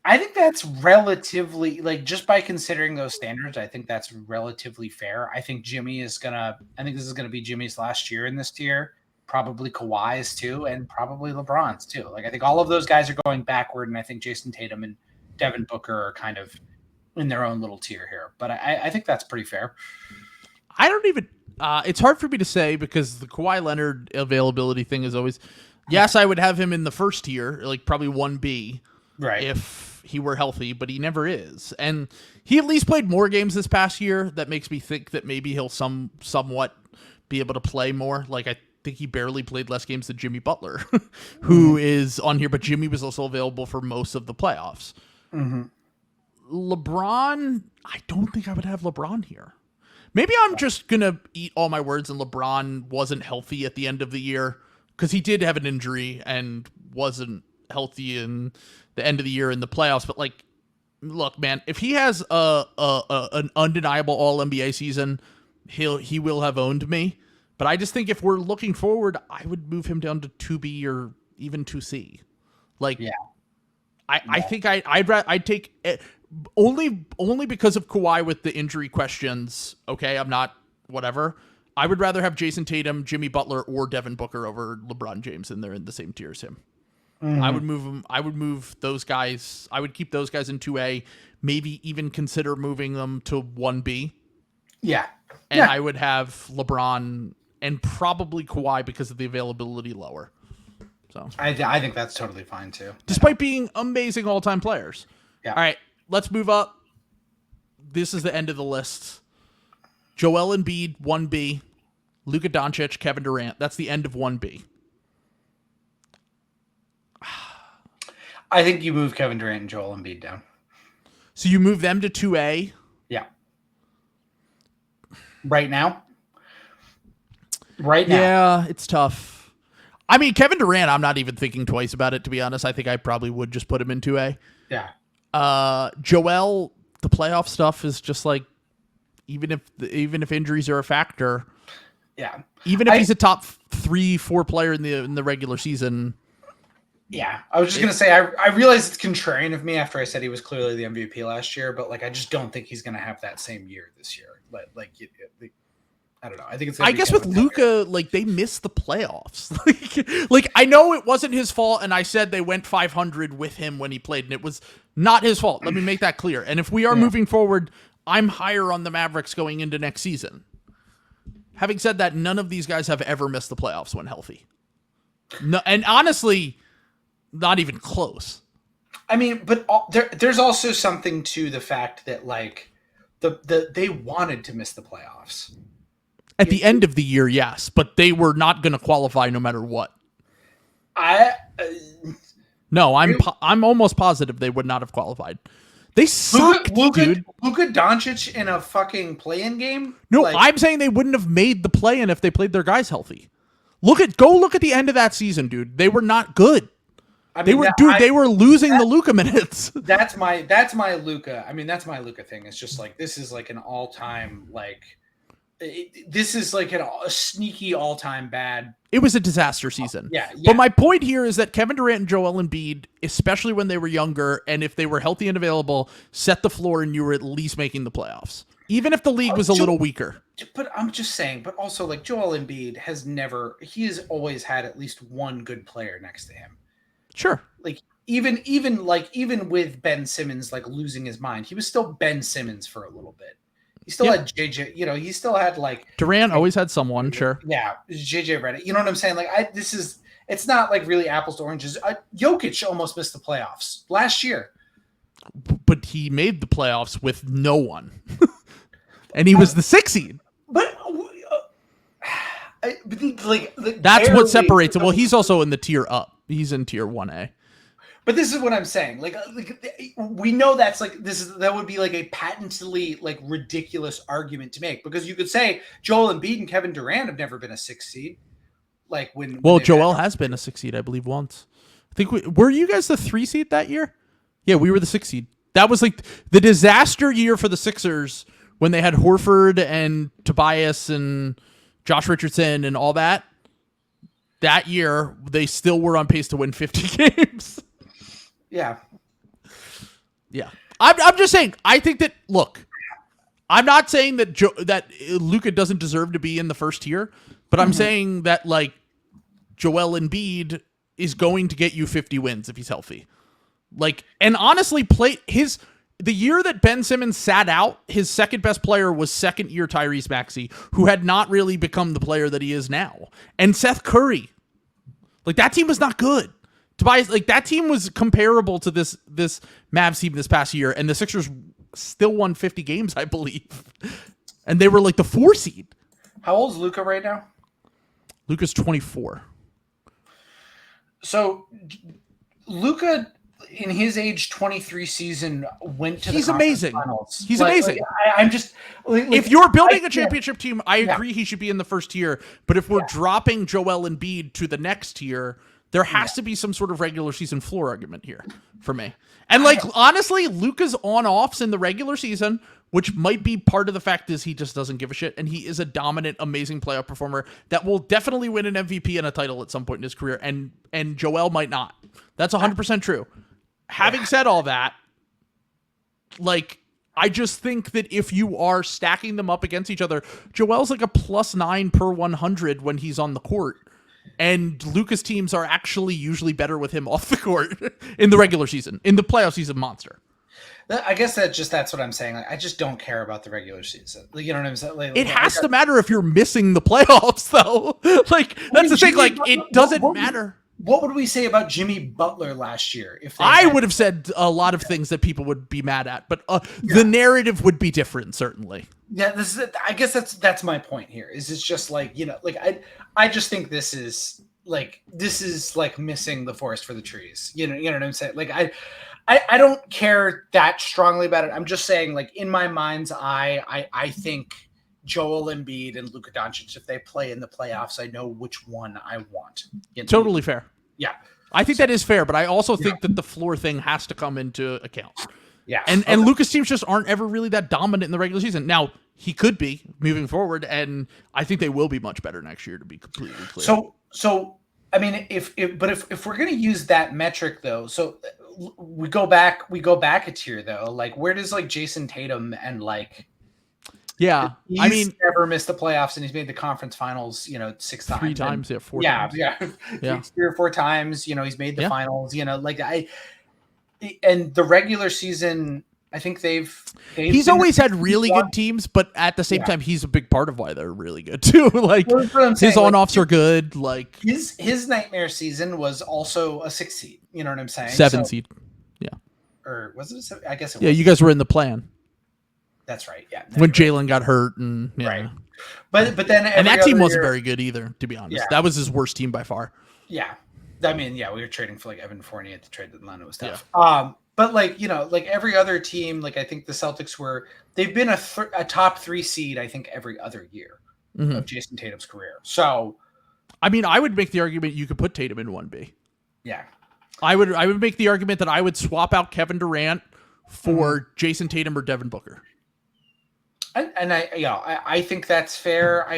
I think that's relatively, like, just by considering those standards, I think that's relatively fair. I think this is going to be Jimmy's last year in this tier, probably Kawhi's too, and probably LeBron's too. Like, I think all of those guys are going backward, and I think Jason Tatum and Devin Booker are kind of in their own little tier here. But I think that's pretty fair. I don't even, it's hard for me to say because the Kawhi Leonard availability thing is always, yes, I would have him in the first tier, like probably 1B. Right. if he were healthy, but he never is. And he at least played more games this past year. That makes me think that maybe he'll somewhat be able to play more. Like, I think he barely played less games than Jimmy Butler, who is on here, but Jimmy was also available for most of the playoffs. Mm-hmm. LeBron, I don't think I would have LeBron here. Maybe I'm just going to eat all my words and LeBron wasn't healthy at the end of the year, because he did have an injury and wasn't healthy in the end of the year in the playoffs. But, like, look, man, if he has an undeniable All-NBA season, he will have owned me. But I just think if we're looking forward, I would move him down to 2B or even 2C. Like, Yeah. I think I'd take it only because of Kawhi with the injury questions. Okay, I'm not whatever. I would rather have Jason Tatum, Jimmy Butler, or Devin Booker over LeBron James, and they're in the same tier as him. Mm-hmm. I would move them. I would move those guys. I would keep those guys in 2A. Maybe even consider moving them to 1B. Yeah. And I would have LeBron and probably Kawhi because of the availability lower. So I think that's totally fine too. Despite being amazing all-time players. Yeah. All right, let's move up. This is the end of the list. Joel Embiid, 1B. Luka Doncic, Kevin Durant. That's the end of 1B. I think you move Kevin Durant and Joel Embiid down. So you move them to 2A? Yeah. Right now? Right now. Yeah, it's tough. I mean, Kevin Durant, I'm not even thinking twice about it, to be honest. I think I probably would just put him in 2A. Yeah. Joel, the playoff stuff is just like, even if injuries are a factor, Yeah. even if he's a top 3-4 player in the regular season. Yeah. I was just going to say, I realize it's contrarian of me after I said he was clearly the MVP last year, but like, I just don't think he's going to have that same year this year. Like I don't know. I think it's. I guess with Luka, like, they missed the playoffs. like I know it wasn't his fault, and I said they went 500 with him when he played, and it was not his fault. Let me make that clear. And if we are moving forward, I'm higher on the Mavericks going into next season. Having said that, none of these guys have ever missed the playoffs when healthy. No, and honestly, not even close. I mean, but there's also something to the fact that like they wanted to miss the playoffs. At the end of the year, yes, but they were not going to qualify no matter what. No, I'm almost positive they would not have qualified. They suck, dude. Luka Doncic in a fucking play-in game? No, I'm saying they wouldn't have made the play-in if they played their guys healthy. Go look at the end of that season, dude. They were not good. I mean, they were losing the Luka minutes. That's my Luka. I mean, that's my Luka thing. It's just like, this is like an all-time like. This is like a sneaky all-time bad. It was a disaster season. Yeah. But my point here is that Kevin Durant and Joel Embiid, especially when they were younger, and if they were healthy and available, set the floor and you were at least making the playoffs. Even if the league was a little weaker. But I'm just saying, but also like Joel Embiid he has always had at least one good player next to him. Sure. Like even with Ben Simmons like losing his mind, he was still Ben Simmons for a little bit. He still had JJ, he still had like Durant always had someone, sure. Yeah, JJ Redick. You know what I'm saying? Like it's not like really apples to oranges. Jokic almost missed the playoffs last year. But he made the playoffs with no one. And he was the 6th seed. But that's what separates it. Well, he's also in the tier up. He's in tier 1A. But this is what I'm saying. Like we know that's like that would be like a patently like ridiculous argument to make, because you could say Joel Embiid and Kevin Durant have never been a 6th seed. Like when Joel has been a 6th seed, I believe, once. I think were you guys the 3 seed that year? Yeah, we were the 6th seed. That was like the disaster year for the Sixers when they had Horford and Tobias and Josh Richardson and all that. That year, they still were on pace to win 50 games. Yeah. Yeah. I'm just saying, I think that, look, I'm not saying that Luka doesn't deserve to be in the first tier, but I'm saying that, like, Joel Embiid is going to get you 50 wins if he's healthy. Like, and honestly, the year that Ben Simmons sat out, his second best player was second-year Tyrese Maxey, who had not really become the player that he is now. And Seth Curry. Like, that team was not good. Tobias, like that team was comparable to this Mavs team this past year, and the Sixers still won 50 games, I believe, and they were like the 4 seed. How old is Luka right now? Luka's 24. So Luka, in his age 23 season, went to the He's amazing. finals. He's amazing. I'm just if you're building a championship team, I agree he should be in the first tier. But if we're dropping Joel Embiid to the next tier, there has to be some sort of regular season floor argument here for me. And like honestly, Luka's on-offs in the regular season, which might be part of the fact is he just doesn't give a shit, and he is a dominant, amazing playoff performer that will definitely win an MVP and a title at some point in his career, and Joel might not. That's 100% true. Having said all that, like, I just think that if you are stacking them up against each other, Joel's like a +9 per 100 when he's on the court, and Luka's teams are actually usually better with him off the court in the regular season. In the playoffs, he's a monster. I guess that's what I'm saying. Like, I just don't care about the regular season. Like, you know what I'm saying? Like, it has to matter if you're missing the playoffs, though. Like, that's the thing. Like, it doesn't matter. What would we say about Jimmy Butler last year? If I would have said a lot of things that people would be mad at, but the narrative would be different, certainly. Yeah, I guess that's my point here. Is it's just like, you know, like I just think this is like missing the forest for the trees. You know what I'm saying? Like I don't care that strongly about it. I'm just saying, like, in my mind's eye, I think Joel Embiid and Luka Doncic, if they play in the playoffs, I know which one I want. Totally fair. Yeah. I think that is fair, but I also think that the floor thing has to come into account. Yeah. And Luka's teams just aren't ever really that dominant in the regular season. Now, he could be moving forward, and I think they will be much better next year, to be completely clear. So I mean, if we're going to use that metric, though, so we go back a tier, though. Like, where does like Jason Tatum and like, yeah, he's never missed the playoffs, and he's made the conference finals, 6 times. 3 times, and, 4 times. Yeah. 3 or 4 times, he's made the finals, like and the regular season, I think he's always had really good teams, but at the same time, he's a big part of why they're really good too. Like, his on-offs are good. Like, his nightmare season was also a 6 seed. You know what I'm saying? 7 seed. Yeah. Or was it a 7? I guess it was. Yeah, you guys were in the plan. That's right. Yeah. When Jalen got hurt and right. But then that team wasn't very good either, to be honest. Yeah. That was his worst team by far. Yeah. I mean, we were trading for like Evan Fournier at the trade deadline. It was tough. Yeah. But like, like every other team, like I think the Celtics they've been a top 3 seed, I think, every other year of Jason Tatum's career. So, I mean, I would make the argument you could put Tatum in 1B. Yeah. I would make the argument that I would swap out Kevin Durant for Jason Tatum or Devin Booker. And I think that's fair.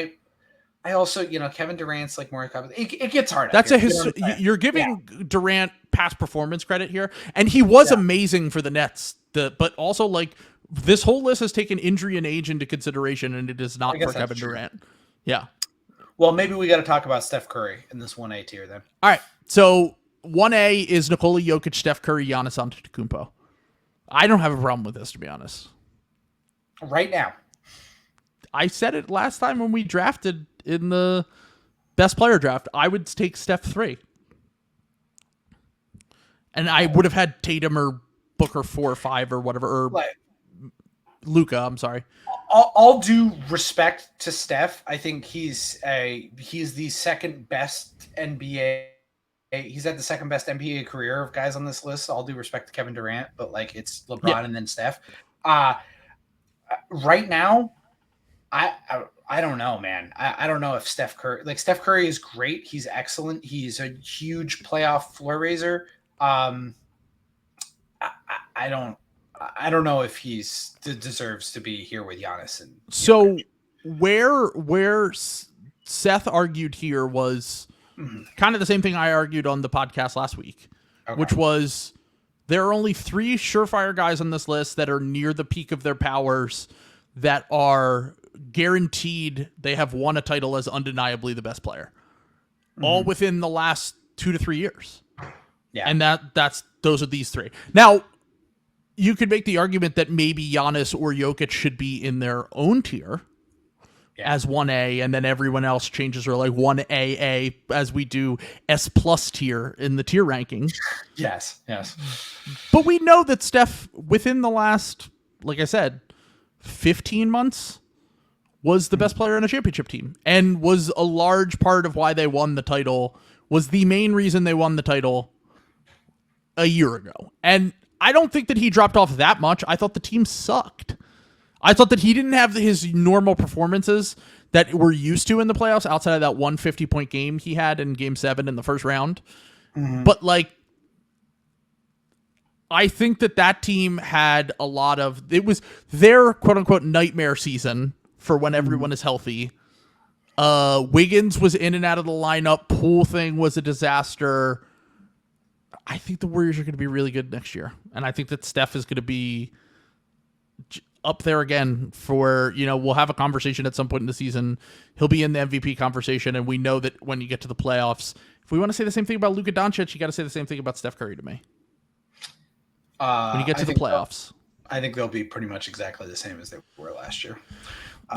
I also, Kevin Durant's like more it gets hard. That's you're giving Durant past performance credit here, and he was amazing for the Nets. But also, like, this whole list has taken injury and age into consideration, and it is not for Kevin Durant. Yeah. Well, maybe we got to talk about Steph Curry in this 1A tier then. All right. So 1A is Nikola Jokic, Steph Curry, Giannis Antetokounmpo. I don't have a problem with this, to be honest. Right now. I said it last time when we drafted in the best player draft. I would take Steph 3. And I would have had Tatum or Booker 4 or 5 or whatever, or Luka, I'm sorry. All due respect to Steph, I think he's the second best NBA. He's had the second best NBA career of guys on this list. All due respect to Kevin Durant, but like it's LeBron and then Steph. Right now, I don't know, man. I don't know if Steph Curry is great. He's excellent. He's a huge playoff floor raiser. I don't know if he's deserves to be here with Giannis. And so where Seth argued here was kind of the same thing I argued on the podcast last week, which was there are only 3 surefire guys on this list that are near the peak of their powers that are guaranteed they have won a title as undeniably the best player, all within the last 2 to 3 years. Yeah. And those are these 3. Now, you could make the argument that maybe Giannis or Jokic should be in their own tier, as 1A, and then everyone else changes are like 1AA as we do S plus tier in the tier ranking. Yes. But we know that Steph, within the last, like I said, 15 months, was the best player on a championship team and was a large part of why they won the title, was the main reason they won the title a year ago. And I don't think that he dropped off that much. I thought the team sucked. I thought that he didn't have his normal performances that we're used to in the playoffs outside of that 150-point game he had in Game 7 in the first round. But, like, I think that team had a lot of... It was their quote-unquote nightmare season for when everyone is healthy. Wiggins was in and out of the lineup. Poole thing was a disaster. I think the Warriors are going to be really good next year. And I think that Steph is going to be up there again for, we'll have a conversation at some point in the season. He'll be in the MVP conversation, and we know that when you get to the playoffs, if we want to say the same thing about Luka Doncic, you got to say the same thing about Steph Curry to me. When you get to the playoffs. I think they'll be pretty much exactly the same as they were last year.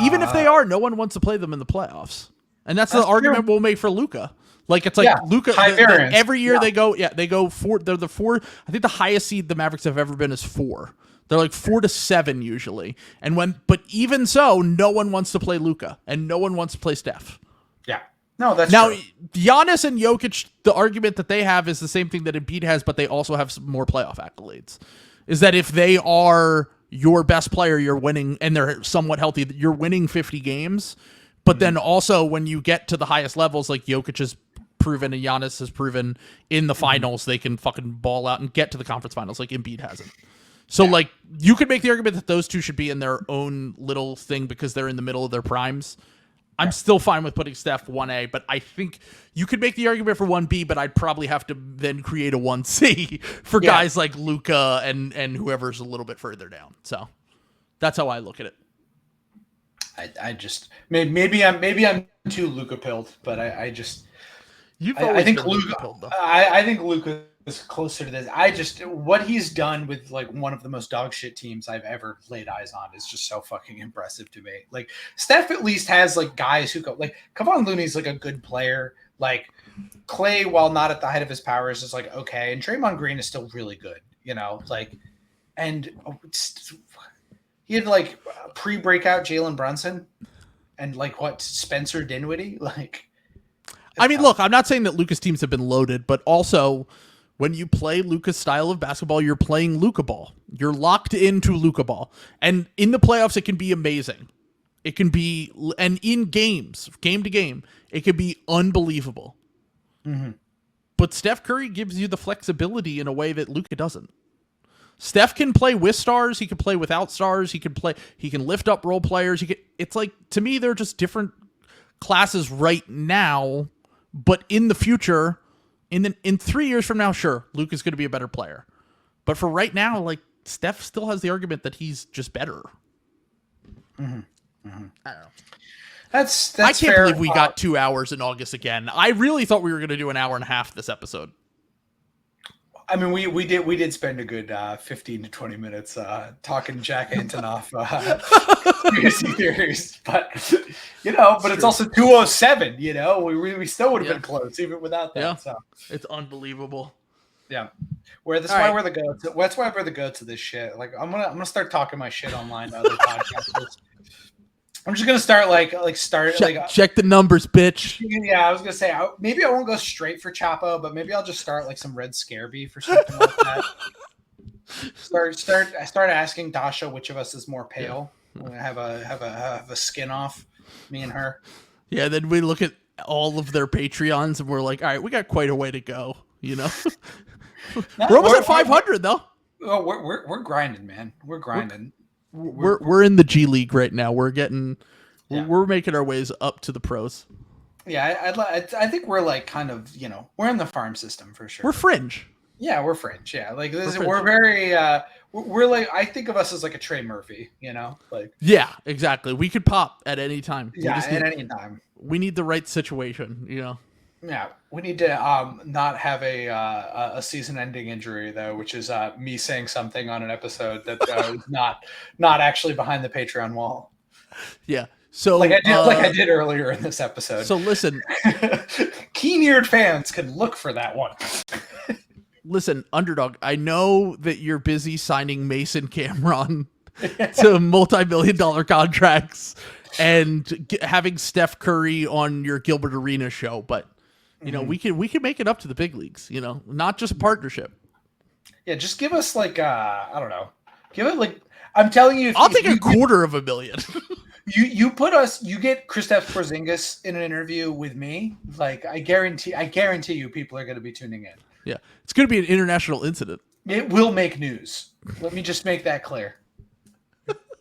Even if they are, no one wants to play them in the playoffs. And that's the argument we'll make for Luka. Like, it's like Luka, every year they go four. They're the four. I think the highest seed the Mavericks have ever been is 4. They're like 4 to 7 usually. But even so, no one wants to play Luka and no one wants to play Steph. Yeah. No, that's now true. Giannis and Jokic, the argument that they have is the same thing that Embiid has, but they also have some more playoff accolades. Is that if they are your best player, you're winning, and they're somewhat healthy, you're winning 50 games. But then also when you get to the highest levels, like Jokic has proven and Giannis has proven in the finals, they can fucking ball out and get to the conference finals like Embiid hasn't. So, like, you could make the argument that those two should be in their own little thing because they're in the middle of their primes. I'm still fine with putting Steph 1A, but I think you could make the argument for 1B, but I'd probably have to then create a 1C for guys like Luka and whoever's a little bit further down. So that's how I look at it. I just maybe I'm too Luka pilled, but I think Luka. I think Luka is closer to this. What he's done with like one of the most dog shit teams I've ever laid eyes on is just so fucking impressive to me. Like, Steph at least has like guys who go, like, Kevon Looney's like a good player. Like, Clay, while not at the height of his powers, is like okay, and Draymond Green is still really good. Like, and he had like pre-breakout Jalen Brunson and like Spencer Dinwiddie. Like, I mean, look, I'm not saying that Luka's teams have been loaded, but also when you play Luka's style of basketball, you're playing Luka ball. You're locked into Luka ball. And in the playoffs, it can be amazing. It can be, and in games, game to game, it can be unbelievable. Mm-hmm. But Steph Curry gives you the flexibility in a way that Luka doesn't. Steph can play with stars. He can play without stars. He can lift up role players. It's like, to me, they're just different classes right now. But in the future, in 3 years from now, sure, Luka's going to be a better player. But for right now, like, Steph still has the argument that he's just better. Mm-hmm. Mm-hmm. I don't know. That's I can't fair. believe we got 2 hours in August again. I really thought we were going to do an hour and a half this episode. I mean, we did spend a good 15 to 20 minutes talking Jack Antonoff conspiracy theories, but it's also 2:07. We still would have been close even without that. Yeah, so it's unbelievable. Yeah, that's why we're the goats. That's why we're the goats of this shit. Like, I'm gonna start talking my shit online to other podcasters. I'm just gonna start check the numbers, bitch. Yeah, I was gonna say maybe I won't go straight for Chapo, but maybe I'll just start like some Red Scare beef or something like that. Start asking Dasha which of us is more pale. We're gonna have a skin off, me and her. Yeah, then we look at all of their Patreons and we're like, all right, we got quite a way to go. No, we're almost at 500 though. Oh, we're grinding, man. We're grinding. We're in the G League right now. We're making our ways up to the pros. Yeah, I think we're like kind of, we're in the farm system for sure. We're fringe. Yeah, we're fringe. Yeah, like we're very we're like, I think of us as like a Trey Murphy, like. Yeah, exactly. We could pop at any time. At any time. We need the right situation, Yeah, we need to not have a season-ending injury though, which is me saying something on an episode that is not actually behind the Patreon wall. Yeah. So like I did earlier in this episode. So listen, keen-eared fans can look for that one. Listen, Underdog, I know that you're busy signing Mason Cameron to multi-million-dollar contracts and having Steph Curry on your Gilbert Arenas show, but you know, we can make it up to the big leagues, you know, not just a partnership. Yeah, just give us like I don't know. Give it like I'm telling you, I'll take $250,000. You get Kristaps Porzingis in an interview with me. Like I guarantee you people are going to be tuning in. Yeah. It's going to be an international incident. It will make news. Let me just make that clear.